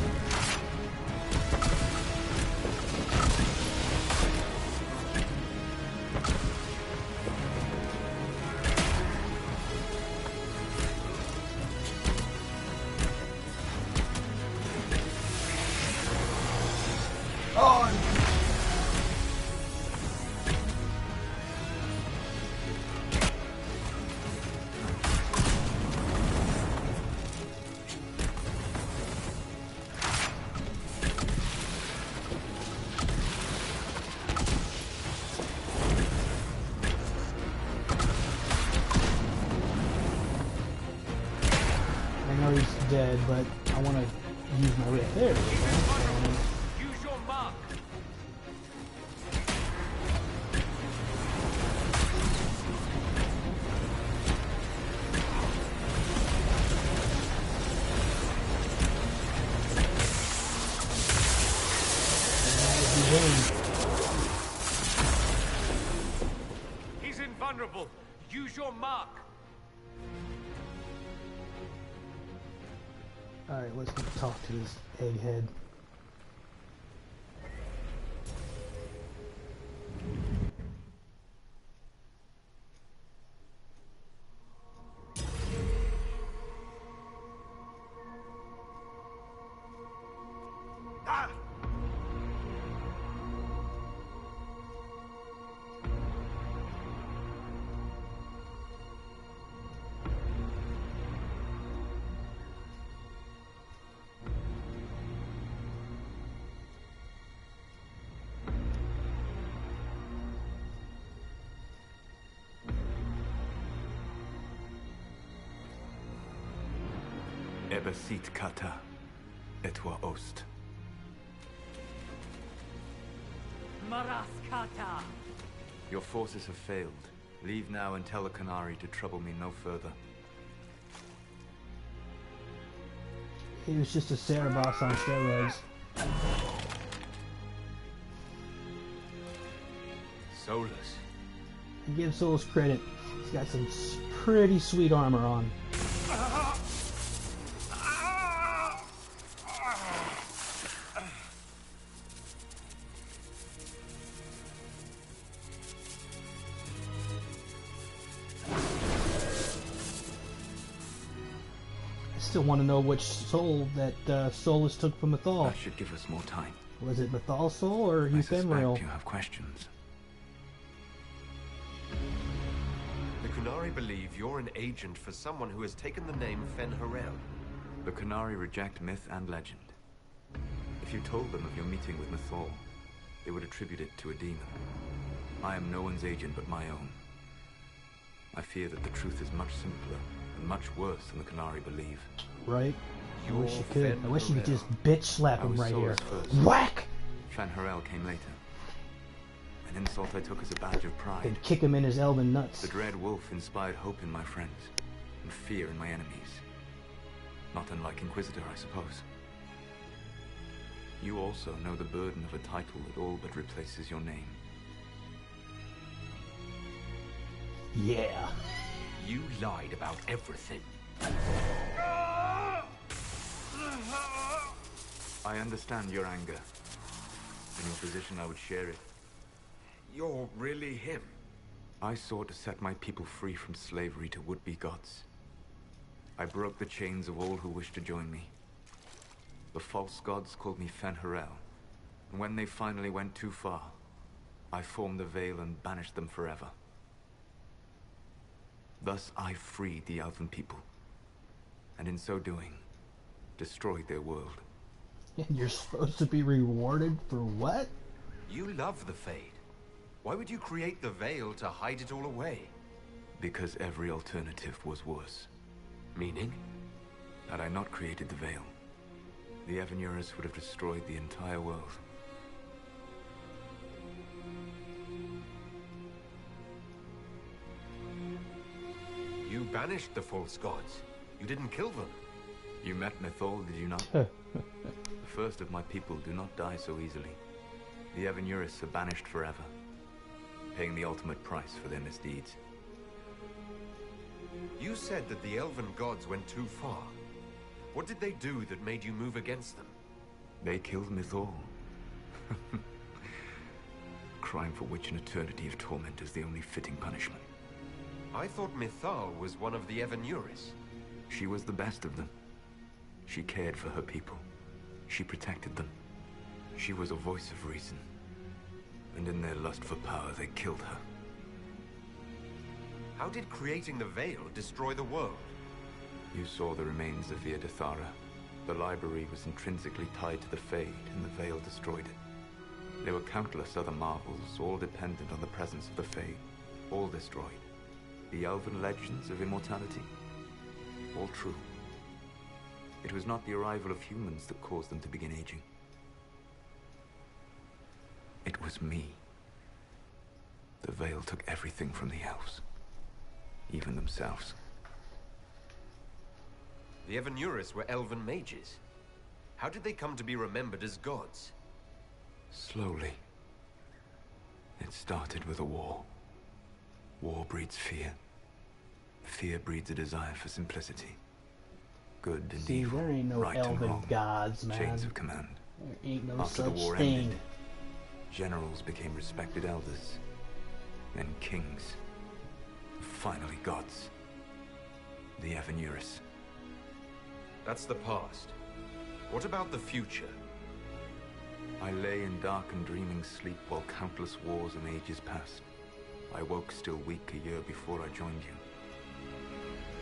He's dead, but I want to use my rift. There we go. Use your mark. He's invulnerable. Use your mark. Alright, let's go talk to this egghead. Ebesit kata, etwa ost. Maraskata! Your forces have failed. Leave now and tell the Qunari to trouble me no further. He was just a Cerebos on steroids. Solus. Give Solus credit. He's got some pretty sweet armor on. still want to know which soul that Solus took from Mythal. That should give us more time. Was it Mythal's soul or I suspect Euphemerial? you have questions. The Kunari believe you're an agent for someone who has taken the name Fen-Harel. The Kunari reject myth and legend. If you told them of your meeting with Mythal, they would attribute it to a demon. I am no one's agent but my own. I fear that the truth is much simpler and much worse than the Kunari believe. Right? I wish you could. I wish you could just Fen-Harel. bitch slap I him was right here. Solus first. Whack! Fen-Harel came later. An insult I took as a badge of pride. And kick him in his elven nuts. The Dread Wolf inspired hope in my friends, and fear in my enemies. Not unlike Inquisitor, I suppose. You also know the burden of a title that all but replaces your name. Yeah. You lied about everything. I understand your anger. In your position, I would share it. You're really him. I sought to set my people free from slavery to would-be gods. I broke the chains of all who wished to join me. The false gods called me Fen-Harel, and when they finally went too far, I formed the Veil and banished them forever. Thus I freed the Elven people, and in so doing, destroyed their world. And you're supposed to be rewarded for what? You love the Fade. Why would you create the Veil to hide it all away? Because every alternative was worse. Meaning? Had I not created the Veil, the Evanurus would have destroyed the entire world. You banished the false gods. You didn't kill them. You met Mythal, did you not? The first of my people do not die so easily. The Evanurus are banished forever, paying the ultimate price for their misdeeds. You said that the Elven gods went too far. What did they do that made you move against them? They killed Mythal. Crime for which an eternity of torment is the only fitting punishment. I thought Mythal was one of the Evanurus. She was the best of them. She cared for her people. She protected them. She was a voice of reason. And in their lust for power, they killed her. How did creating the Veil destroy the world? You saw the remains of Via Dethara. The library was intrinsically tied to the Fade, and the Veil destroyed it. There were countless other marvels, all dependent on the presence of the Fade, all destroyed. The elven legends of immortality, all true. It was not the arrival of humans that caused them to begin aging. It was me. The Veil took everything from the elves, even themselves. The Evanurus were elven mages. How did they come to be remembered as gods? Slowly. It started with a war. War breeds fear. Fear breeds a desire for simplicity. Good and See, evil, there ain't no right and elven wrong, gods, man. chains of command. There ain't no After the such war thing. ended, generals became respected elders, then kings, finally gods. The Evanurus. That's the past. What about the future? I lay in dark and dreaming sleep while countless wars and ages passed. I woke still weak a year before I joined you.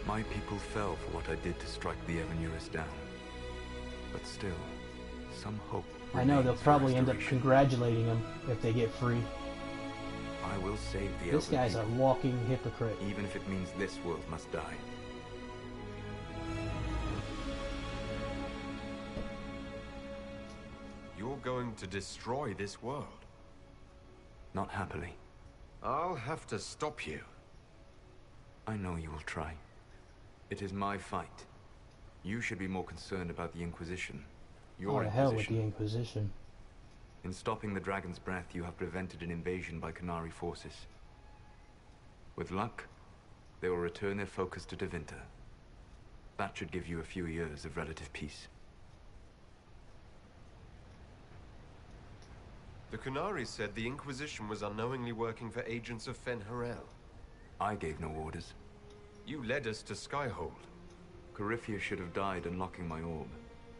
My people fell for what I did to strike the Evanurus down. But still, some hope I know, they'll remains for probably end up restoration. congratulating him if they get free. I will save the This elven guy's a people, walking hypocrite. even if it means this world must die. You're going to destroy this world. Not happily. I'll have to stop you. I know you will try. It is my fight. You should be more concerned about the Inquisition. Oh, Your to hell with Inquisition. the Inquisition. In stopping the Dragon's Breath, you have prevented an invasion by Kunari forces. With luck, they will return their focus to Tevinter. That should give you a few years of relative peace. The Kunari said the Inquisition was unknowingly working for agents of Fen-Harel. I gave no orders. You led us to Skyhold. Corypheus should have died unlocking my orb.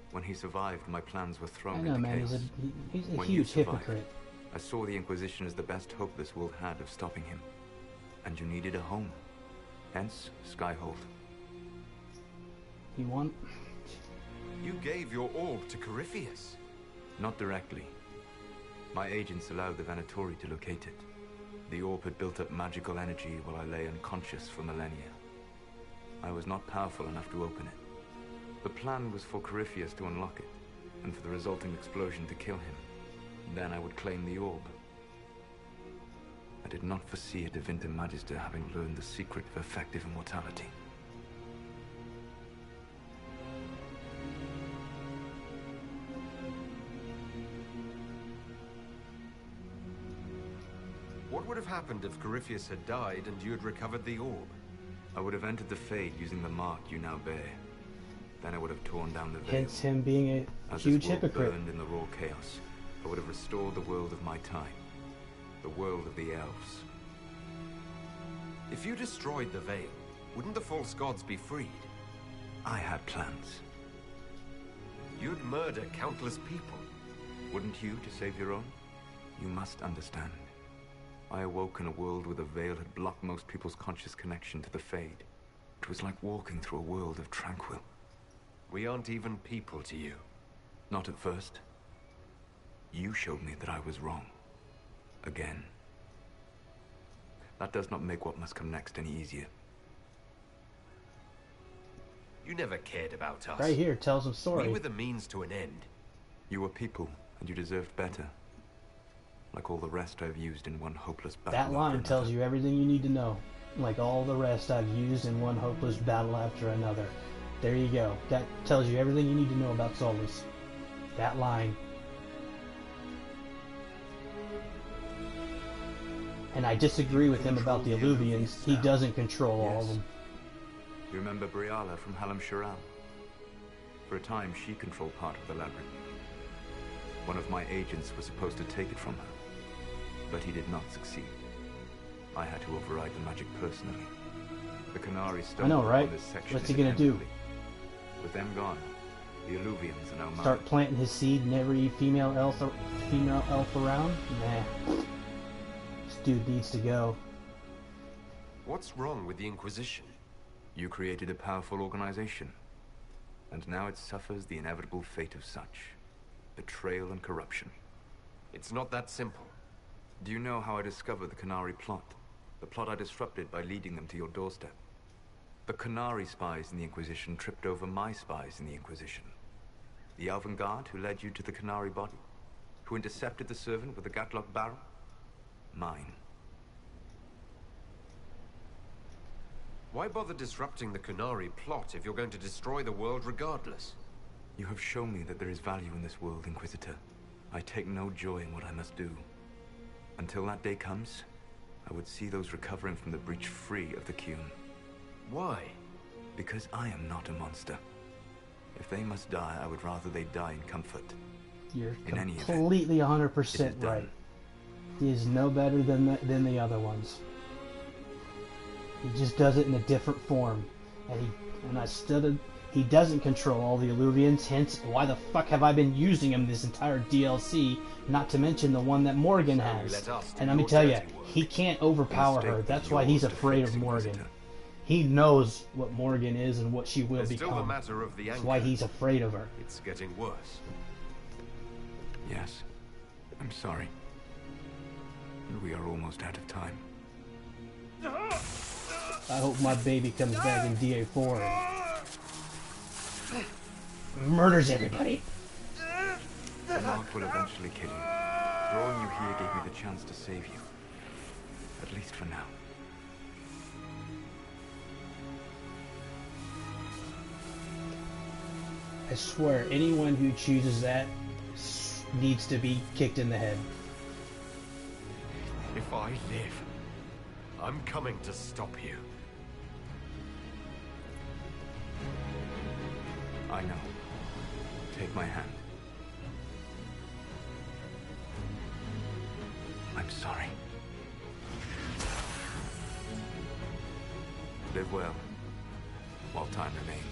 When he survived, my plans were thrown I know, into man. chaos. He's a When you huge survived, hypocrite. I saw the Inquisition as the best hope this world had of stopping him. And you needed a home. Hence, Skyhold. You want? You gave your orb to Corypheus. Not directly. My agents allowed the Venatori to locate it. The orb had built up magical energy while I lay unconscious for millennia. I was not powerful enough to open it. The plan was for Corypheus to unlock it, and for the resulting explosion to kill him. Then I would claim the orb. I did not foresee a Divinta Magister having learned the secret of effective immortality. What would have happened if Corypheus had died and you had recovered the orb? I would have entered the Fade using the mark you now bear. Then I would have torn down the veil. Hence him being a As huge this world hypocrite. burned in the raw chaos, I would have restored the world of my time. The world of the elves. If you destroyed the veil, wouldn't the false gods be freed? I had plans. You'd murder countless people. Wouldn't you, to save your own? You must understand. I awoke in a world where the veil had blocked most people's conscious connection to the Fade. It was like walking through a world of tranquil. We aren't even people to you. Not at first. You showed me that I was wrong. Again. That does not make what must come next any easier. You never cared about us. Right here tells him story. We were the means to an end. You were people, and you deserved better. Like all the rest I've used in one hopeless battle. That line tells you everything you need to know. Like all the rest I've used in one hopeless battle after another. There you go. That tells you everything you need to know about Solus. That line. And I disagree with him about the Illuvians. He doesn't control all of them. You remember Briala from Halam Sharal? For a time, she controlled part of the labyrinth. One of my agents was supposed to take it from her, but he did not succeed. I had to override the magic personally. The Canari stumbled right? upon this section. What's he gonna do? With them gone, the Illuvians are now mine. Start planting his seed in every female elf around? Nah. This dude needs to go. What's wrong with the Inquisition? You created a powerful organization, and now it suffers the inevitable fate of such. Betrayal and corruption. It's not that simple. Do you know how I discovered the Canari plot? The plot I disrupted by leading them to your doorstep. The Canari spies in the Inquisition tripped over my spies in the Inquisition. The avant-garde who led you to the Canari body? Who intercepted the servant with the Gatlock barrel? Mine. Why bother disrupting the Canari plot if you're going to destroy the world regardless? You have shown me that there is value in this world, Inquisitor. I take no joy in what I must do. Until that day comes, I would see those recovering from the breach free of the Cume. Why? Because I am not a monster. If they must die, I would rather they die in comfort. You're in any event, completely 100% right. He is no better than the other ones. He just does it in a different form, he doesn't control all the Illuvians. Hence, why the fuck have I been using him this entire DLC? Not to mention the one that Morgan has. And let me tell you, he can't overpower her. That's why he's afraid of Morgan. He knows what Morgan is and what she will become. Still the matter of the That's anchor. why he's afraid of her. It's getting worse. Yes, I'm sorry. And we are almost out of time. I hope my baby comes back in DA4 and murders everybody. The mark will eventually kill you. Drawing you here gave me the chance to save you. At least for now. I swear, anyone who chooses that needs to be kicked in the head. If I live, I'm coming to stop you. I know. Take my hand. I'm sorry. Live well, while time remains.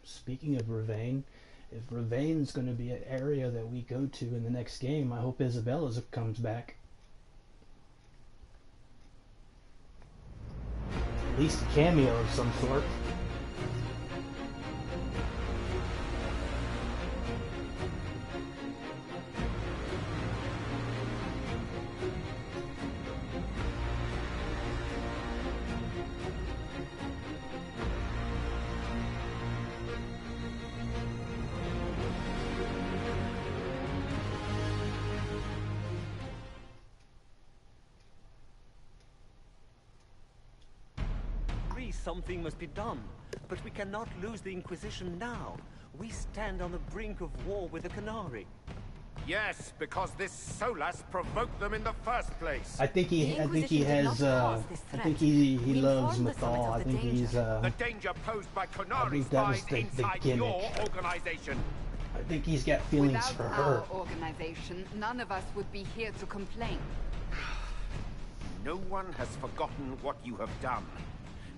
Speaking of Ravane, if Ravane's going to be an area that we go to in the next game, I hope Isabella's comes back. At least a cameo of some sort. Something must be done, but we cannot lose the Inquisition now. We stand on the brink of war with the Qunari. Yes, because this Solas provoked them in the first place. I think he has. I think he loves Mythal. I think he's. The danger posed by Qunari spies inside your organization. I think he's got feelings Without for her. our organization, none of us would be here to complain. No one has forgotten what you have done.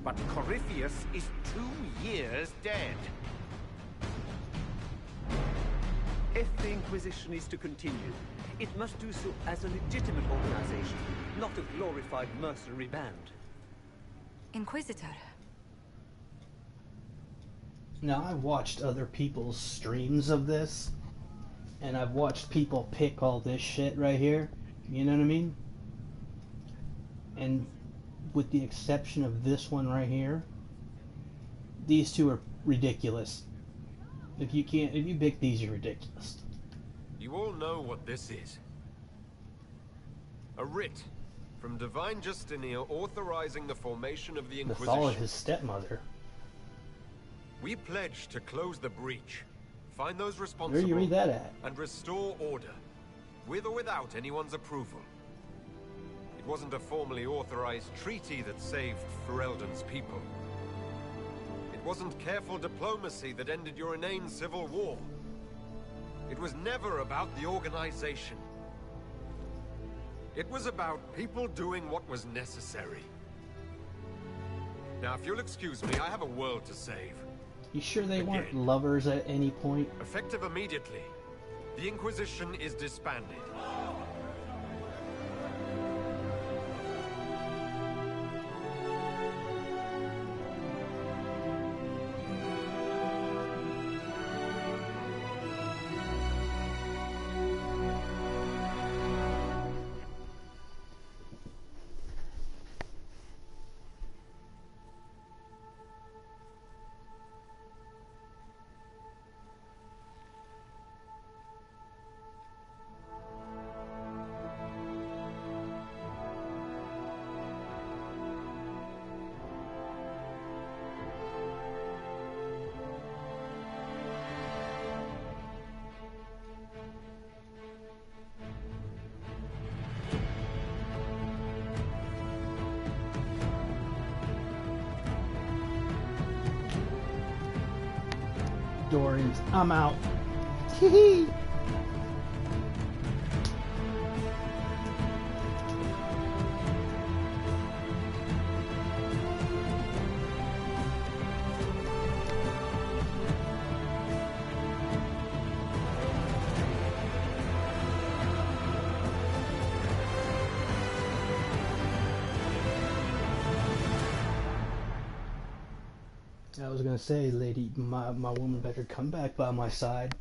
But Corypheus is 2 years dead. If the Inquisition is to continue, it must do so as a legitimate organization, not a glorified mercenary band. Inquisitor. Now, I've watched other people's streams of this, and I've watched people pick all this shit right here. You know what I mean? And with the exception of this one right here, these two are ridiculous. If you pick these, you're ridiculous. You all know what this is. A writ from Divine Justinia authorizing the formation of the Inquisition. Mythal is his stepmother. We pledge to close the breach, find those responsible, Where do you read that at? and restore order, with or without anyone's approval. It wasn't a formally authorized treaty that saved Ferelden's people. It wasn't careful diplomacy that ended your inane civil war. It was never about the organization. It was about people doing what was necessary. Now, if you'll excuse me, I have a world to save. You sure they weren't lovers at any point? Effective immediately. The Inquisition is disbanded. Dorians, I'm out. Hee. I was gonna say, lady, my woman better come back by my side.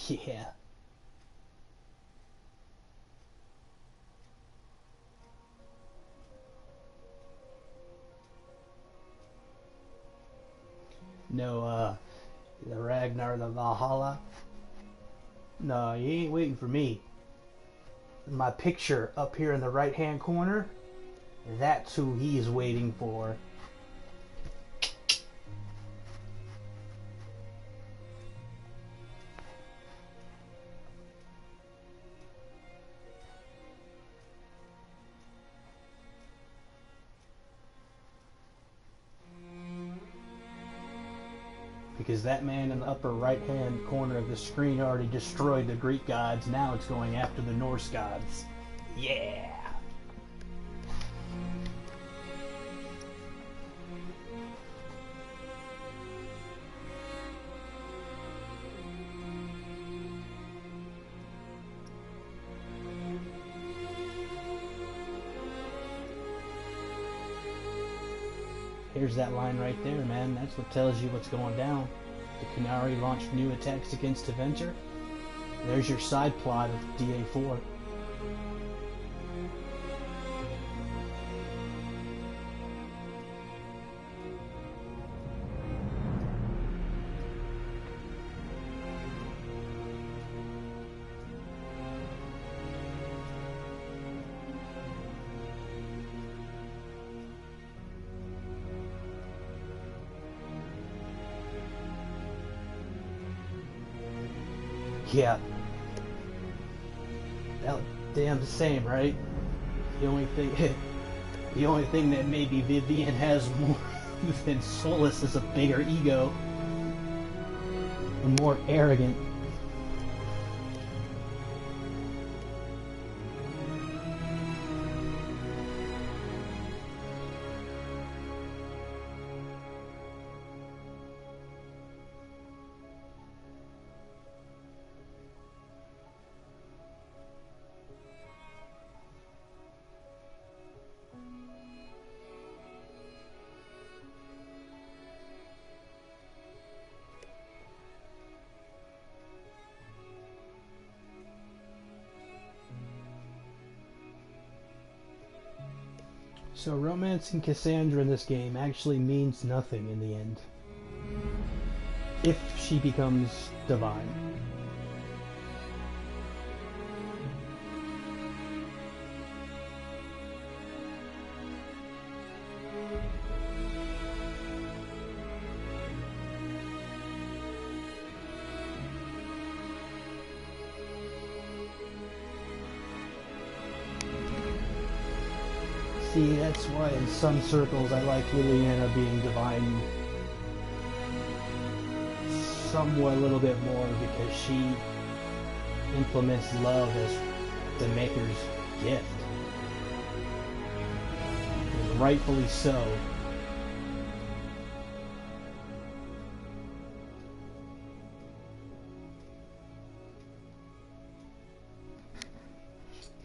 Yeah. No, the Ragnar, the Valhalla. No, you ain't waiting for me. My picture up here in the right hand corner, that's who he is waiting for. Because that man in the upper right hand corner of the screen already destroyed the Greek gods. Now it's going after the Norse gods. Yeah. Here's that line right there, man. That's what tells you what's going down. The Qunari launched new attacks against Avenger. There's your side plot of DA4. Yeah. Damn the same, right? The only thing that maybe Vivian has more than Solus is a bigger ego and more arrogant. So romancing Cassandra in this game actually means nothing in the end. If she becomes divine. See, that's why in some circles I like Liliana being divine somewhat a little bit more, because she implements love as the Maker's gift. And rightfully so.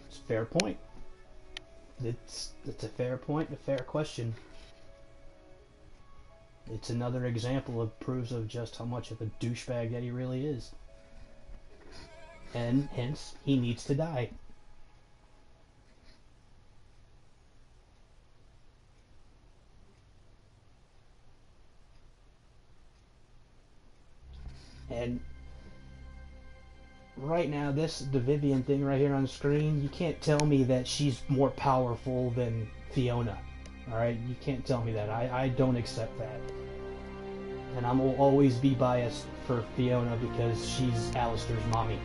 It's a fair point. It's a fair point, a fair question. It's another example of proves of just how much of a douchebag that he really is. And hence, he needs to die. And right now, the Vivian thing right here on the screen, you can't tell me that she's more powerful than Fiona. Alright? You can't tell me that. I don't accept that. And I will always be biased for Fiona because she's Alistair's mommy.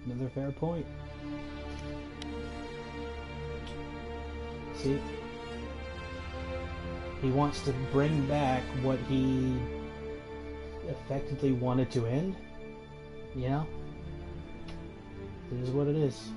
Another fair point. See? He wants to bring back what he effectively wanted to end. You know? It is what it is.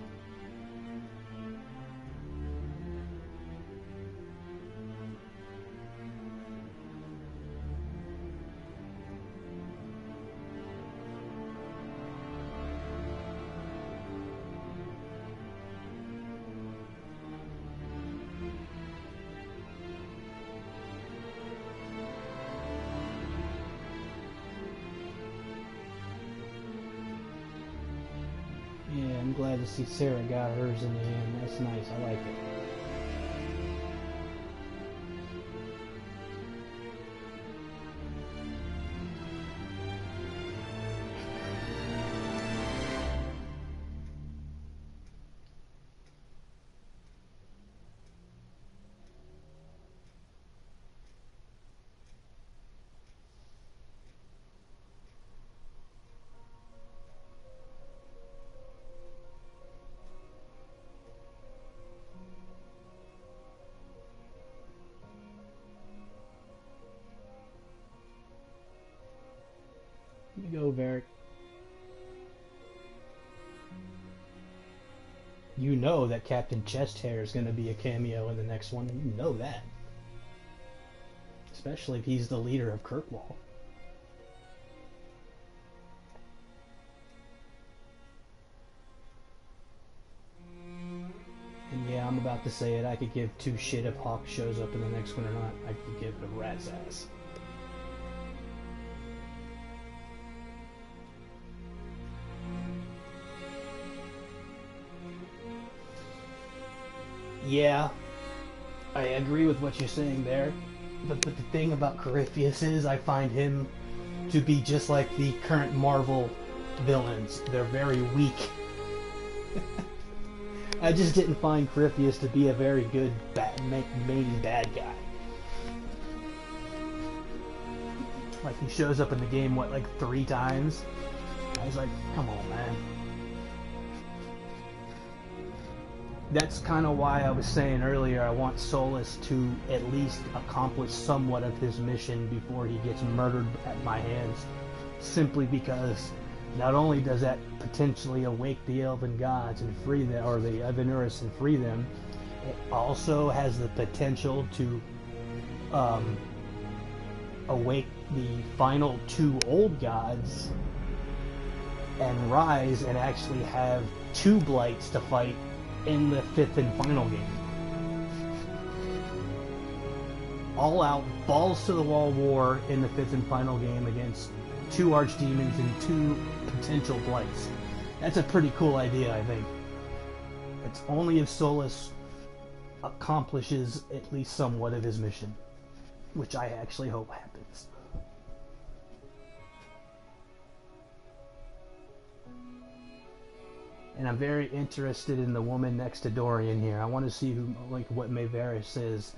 glad to see Sarah got hers in the end. That's nice. I like it. Here you go, Varric. You know that Captain Chesthair is going to be a cameo in the next one. You know that. Especially if he's the leader of Kirkwall. And yeah, I'm about to say it. I could give two shit if Hawk shows up in the next one or not. I could give it a rat's ass. Yeah, I agree with what you're saying there, but the thing about Corypheus is I find him to be just like the current Marvel villains. They're very weak. I just didn't find Corypheus to be a very good main bad guy. Like, he shows up in the game, what, like 3 times? I was like, come on, man. That's kind of why I was saying earlier I want Solus to at least accomplish somewhat of his mission before he gets murdered at my hands. Simply because not only does that potentially awake the Elven Gods and free them, or the Evanuris and free them, it also has the potential to awake the final 2 Old Gods and rise and actually have 2 Blights to fight in the 5th and final game. All out, balls to the wall war in the 5th and final game against 2 archdemons and 2 potential blights. That's a pretty cool idea, I think. It's only if Solus accomplishes at least somewhat of his mission, which I actually hope happens. And I'm very interested in the woman next to Dorian here. I want to see who, like, what Maevaris is.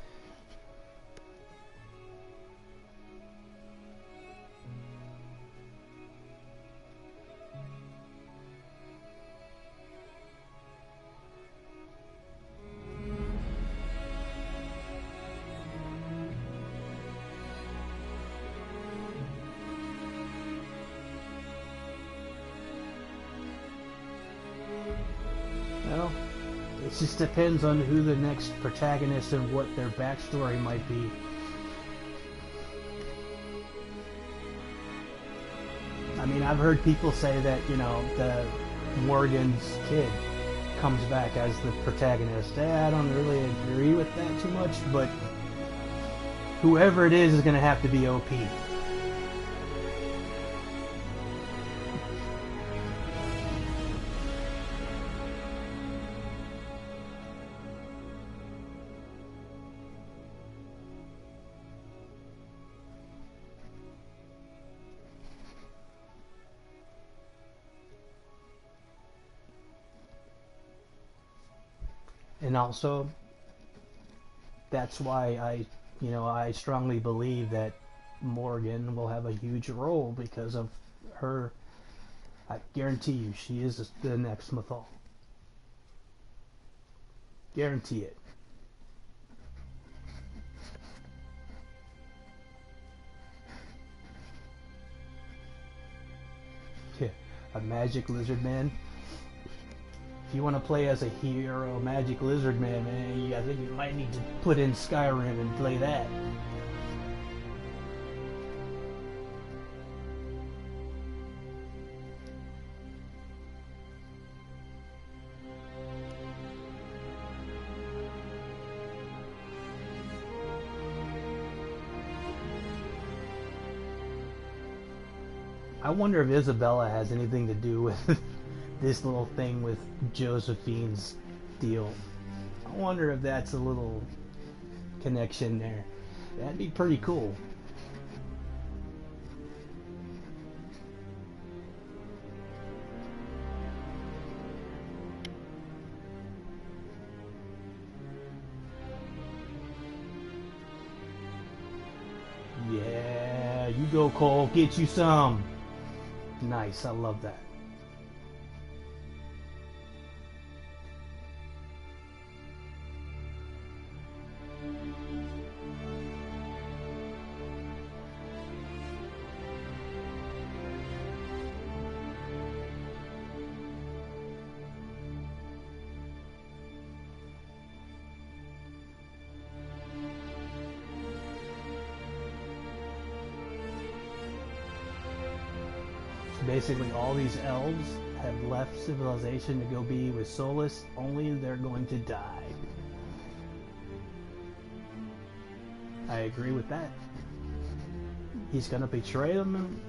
Well, it just depends on who the next protagonist and what their backstory might be. I mean, I've heard people say that, you know, the Morgan's kid comes back as the protagonist. I don't really agree with that too much, but whoever it is going to have to be OP. And also, that's why I strongly believe that Morgan will have a huge role because of her. I guarantee you, she is the next Mythal. Guarantee it. Yeah, a magic lizard man. If you want to play as a hero magic lizard man, I think you might need to put in Skyrim and play that. I wonder if Isabella has anything to do with this little thing with Josephine's deal. I wonder if that's a little connection there. That'd be pretty cool. Yeah, you go, Cole. Get you some. Nice, I love that. Basically, all these elves have left civilization to go be with Solus, only they're going to die. I agree with that. He's gonna betray them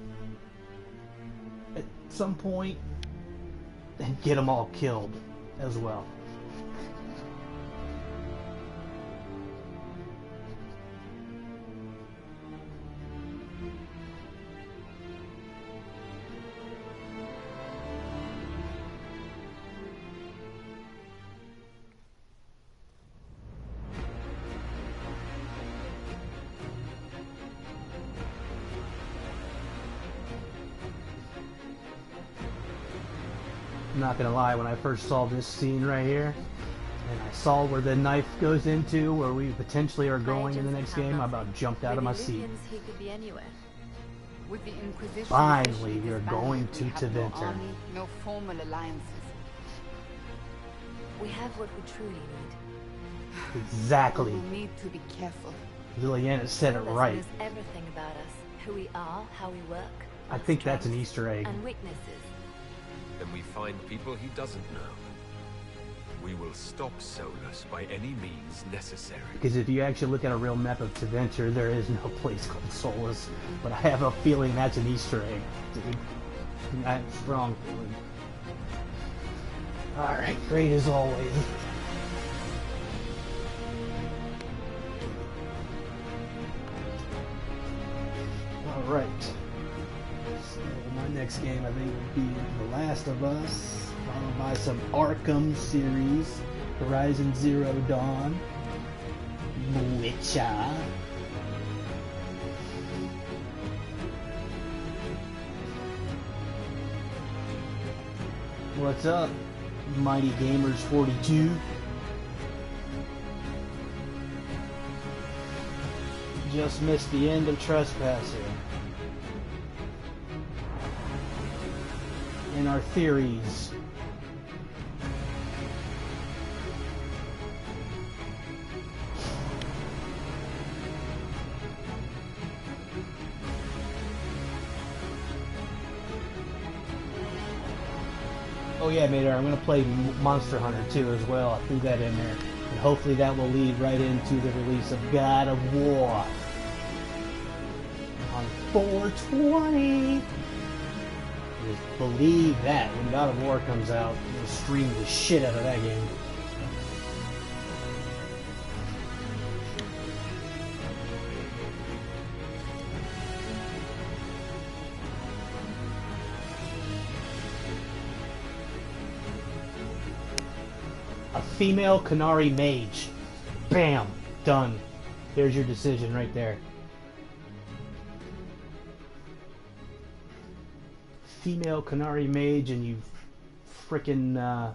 at some point and get them all killed as well. I'm not gonna lie, when I first saw this scene right here, and I saw where the knife goes into, where we potentially are going in the next game, I about jumped out of my seat. He could be anywhere. With the Inquisition, Finally, you're especially going this to battle, we have Teventer. No army, no formal alliances. We have what we truly need. Exactly. We will need to be careful. Liliana said it Solus right. knows everything about us. Who we are, how we work. I our think that's an strengths Easter egg. And weaknesses. Then we find people he doesn't know. We will stop Solus by any means necessary. Because if you actually look at a real map of Teventer, there is no place called Solus. But I have a feeling that's an Easter egg. That's strong feeling. Alright, great as always. Alright. So my next game I think would be The Last of Us, followed by some Arkham series, Horizon Zero Dawn, Witcher. What's up, Mighty Gamers 42? Just missed the end of Trespasser. And our theories. Oh yeah, Mater, I'm going to play Monster Hunter 2 as well. I threw that in there. And hopefully that will lead right into the release of God of War on 4/20. Just believe that when God of War comes out, you'll stream the shit out of that game. A female Qunari mage. Bam! Done. There's your decision right there. Female Qunari mage and you frickin'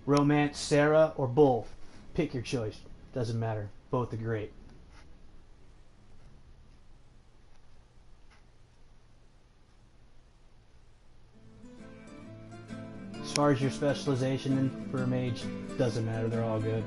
romance Sarah or Bull. Pick your choice. Doesn't matter. Both are great. As far as your specialization in for a mage, doesn't matter. They're all good.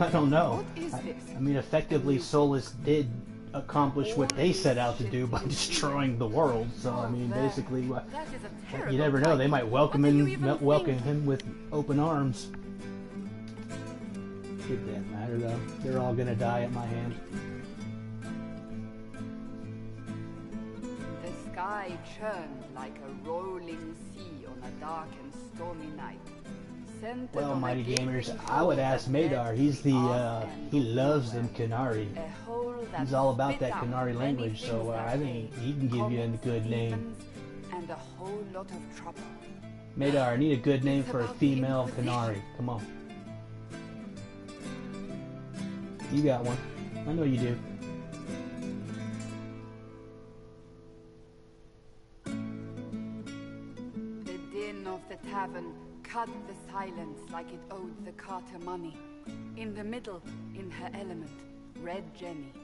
I don't know. What is this? I mean, effectively, Solus did accomplish what they set out to do by destroying the world. So I mean, basically, you never know. They might welcome him with open arms. It doesn't matter though. They're all gonna die at my hand. The sky churned like a rolling sea on a dark and stormy night. Well, Mighty Gamers, I would ask Madar. He's the, he loves them Qunari. He's all about that Qunari language, so I think he can give you a good name. And a whole lot of trouble. Madar, I need a good name for a female Qunari. Come on. You got one. I know you do. The din of the tavern cut the silence like it owed the carter money. In the middle, in her element, Red Jenny.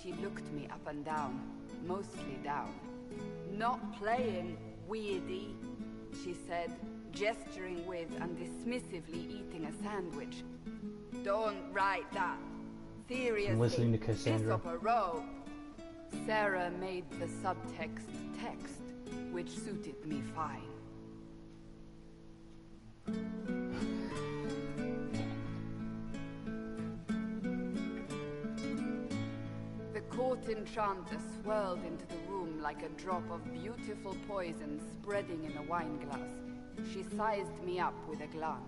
She looked me up and down, mostly down. Not playing, weirdy, she said, gesturing with and dismissively eating a sandwich. Don't write that. Seriously, I'm listening to Cassandra. This up a row. Sarah made the subtext text, which suited me fine. The court enchanter swirled into the room like a drop of beautiful poison spreading in a wineglass. She sized me up with a glance.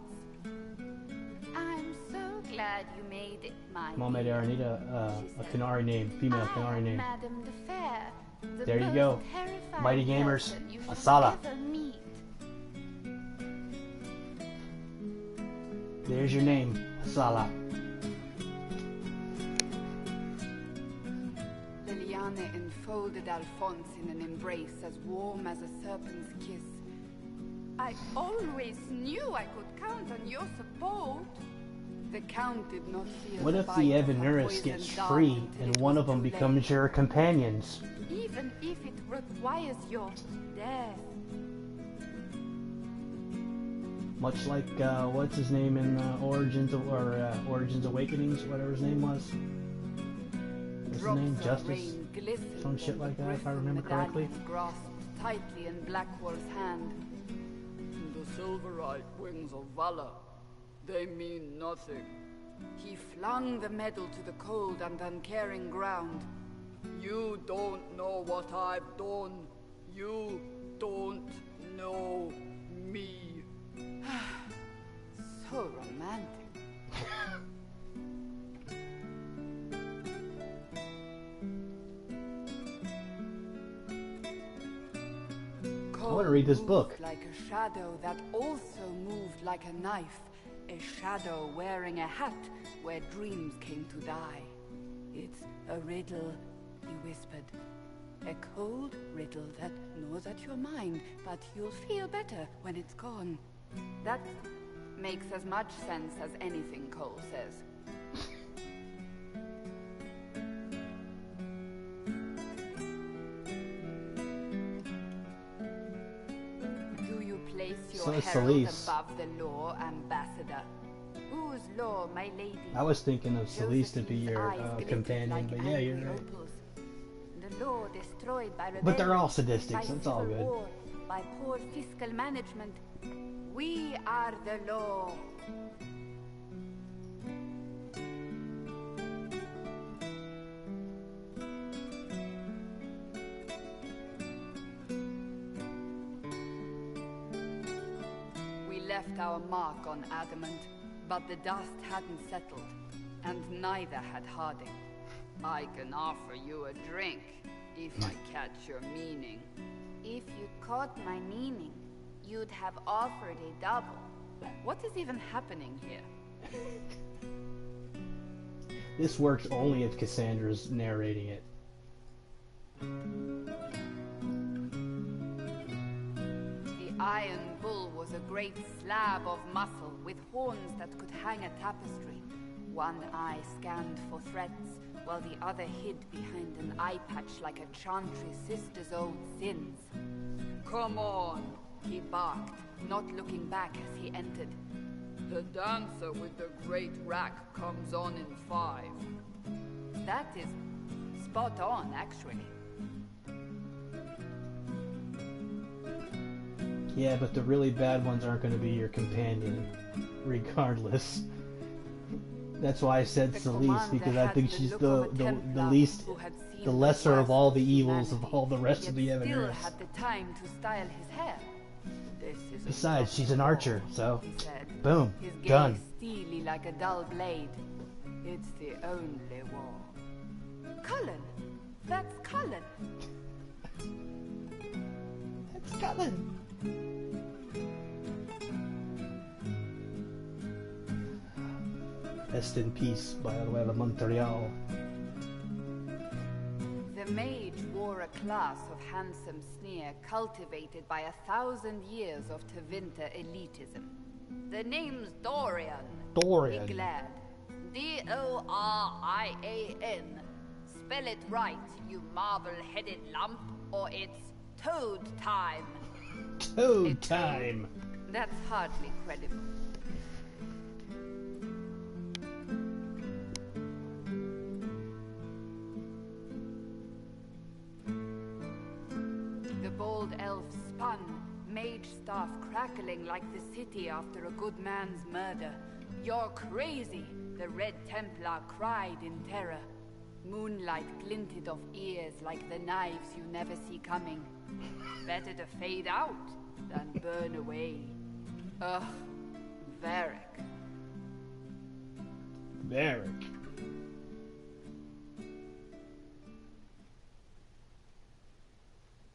I'm so glad you made it, my Come on, Madar, I need a Qunari name, female Qunari name. Madame de Fair, the There you go. terrifying Mighty Gamers, person you Asala. will ever meet. There's your name, Asala. Liliane enfolded Alphonse in an embrace as warm as a serpent's kiss. I always knew I could count on your support. The Count did not feel What if bite the of her Evanuris poison gets dart free until and it one was of them too late. becomes your companions? Even if it requires your death. Much like, what's his name in Origins Awakenings, whatever his name was. What's his name? Justice? Some shit like that, if I remember correctly. Grasped tightly in Blackwall's hand. The silverite wings of valor, they mean nothing. He flung the medal to the cold and uncaring ground. You don't know what I've done. You don't know me. So romantic. I want to read this book. Like a shadow that also moved like a knife. A shadow wearing a hat where dreams came to die. It's a riddle, he whispered. A cold riddle that gnaws at your mind, but you'll feel better when it's gone. That makes as much sense as anything Cole says. Do you place your herald above the law, Ambassador? Whose law, my lady? I was thinking of Celeste to be your companion, but yeah, you're right. The law destroyed by rebellion, But they're all sadistic, by so it's all civil good. war, by poor fiscal management. We are the law. We left our mark on Adamant, but the dust hadn't settled, and neither had Harding. I can offer you a drink, if I catch your meaning. If you caught my meaning, you'd have offered a double. What is even happening here? This works only if Cassandra's narrating it. The Iron Bull was a great slab of muscle with horns that could hang a tapestry. One eye scanned for threats, while the other hid behind an eye patch like a chantry sister's old sins. Come on, he barked, not looking back as he entered. The dancer with the great rack comes on in 5. That is spot on, actually. Yeah, but the really bad ones aren't going to be your companion, regardless. That's why I said Celeste, because I think she's the least, the lesser of all the evils of all the rest of the Evaners. Had the time to style his hair. Besides, she's an archer, so boom, his done. gaze steely like a dull blade. It's the only war. Cullen! That's Cullen! That's Cullen! Rest in peace, by the way, of Montreal. The mage wore a class of handsome sneer cultivated by 1,000 years of Tevinter elitism. The name's Dorian. Dorian. Be glad. D-O-R-I-A-N. Spell it right, you marble-headed lump, or it's Toad time. Toad time. That's hardly credible. The bold elf spun, mage staff crackling like the city after a good man's murder. You're crazy, the Red Templar cried in terror. Moonlight glinted off ears like the knives you never see coming. Better to fade out than burn away. Ugh, Varric. Varric.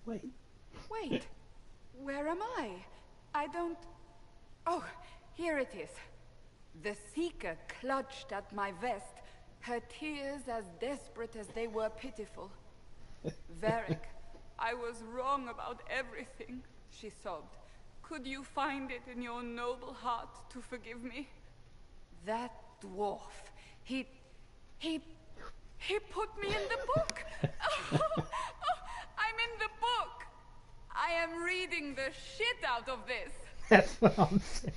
Wait. Wait, where am I? I don't... Oh, here it is. The Seeker clutched at my vest, her tears as desperate as they were pitiful. Varric, I was wrong about everything, she sobbed. Could you find it in your noble heart to forgive me? That dwarf, he put me in the book! I'm in the book! I am reading the shit out of this! That's what I'm saying.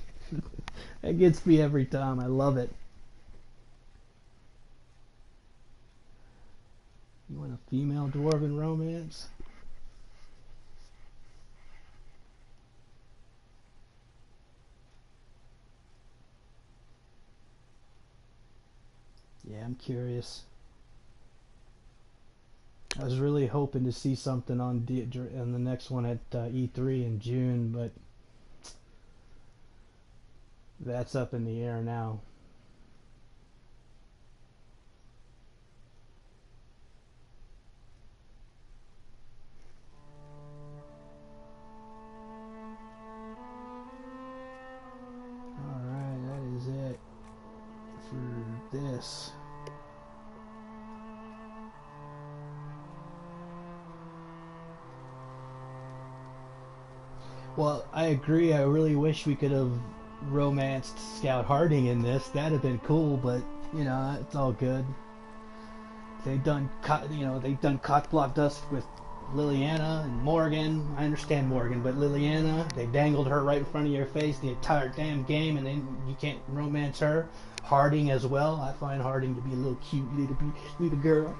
That gets me every time. I love it. You want a female dwarven romance? Yeah, I'm curious. I was really hoping to see something on the next one at E3 in June, but that's up in the air now. Alright, that is it for this. Well, I agree. I really wish we could have romanced Scout Harding in this. That'd have been cool, but you know, it's all good. They've done cock blocked us with Liliana and Morgan. I understand Morgan, but Liliana, they dangled her right in front of your face the entire damn game, and then you can't romance her. Harding as well. I find Harding to be a little cute little girl.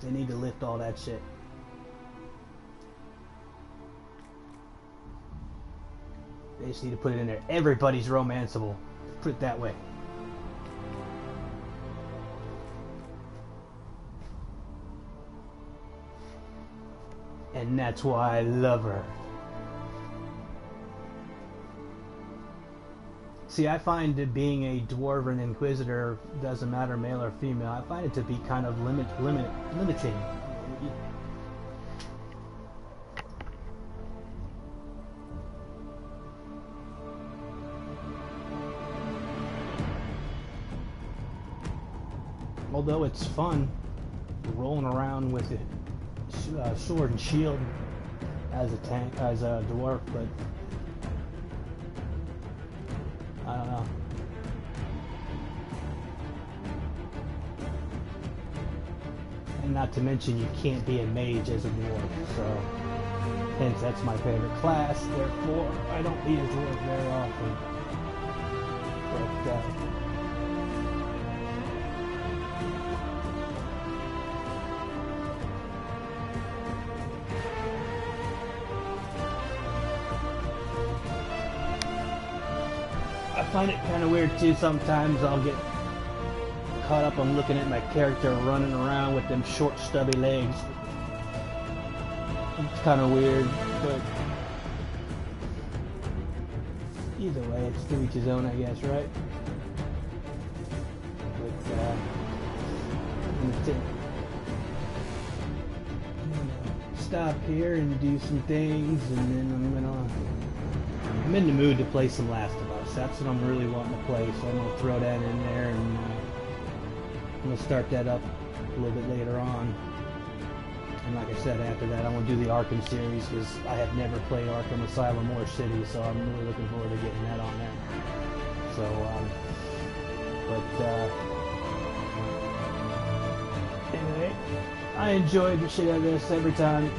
They need to lift all that shit. They just need to put it in there. Everybody's romanceable. Put it that way. And that's why I love her. See, I find that being a Dwarven Inquisitor, doesn't matter male or female, I find it to be kind of limiting. Although it's fun rolling around with a sword and shield as a tank, as a dwarf, but I don't know. And not to mention, you can't be a mage as a dwarf, so Hence, that's my favorite class. Therefore, I don't use it very often. But, I find it kind of weird too. Sometimes I'll get caught up on looking at my character running around with them short, stubby legs. It's kind of weird, but either way, it's to each his own, I guess, right? But I'm gonna stop here and do some things, and then I'm in the mood to play some Last of Us. That's what I'm really wanting to play, so I'm gonna throw that in there, and I'm gonna start that up a little bit later on. And like I said, after that, I want to do the Arkham series, because I have never played Arkham Asylum or City, so I'm really looking forward to getting that on there. So, anyway, I enjoyed the shit out of this every time.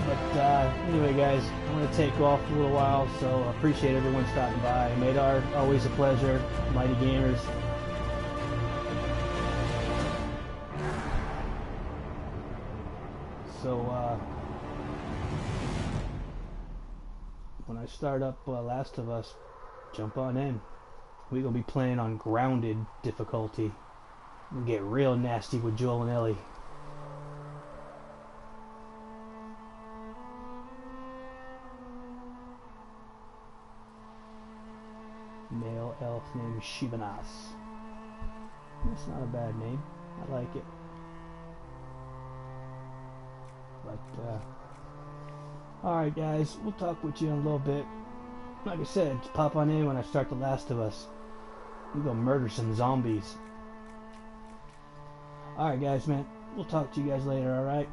But anyway, guys, I'm going to take off for a little while, so I appreciate everyone stopping by. Madar, always a pleasure. Mighty Gamers. So, when I start up Last of Us, jump on in. We're going to be playing on grounded difficulty. We'll get real nasty with Joel and Ellie. Male elf named Shivanas. That's not a bad name. I like it. But, alright guys, we'll talk with you in a little bit. Like I said, just pop on in when I start The Last of Us. We're gonna murder some zombies. Alright guys, man, we'll talk to you guys later, alright?